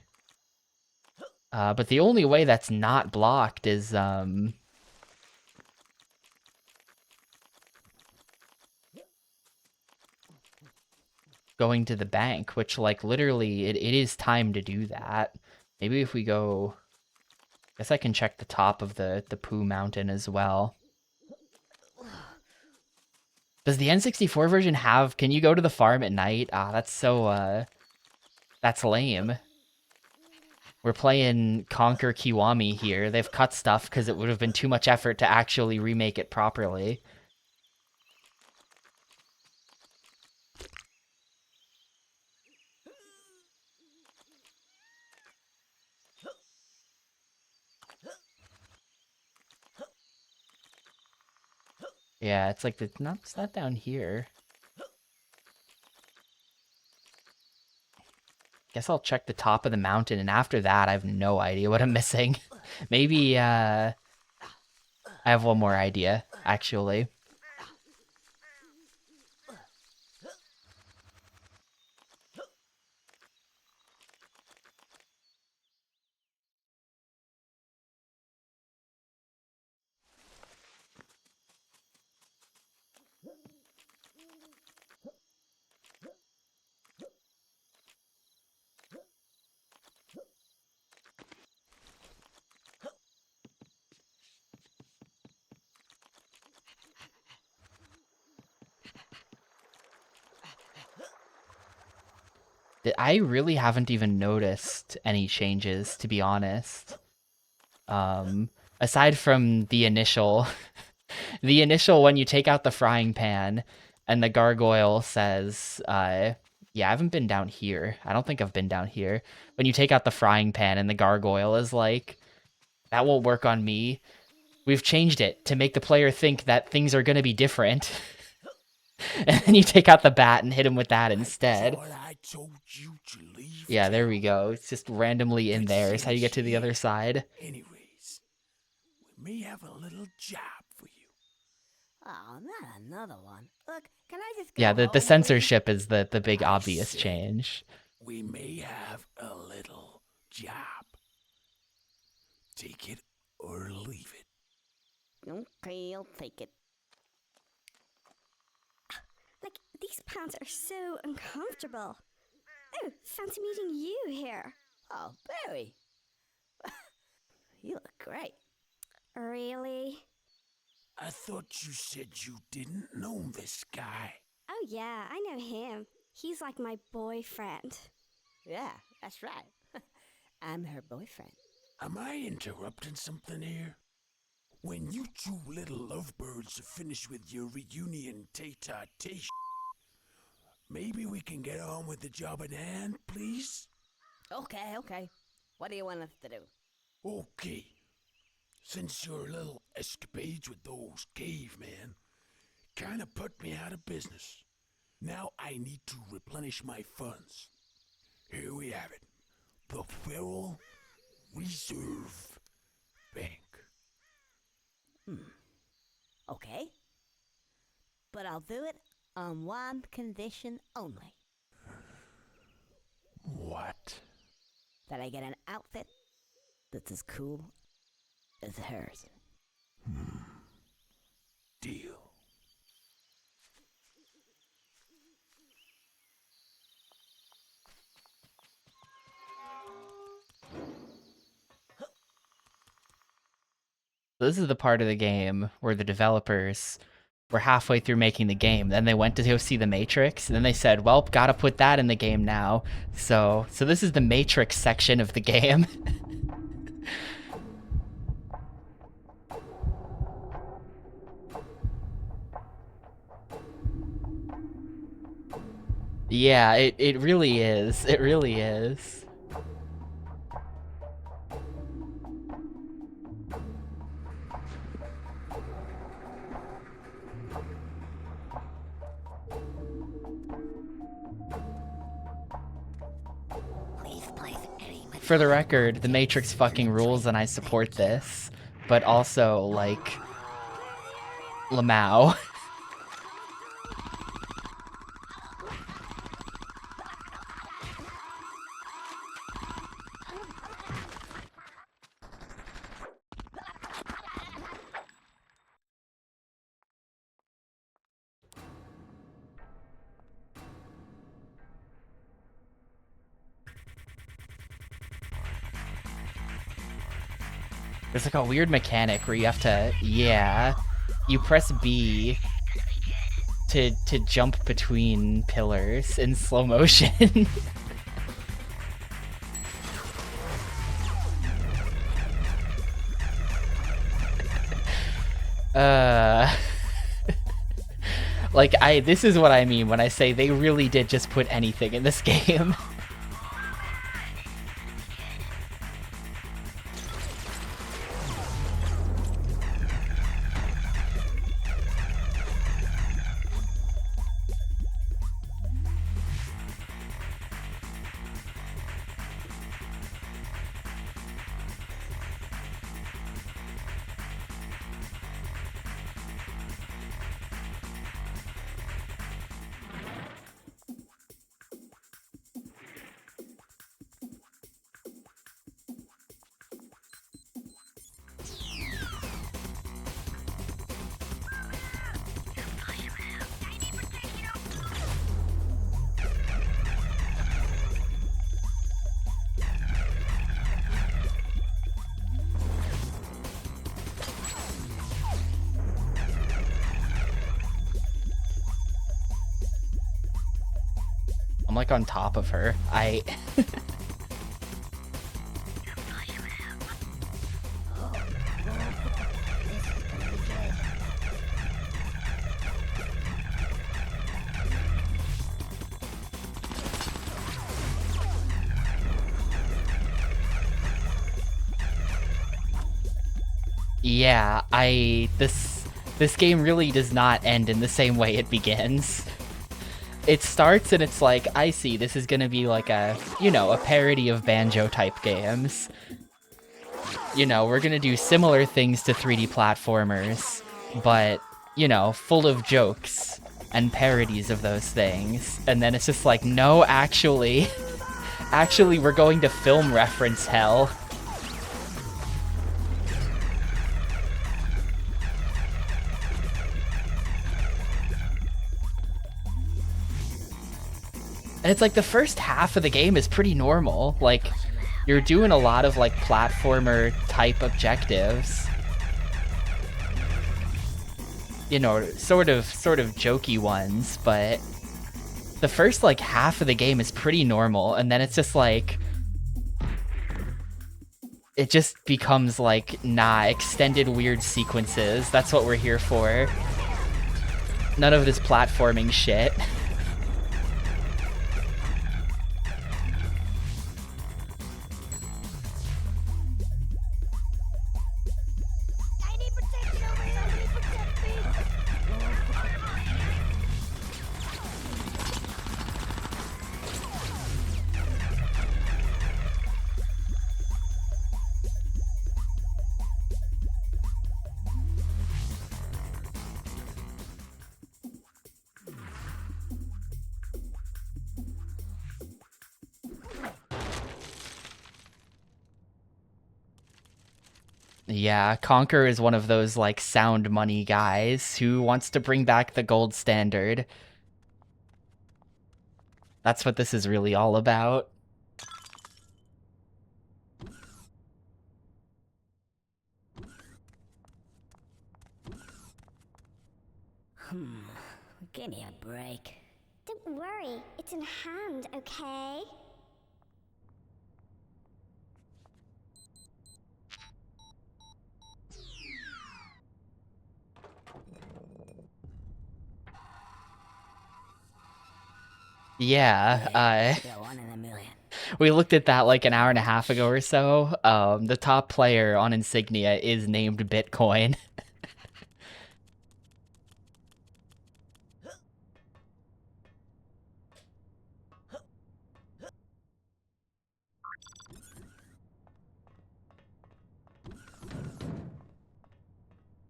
But the only way that's not blocked is, going to the bank, which, like, literally, it is time to do that. Maybe if we go... I guess I can check the top of the Pooh Mountain as well. Does the N64 version have... Can you go to the farm at night? Ah, that's so, that's lame. We're playing Conker Kiwami here. They've cut stuff because it would have been too much effort to actually remake it properly. Yeah, it's like, it's not down here. Guess I'll check the top of the mountain, and after that, I have no idea what I'm missing. Maybe, I have one more idea, actually. I really haven't even noticed any changes, to be honest. Aside from the initial, the initial when you take out the frying pan and the gargoyle says, yeah, I haven't been down here. I don't think I've been down here. When you take out the frying pan and the gargoyle is like, that won't work on me. We've changed it to make the player think that things are going to be different. And then you take out the bat and hit him with that instead. I told you to leave. Yeah, there we go. It's just randomly in there. Is how you get to the other side. Anyways, we may have a little job for you. Oh, not another one. Look, can I just go Yeah, the home, censorship is the big I obvious see. change. We may have a little job. Take it or leave it. please? Okay, I'll take it. Like, these pants are so uncomfortable. Oh, fancy meeting you here. Oh, Barry. You look great. Really? I thought you said you didn't know this guy. Oh, yeah, I know him. He's like my boyfriend. Yeah, that's right. I'm her boyfriend. Am I interrupting something here? When you two little lovebirds are finished with your reunion tete-a-tete, maybe we can get on with the job at hand, please? Okay. What do you want us to do? Okay. Since your little escapades with those cavemen kinda put me out of business, now I need to replenish my funds. Here we have it. The Federal Reserve Bank. Okay. But I'll do it on one condition only. What? That I get an outfit that's as cool as hers. Deal. This is the part of the game where the developers were halfway through making the game. Then they went to go see the Matrix, and then they said, well, gotta put that in the game now. So this is the Matrix section of the game. Yeah, it really is. It really is. For the record, the Matrix fucking rules and I support this, but also, like, Lamau. There's like a weird mechanic where you have to, yeah, you press B to jump between pillars in slow motion. Like, this is what I mean when I say they really did just put anything in this game. I'm like on top of her. Yeah, this game really does not end in the same way it begins. It starts and it's like, I see, this is gonna be like a, you know, a parody of Banjo type games. You know, we're gonna do similar things to 3D platformers, but, you know, full of jokes and parodies of those things. And then it's just like, no, actually, actually, we're going to film reference hell. And it's like the first half of the game is pretty normal. Like, you're doing a lot of like platformer type objectives. You know, sort of jokey ones, but the first like half of the game is pretty normal, and then it's just like it just becomes like, nah, extended weird sequences. That's what we're here for. None of this platforming shit. I need protection over here. Somebody protect me. Yeah, Conker is one of those like sound money guys who wants to bring back the gold standard. That's what this is really all about. Give me a break. Don't worry, it's in hand, okay? Yeah, You're one in a million. we looked at that like an hour and a half ago or so. The top player on Insignia is named Bitcoin.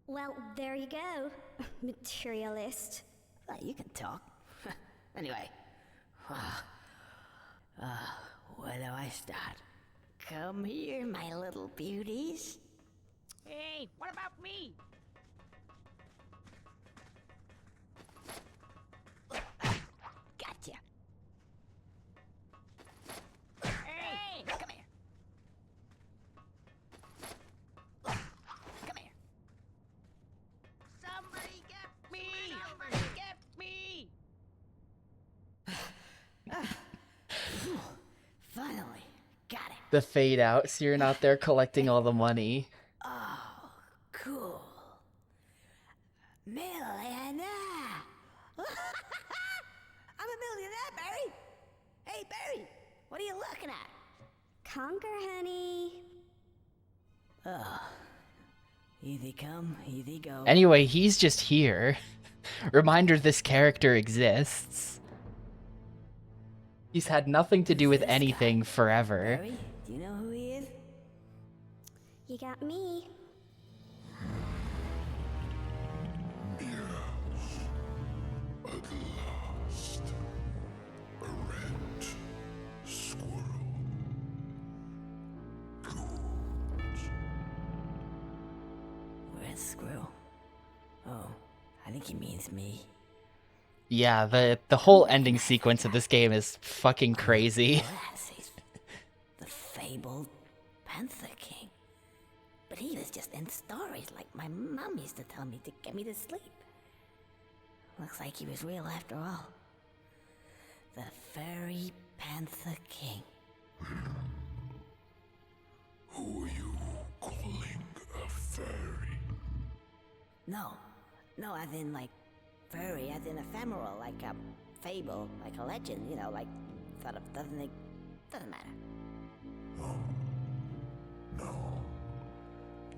Well, there you go. Materialist. Well, you can talk. Anyway. Where do I start? Come here, my little beauties. Hey, what about me? Gotcha. Hey, Come here. Come here. somebody get me! Somebody get me! Finally. Got it. The fade out, so you're not there collecting all the money. Oh, cool. Millionaire. I'm a millionaire, Barry. Hey, Barry, what are you looking at? Conker, honey. Easy come, easy go. Anyway, he's just here. Reminder this character exists. He's had nothing to do with anything forever. Barry, do you know who he is? You got me. At last, a red squirrel. Red squirrel. Oh, I think he means me. Yeah, the whole ending sequence of this game is fucking crazy. Yes, he's the fabled Panther King. But he was just in stories like my mom used to tell me to get me to sleep. Looks like he was real after all. The Fairy Panther King. Who are you calling a fairy? No, as in like furry, as in ephemeral, like a fable, like a legend, you know, like sort of doesn't matter. Oh. No.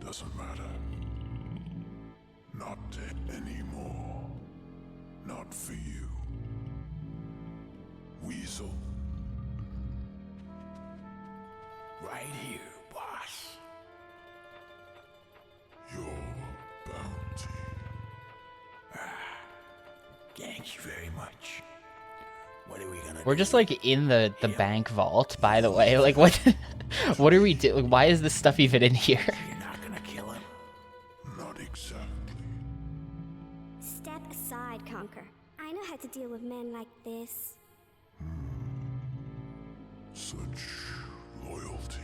Doesn't matter. Not anymore. Not for you. Weasel. Right here, boss. Your bounty. Thank you very much. What are we gonna We're do? just like in the bank vault, by the way. Like what what are we doing? Why is this stuff even in here? You're not gonna kill him? Not exactly. Step aside, Conker. I know how to deal with men like this. Such loyalty.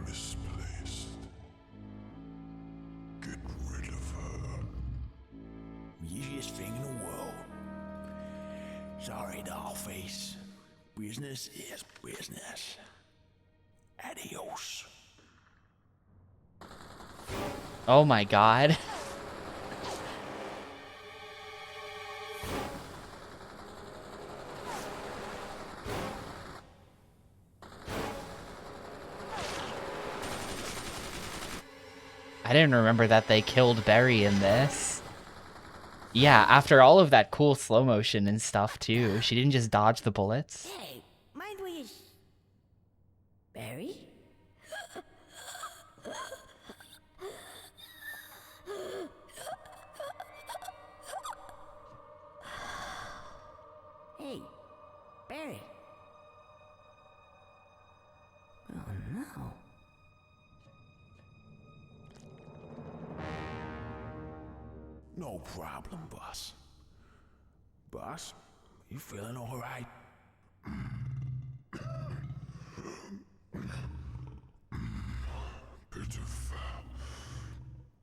Misplaced. Get rid of her. Easiest thing in the world. Sorry, dollface. Business is business. Adios. Oh my god. I didn't remember that they killed Barry in this. Yeah, after all of that cool slow motion and stuff too. She didn't just dodge the bullets. Hey, mind where you... Barry? Hey, Barry. Oh no. No problem, boss. Boss, you feeling all right? Bit of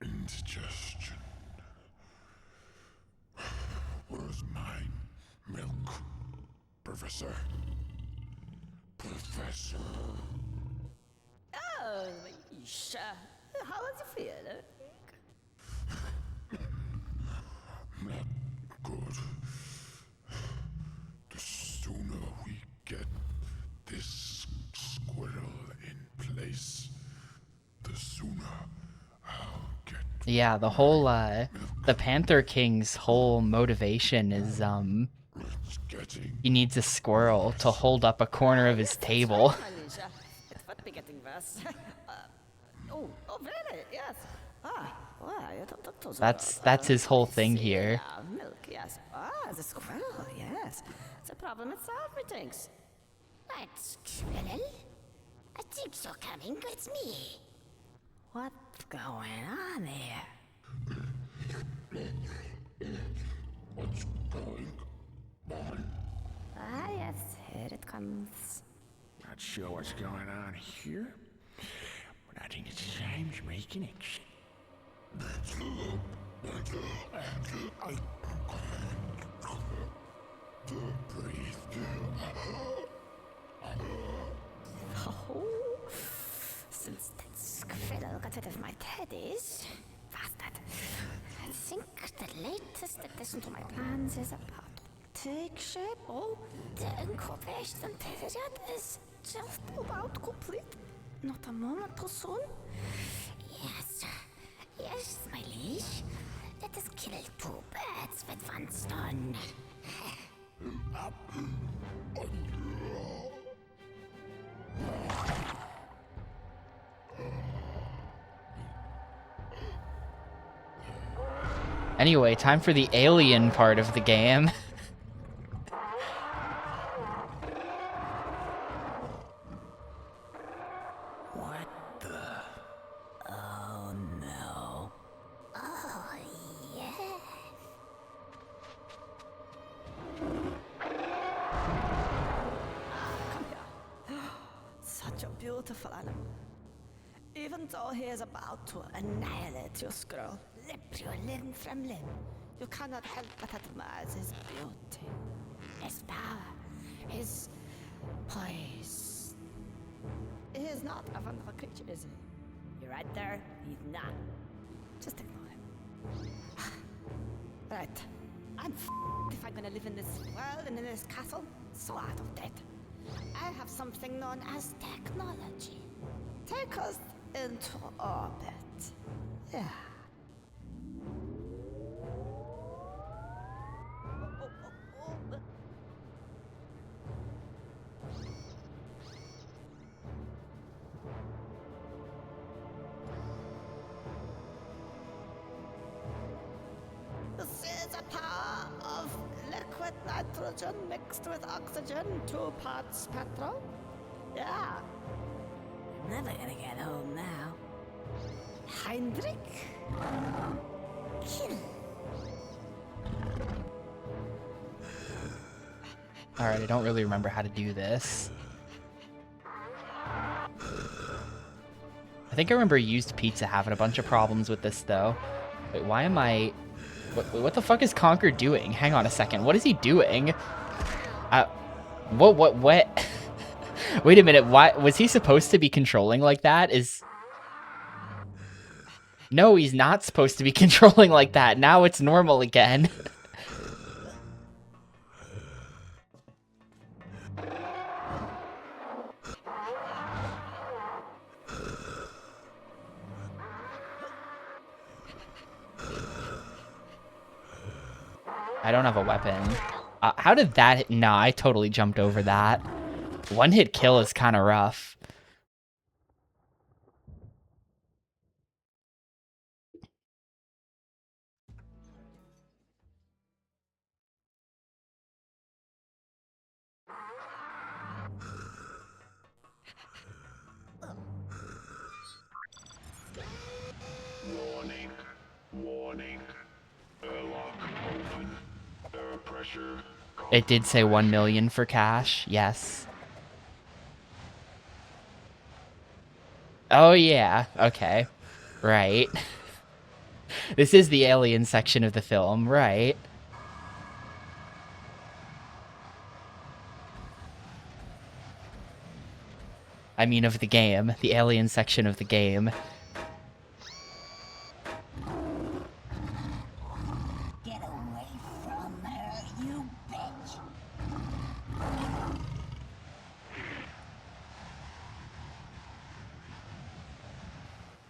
indigestion. Where's my milk, Professor? Professor. Oh, Isha. How does it feel? Not good. The sooner we get this squirrel in place, the sooner I'll get Yeah, the whole the Panther King's whole motivation is it's getting he needs a squirrel to hold up a corner of his table. Isha. It would be getting worse. Oh, really? Yes. You talk to That's his whole thing here. Yeah, milk, yes. The squirrel, yes. The problem is solved, methinks. That's Squirrel. I think you're coming with me. What's going on here? what's going on. Yes, here it comes. Not sure what's going on here, but I think it's time to make a connection. Breathe. Oh, since that squirrel got rid of my teddies, bastard. I think the latest addition to my plans is about to take shape. Oh, the incubation period is just about complete. Not a moment too soon. Yes, my liege. Let us kill two birds with one stone. Anyway, time for the alien part of the game. What the? Oh no. Oh, yeah. Come here. Such a beautiful animal. Even though he is about to annihilate your scroll, rip you limb from limb, you cannot help but admire his beauty. his power, his poise. He is not a wonderful creature, is he? You're right there. He's not. Just ignore him. Right. I'm if I'm gonna live in this world and in this castle. So out of date. I have something known as technology. Take us into orbit. Yeah. This is a power of liquid nitrogen mixed with oxygen, 2 parts petrol. Yeah. I'm never gonna get home now. Heinrich? Kill. Alright, I don't really remember how to do this. I think I remember Used Pizza having a bunch of problems with this, though. Wait, why am I... What the fuck is Conker doing? Hang on a second. What is he doing? What? Wait a minute. Why was he supposed to be controlling like that? No, he's not supposed to be controlling like that. Now it's normal again. I don't have a weapon. How did that hit? Nah, I totally jumped over that. One hit kill is kind of rough. Warning. Warning. Airlock open. Air pressure. It did say 1 million for cash. Yes. Oh, yeah. Okay. Right. This is the alien section of the film, right? I mean, of the game. The alien section of the game. Get away from her, you bitch!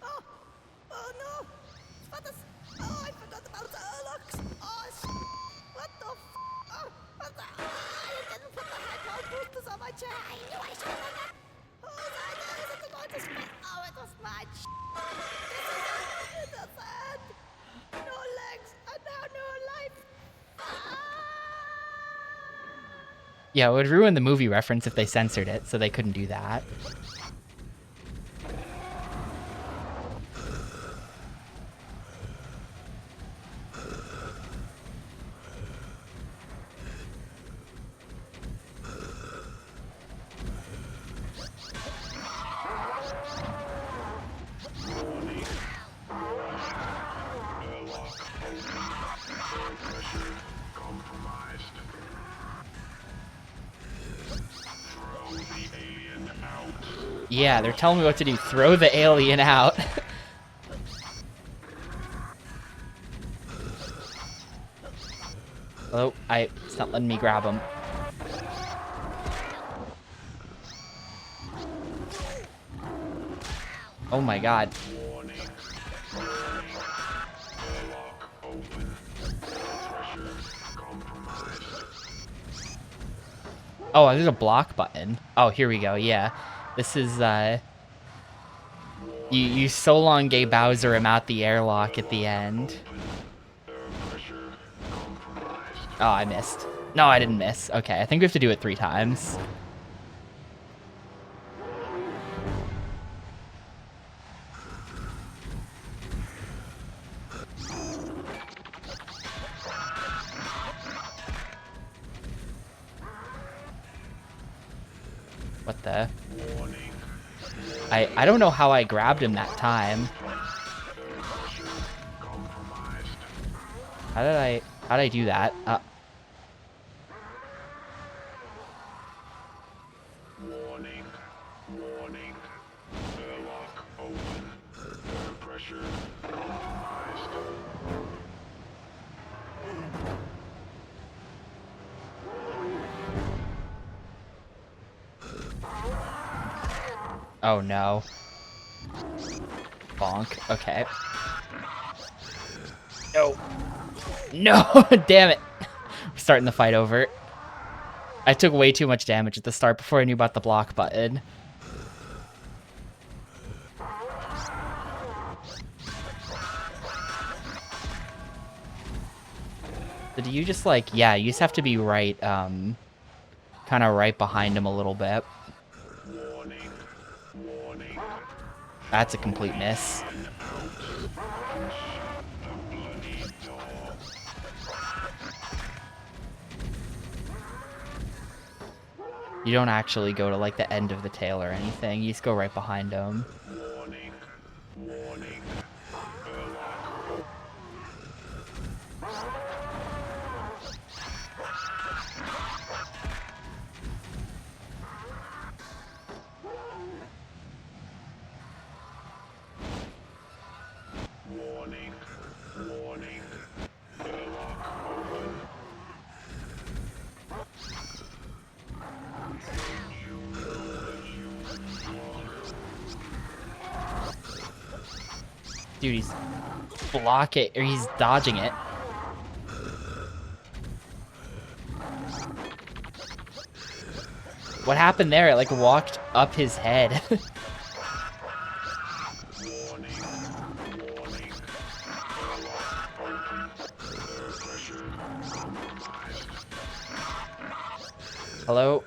Oh no! What is... Oh, I forgot about the airlocks! Oh, what the Oh, what the... I didn't put the high-powered boosters on my chair! I knew I should have done that! Oh, is it going to spin? Oh, it was my This is the end! No legs, and now no life! Yeah, it would ruin the movie reference if they censored it, so they couldn't do that. Yeah, they're telling me what to do. Throw the alien out. Oh, it's not letting me grab him. Oh my god. Oh, there's a block button. Oh, here we go. Yeah. This is, You so long gay Bowser him out the airlock at the end. Oh, I missed. No, I didn't miss. Okay, I think we have to do it 3 times. What the? I don't know how I grabbed him that time. How did I do that? Oh no. Bonk. Okay. No. No! Damn it. We're starting the fight over. I took way too much damage at the start before I knew about the block button. So do you just like, yeah, you just have to be right, kind of right behind him a little bit. That's a complete miss. You don't actually go to like the end of the tail or anything. You just go right behind him. Dude, he's blocking, or he's dodging it. What happened there? It like walked up his head. Hello?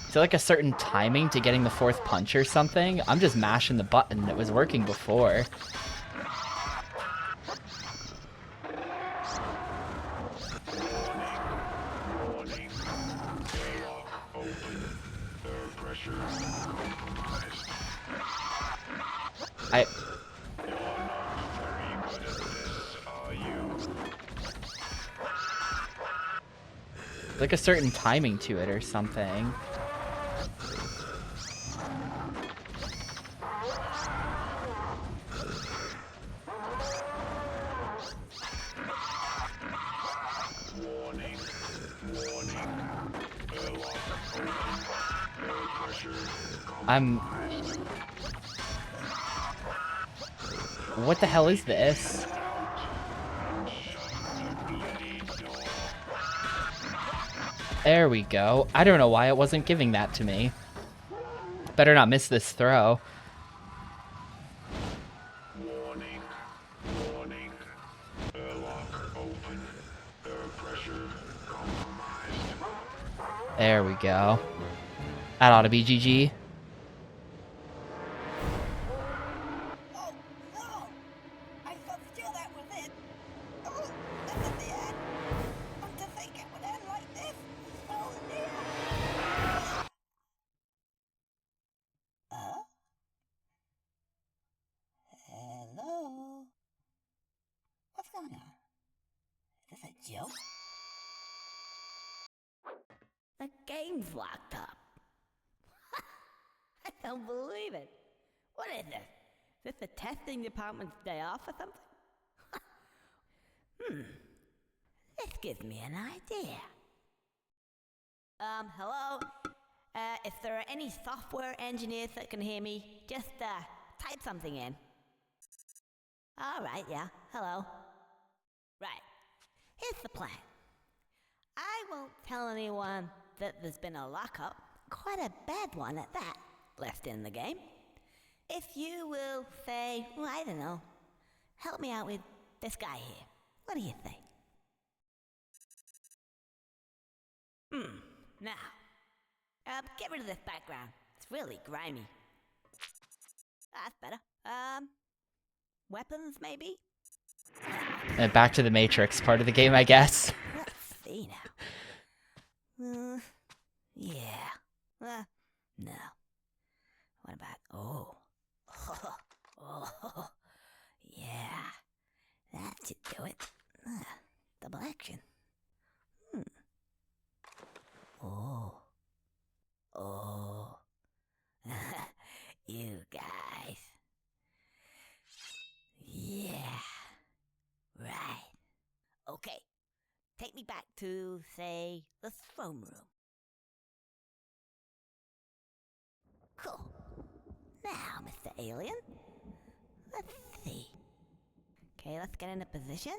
Is there like a certain timing to getting the fourth punch or something? I'm just mashing the button. It was working before. Like a certain timing to it or something. What the hell is this? There we go. I don't know why it wasn't giving that to me. Better not miss this throw. There we go. That ought to be GG. Oh, no! I thought still that was it. Oh, this is the end. Not to think it would end like this. Oh, dear. Hello? What's going on? Is this a joke? The game's locked up. I don't believe it. What is this? Is this the testing department's day off or something? This gives me an idea. Hello? If there are any software engineers that can hear me, just, type something in. Alright, yeah, hello. Right, here's the plan. I won't tell anyone that there's been a lockup, quite a bad one at that, left in the game. If you will say, well, I don't know, help me out with this guy here. What do you think? Now, get rid of this background. It's really grimy. That's better. Weapons, maybe? And back to the Matrix part of the game, I guess. Let's see now. Yeah. No. What about, oh, yeah. That should do it. Double action. Oh. You guys. Yeah. Right. to, say, the throne room. Cool. Now, Mr. Alien, let's see. Okay, let's get into position.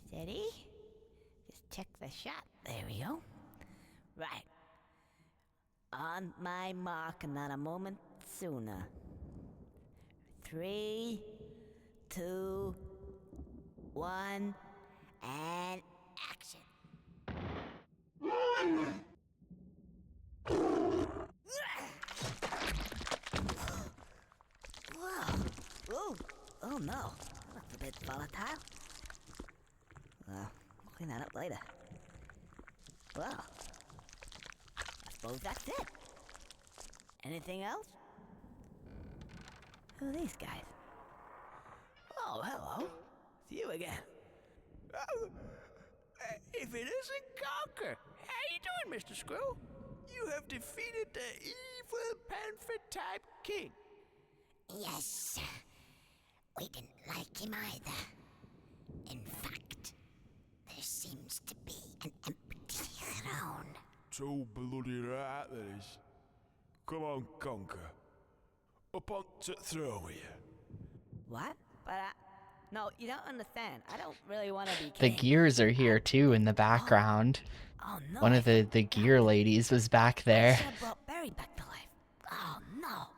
Steady. Just check the shot. There we go. Right. On my mark, and not a moment sooner. 3, 2, 1, and action. Whoa. Ooh. Oh no. That's a bit volatile. Well, we'll clean that up later. Well, I suppose that's it. Anything else? Who are these guys? Oh, hello. It's you again. Oh, if it isn't Conker! How you doing, Mr. Squirrel? You have defeated the evil panther-type king. Yes. We didn't like him either. In fact, there seems to be an empty throne. So bloody right there is. Come on, Conker. Up onto the throne with you. What? But no, you don't understand. I don't really want to be The king. gears are here too in the background. Oh no. One of the gear ladies was back there. I should have brought Barry back to life. Oh no.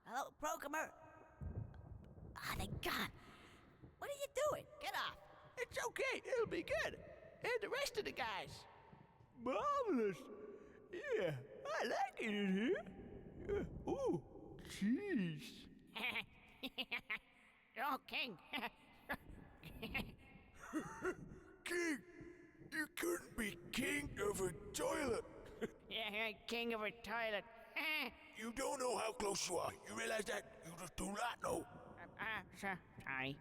Hello, programmer. Ah, they're gone. What are you doing? Get off. It's okay, it'll be good. And the rest of the guys. Marvelous. Yeah, I like it in here. Ooh, cheese. Oh, King. King, you couldn't be king of a toilet. Yeah, king of a toilet. You don't know how close you are. You realize that? You just do not know. Sorry.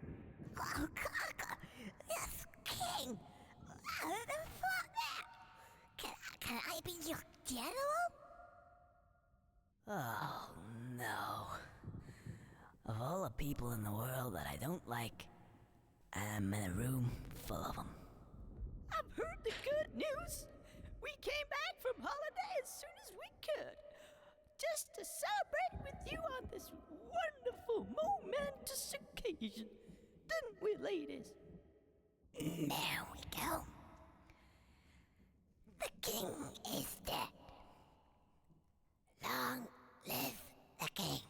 Oh, Conker! Yes, king! How the fuck that? Can I be your general? Oh no. Of all the people in the world that I don't like, I'm in a room full of them. I've heard the good news. We came back from holiday as soon as we could. Just to celebrate with you on this wonderful, momentous occasion. Didn't we, ladies? There we go. The king is dead. Long live the king.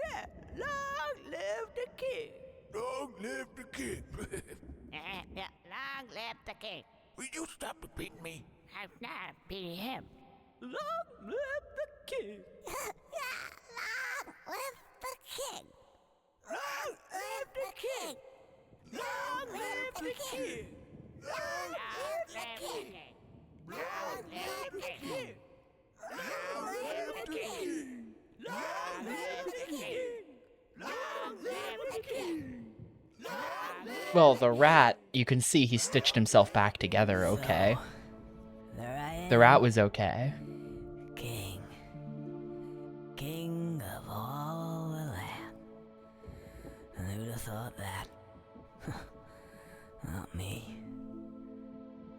Yeah, long live the king. Long live the king. Yeah, long live the king. Will you stop repeating me? I'm not beating him. Long live the king. Long live the king. Long live the king. Long live the king. Long live the king. Long live the king. Long live the king. Long live the king. Long live the king. Well, the rat, you can see he stitched himself back together okay. There I am. The rat was okay. King. King of all the land. And who'd have thought that? Not me.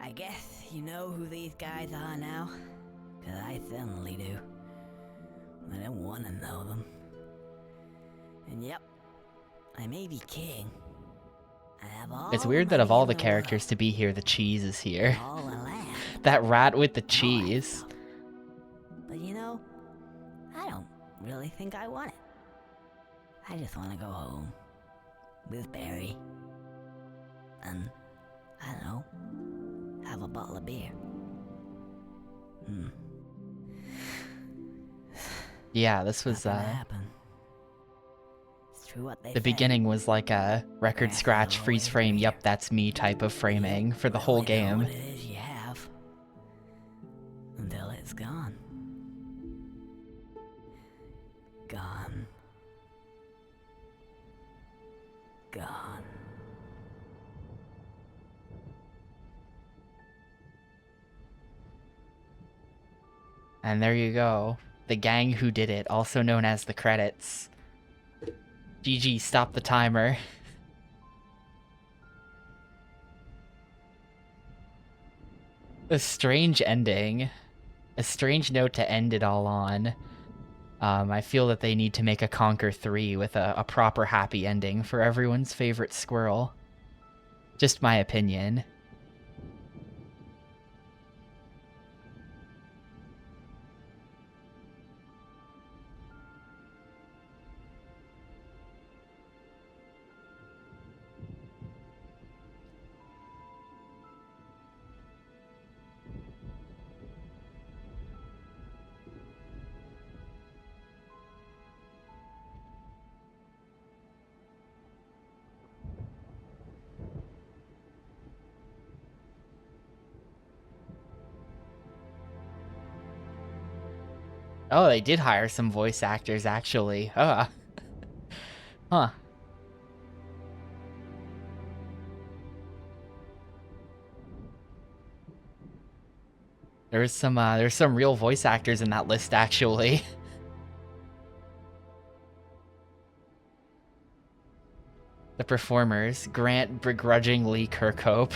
I guess you know who these guys are now? 'Cause I certainly do. I don't want to know them. And yep, I may be king. I have all It's weird that of money all in the world, characters to be here, the cheese is here. all the land. That rat with the All I cheese. felt. But you know, I don't really think I want it. I just want to go home with Barry. And, I don't know, have a bottle of beer. Yeah, this was Not gonna happen. It's true what they the say. beginning was like a record Grass scratch will freeze always frame, be yep, that's me type of framing for the You whole only know game. what it is you have until it's gone. Gone. Gone. And there you go. The gang who did it, also known as the credits. GG, stop the timer. A strange ending. A strange note to end it all on. I feel that they need to make a Conker 3 with a proper happy ending for everyone's favorite squirrel. Just my opinion. Oh, they did hire some voice actors, actually. Huh. There's some real voice actors in that list, actually. The performers: Grant begrudgingly Kirkhope.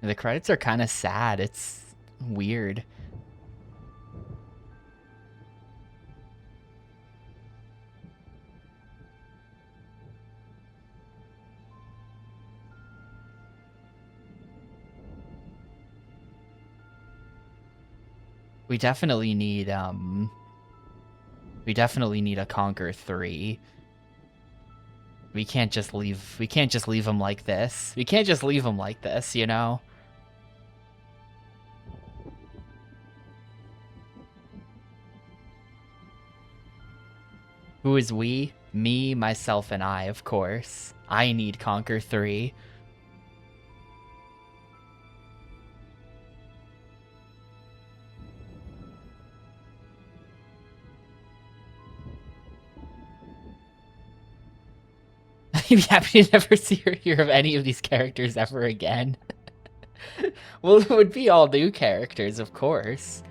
The credits are kind of sad. It's weird. We definitely need a Conker 3. We can't just leave him like this. We can't just leave him like this, you know? Who is we? Me, myself, and I, of course. I need Conker 3. I'd be happy to never see or hear of any of these characters ever again. Well, it would be all new characters, of course.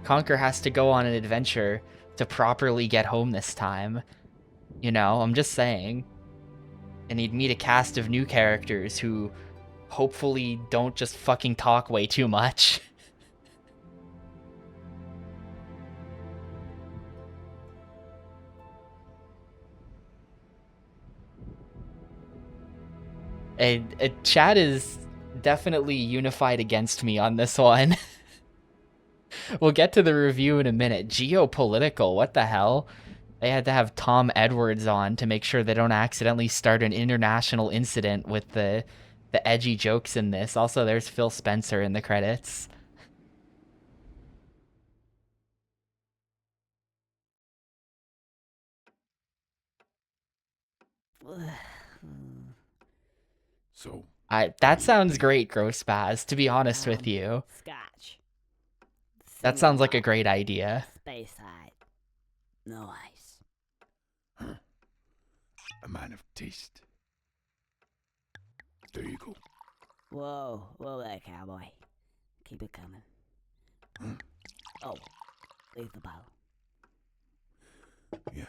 Conker has to go on an adventure to properly get home this time. You know, I'm just saying. And he'd meet a cast of new characters who hopefully don't just fucking talk way too much. And Chad is definitely unified against me on this one. We'll get to the review in a minute. Geopolitical, what the hell? They had to have Tom Edwards on to make sure they don't accidentally start an international incident with the edgy jokes in this. Also, there's Phil Spencer in the credits. So, That sounds great, Grossbaz, to be honest with you. Scotch. That sounds like a great idea. Space side. No ice. a man of taste. There you go. Whoa there, cowboy. Keep it coming. Oh, leave the bottle. Yeah.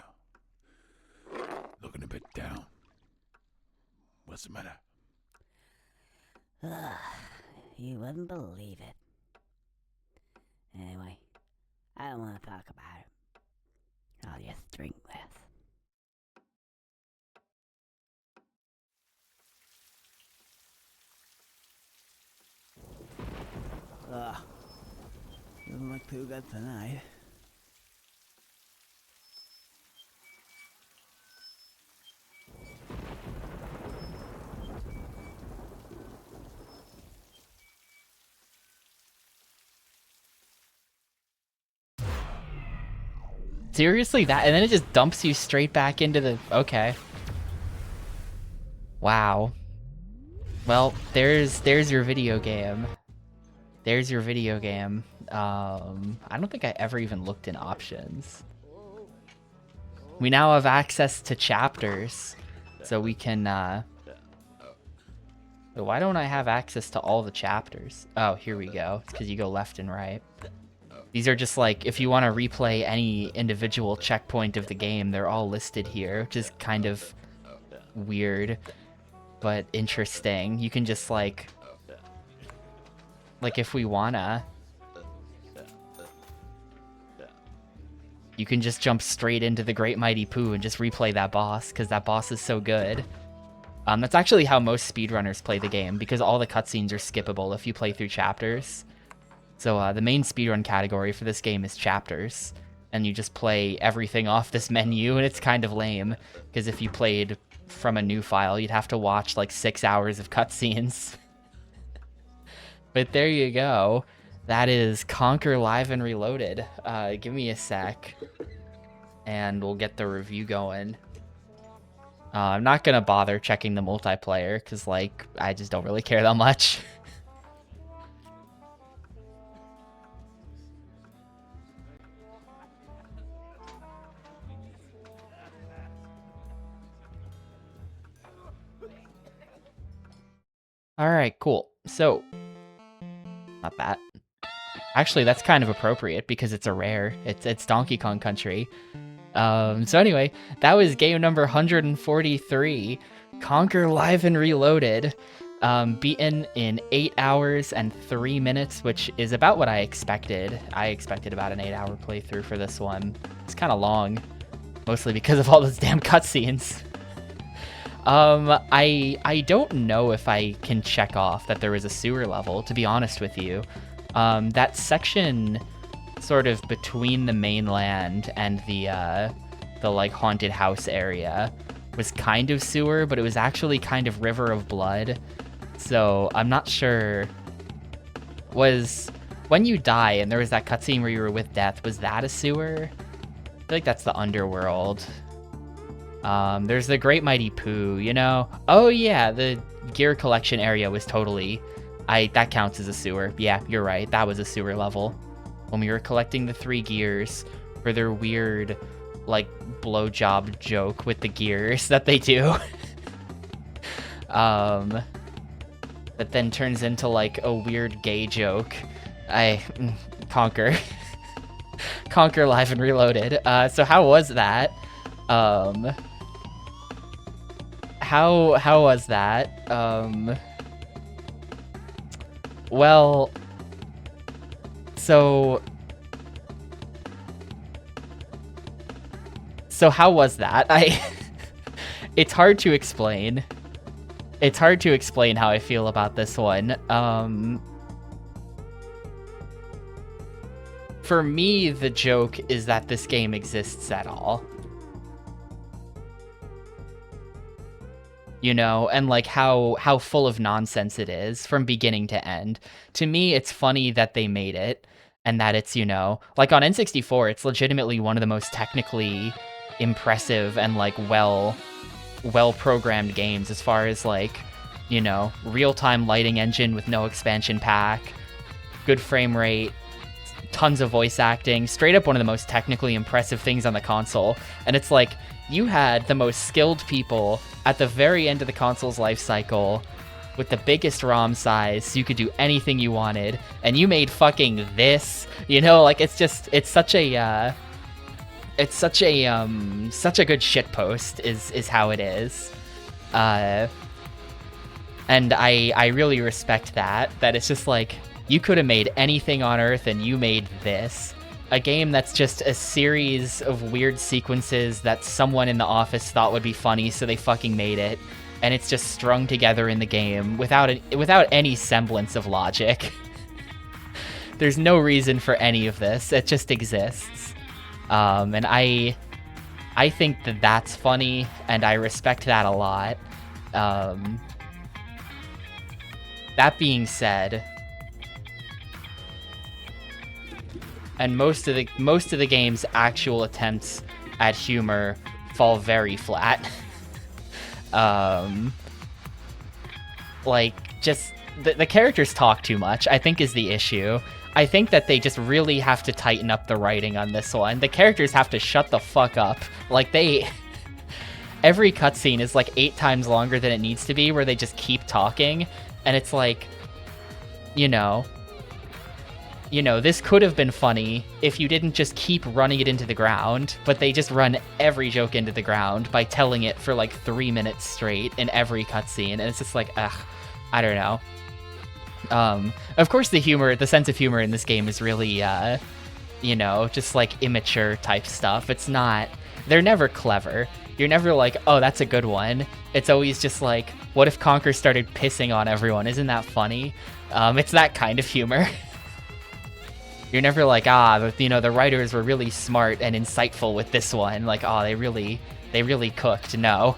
Looking a bit down. What's the matter? You wouldn't believe it. Anyway, I don't want to talk about it. I'll just drink this. Doesn't look too good tonight. Seriously, that, and then it just dumps you straight back into the, okay. Wow. Well, there's your video game. There's your video game. I don't think I ever even looked in options. we now have access to chapters, so we can, why don't I have access to all the chapters? Oh, here we go. It's because you go left and right. These are just like, if you want to replay any individual checkpoint of the game, they're all listed here, which is kind of weird, but interesting. You can just like if we wanna, you can just jump straight into the Great Mighty Pooh and just replay that boss, because that boss is so good. That's actually how most speedrunners play the game, because all the cutscenes are skippable if you play through chapters. So the main speedrun category for this game is chapters, and you just play everything off this menu, and it's kind of lame, because if you played from a new file, you'd have to watch like 6 hours of cutscenes. But there you go. That is Conker Live and Reloaded. Give me a sec, and we'll get the review going. I'm not gonna bother checking the multiplayer, because like, I just don't really care that much. Alright, cool. So, not that. Actually, that's kind of appropriate because it's a rare. It's Donkey Kong Country. So anyway, that was game number 143, Conker Live and Reloaded. Beaten in 8 hours and 3 minutes, which is about what I expected. I expected about an 8-hour playthrough for this one. It's kind of long, mostly because of all those damn cutscenes. I don't know if I can check off that there was a sewer level, to be honest with you. That section sort of between the mainland and the like haunted house area was kind of sewer, but it was actually kind of River of Blood. So I'm not sure. Was when you die and there was that cutscene where you were with Death, was that a sewer? I feel like that's the underworld. There's the Great Mighty Pooh, you know? Oh yeah, the gear collection area was totally... that counts as a sewer. Yeah, you're right, that was a sewer level. When we were collecting the 3 gears for their weird, like, blowjob joke with the gears that they do. That then turns into, like, a weird gay joke. Conker. Conker Live and Reloaded. So how was that? How was that? Well, so how was that? It's hard to explain. It's hard to explain how I feel about this one. For me, the joke is that this game exists at all. You know, and like how full of nonsense it is from beginning to end. To me, it's funny that they made it, and that it's, you know, like on N64, it's legitimately one of the most technically impressive and like well-programmed games as far as like, you know, real-time lighting engine with no expansion pack, good frame rate, tons of voice acting, straight up one of the most technically impressive things on the console. And it's like, you had the most skilled people at the very end of the console's life cycle with the biggest ROM size, so you could do anything you wanted, and you made fucking this, you know, like, it's just, it's such a good shitpost is how it is. And I really respect that it's just like, you could have made anything on Earth and you made this. A game that's just a series of weird sequences that someone in the office thought would be funny, so they fucking made it. And it's just strung together in the game without any semblance of logic. There's no reason for any of this. It just exists. And I think that that's funny, and I respect that a lot. That being said, and most of the game's actual attempts at humor fall very flat. Like, just the characters talk too much, I think, is the issue. I think that they just really have to tighten up the writing on this one. The characters have to shut the fuck up. Like, every cutscene is like 8 times longer than it needs to be, where they just keep talking, and it's like, you know, this could have been funny if you didn't just keep running it into the ground, but they just run every joke into the ground by telling it for like 3 minutes straight in every cutscene, and it's just like, ugh, I don't know. Of course the sense of humor in this game is really, you know, just like immature type stuff. It's not, they're never clever. You're never like, oh, that's a good one. It's always just like, what if Conker started pissing on everyone? Isn't that funny? It's that kind of humor. You're never like, you know, the writers were really smart and insightful with this one. Like, oh, they really cooked. No.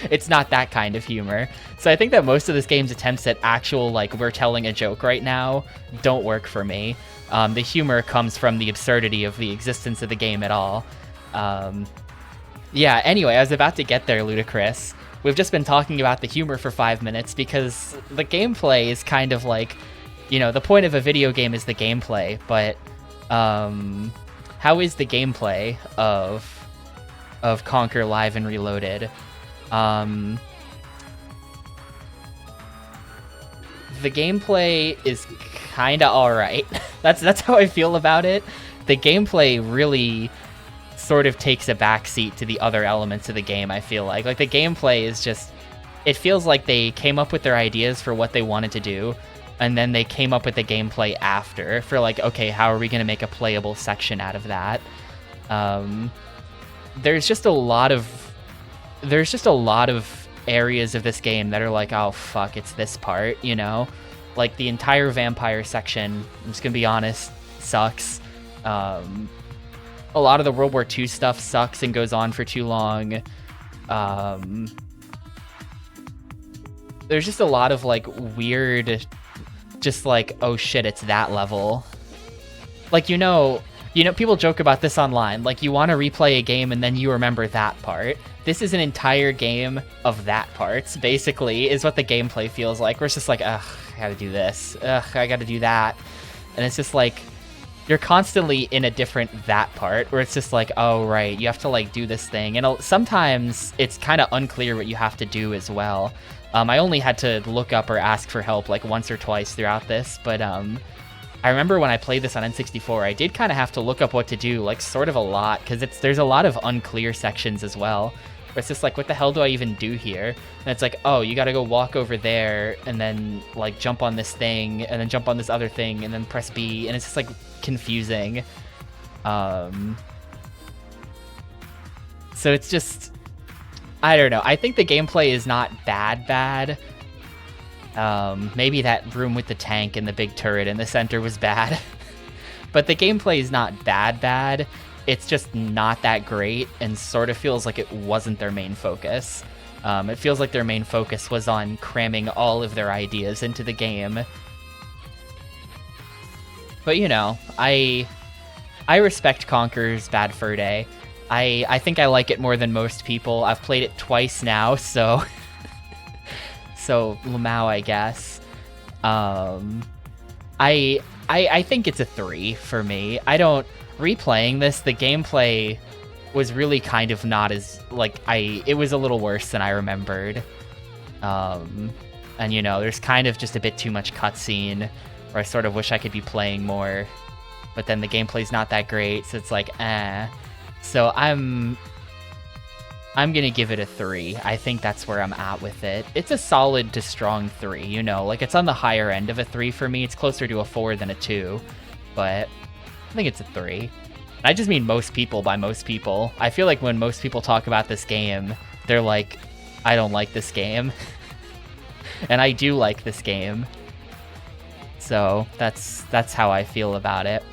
It's not that kind of humor. So I think that most of this game's attempts at actual, like, we're telling a joke right now don't work for me. The humor comes from the absurdity of the existence of the game at all. Yeah, anyway, I was about to get there, Ludicrous. We've just been talking about the humor for 5 minutes because the gameplay is kind of like, you know, the point of a video game is the gameplay, but how is the gameplay of Conker Live and Reloaded? The gameplay is kinda alright. That's how I feel about it. The gameplay really sort of takes a backseat to the other elements of the game, I feel like. Like, the gameplay is just, it feels like they came up with their ideas for what they wanted to do, and then they came up with the gameplay after for like, okay, how are we going to make a playable section out of that? There's just a lot of areas of this game that are like, oh fuck, it's this part, you know? Like, the entire vampire section, I'm just gonna be honest, sucks. A lot of the World War II stuff sucks and goes on for too long. There's just a lot of like weird, just like, oh shit, it's that level. Like, you know, people joke about this online. Like, you want to replay a game and then you remember that part. This is an entire game of that parts, basically, is what the gameplay feels like. Where it's just like, ugh, I gotta do this. Ugh, I gotta do that. And it's just like, you're constantly in a different that part, where it's just like, oh, right, you have to, like, do this thing. And sometimes it's kind of unclear what you have to do as well. I only had to look up or ask for help, like, once or twice throughout this, but, I remember when I played this on N64, I did kind of have to look up what to do, like, sort of a lot, because there's a lot of unclear sections as well, where it's just like, what the hell do I even do here? And it's like, oh, you gotta go walk over there, and then, like, jump on this thing, and then jump on this other thing, and then press B, and it's just, like, confusing. So it's just, I don't know. I think the gameplay is not bad. Maybe that room with the tank and the big turret in the center was bad. But the gameplay is not bad. It's just not that great, and sort of feels like it wasn't their main focus. It feels like their main focus was on cramming all of their ideas into the game. But, you know, I respect Conker's Bad Fur Day. I think I like it more than most people. I've played it twice now, so... So, Lamau, I guess. I think it's a 3 for me. Replaying this, the gameplay was really kind of not as, like, it was a little worse than I remembered. And, you know, there's kind of just a bit too much cutscene, where I sort of wish I could be playing more. But then the gameplay's not that great, so it's like, eh. So I'm gonna give it a 3. I think that's where I'm at with it. It's a solid to strong 3, you know? Like, it's on the higher end of a 3 for me. It's closer to a 4 than a 2. But I think it's a 3. I just mean most people by most people. I feel like when most people talk about this game, they're like, I don't like this game. And I do like this game. So that's how I feel about it.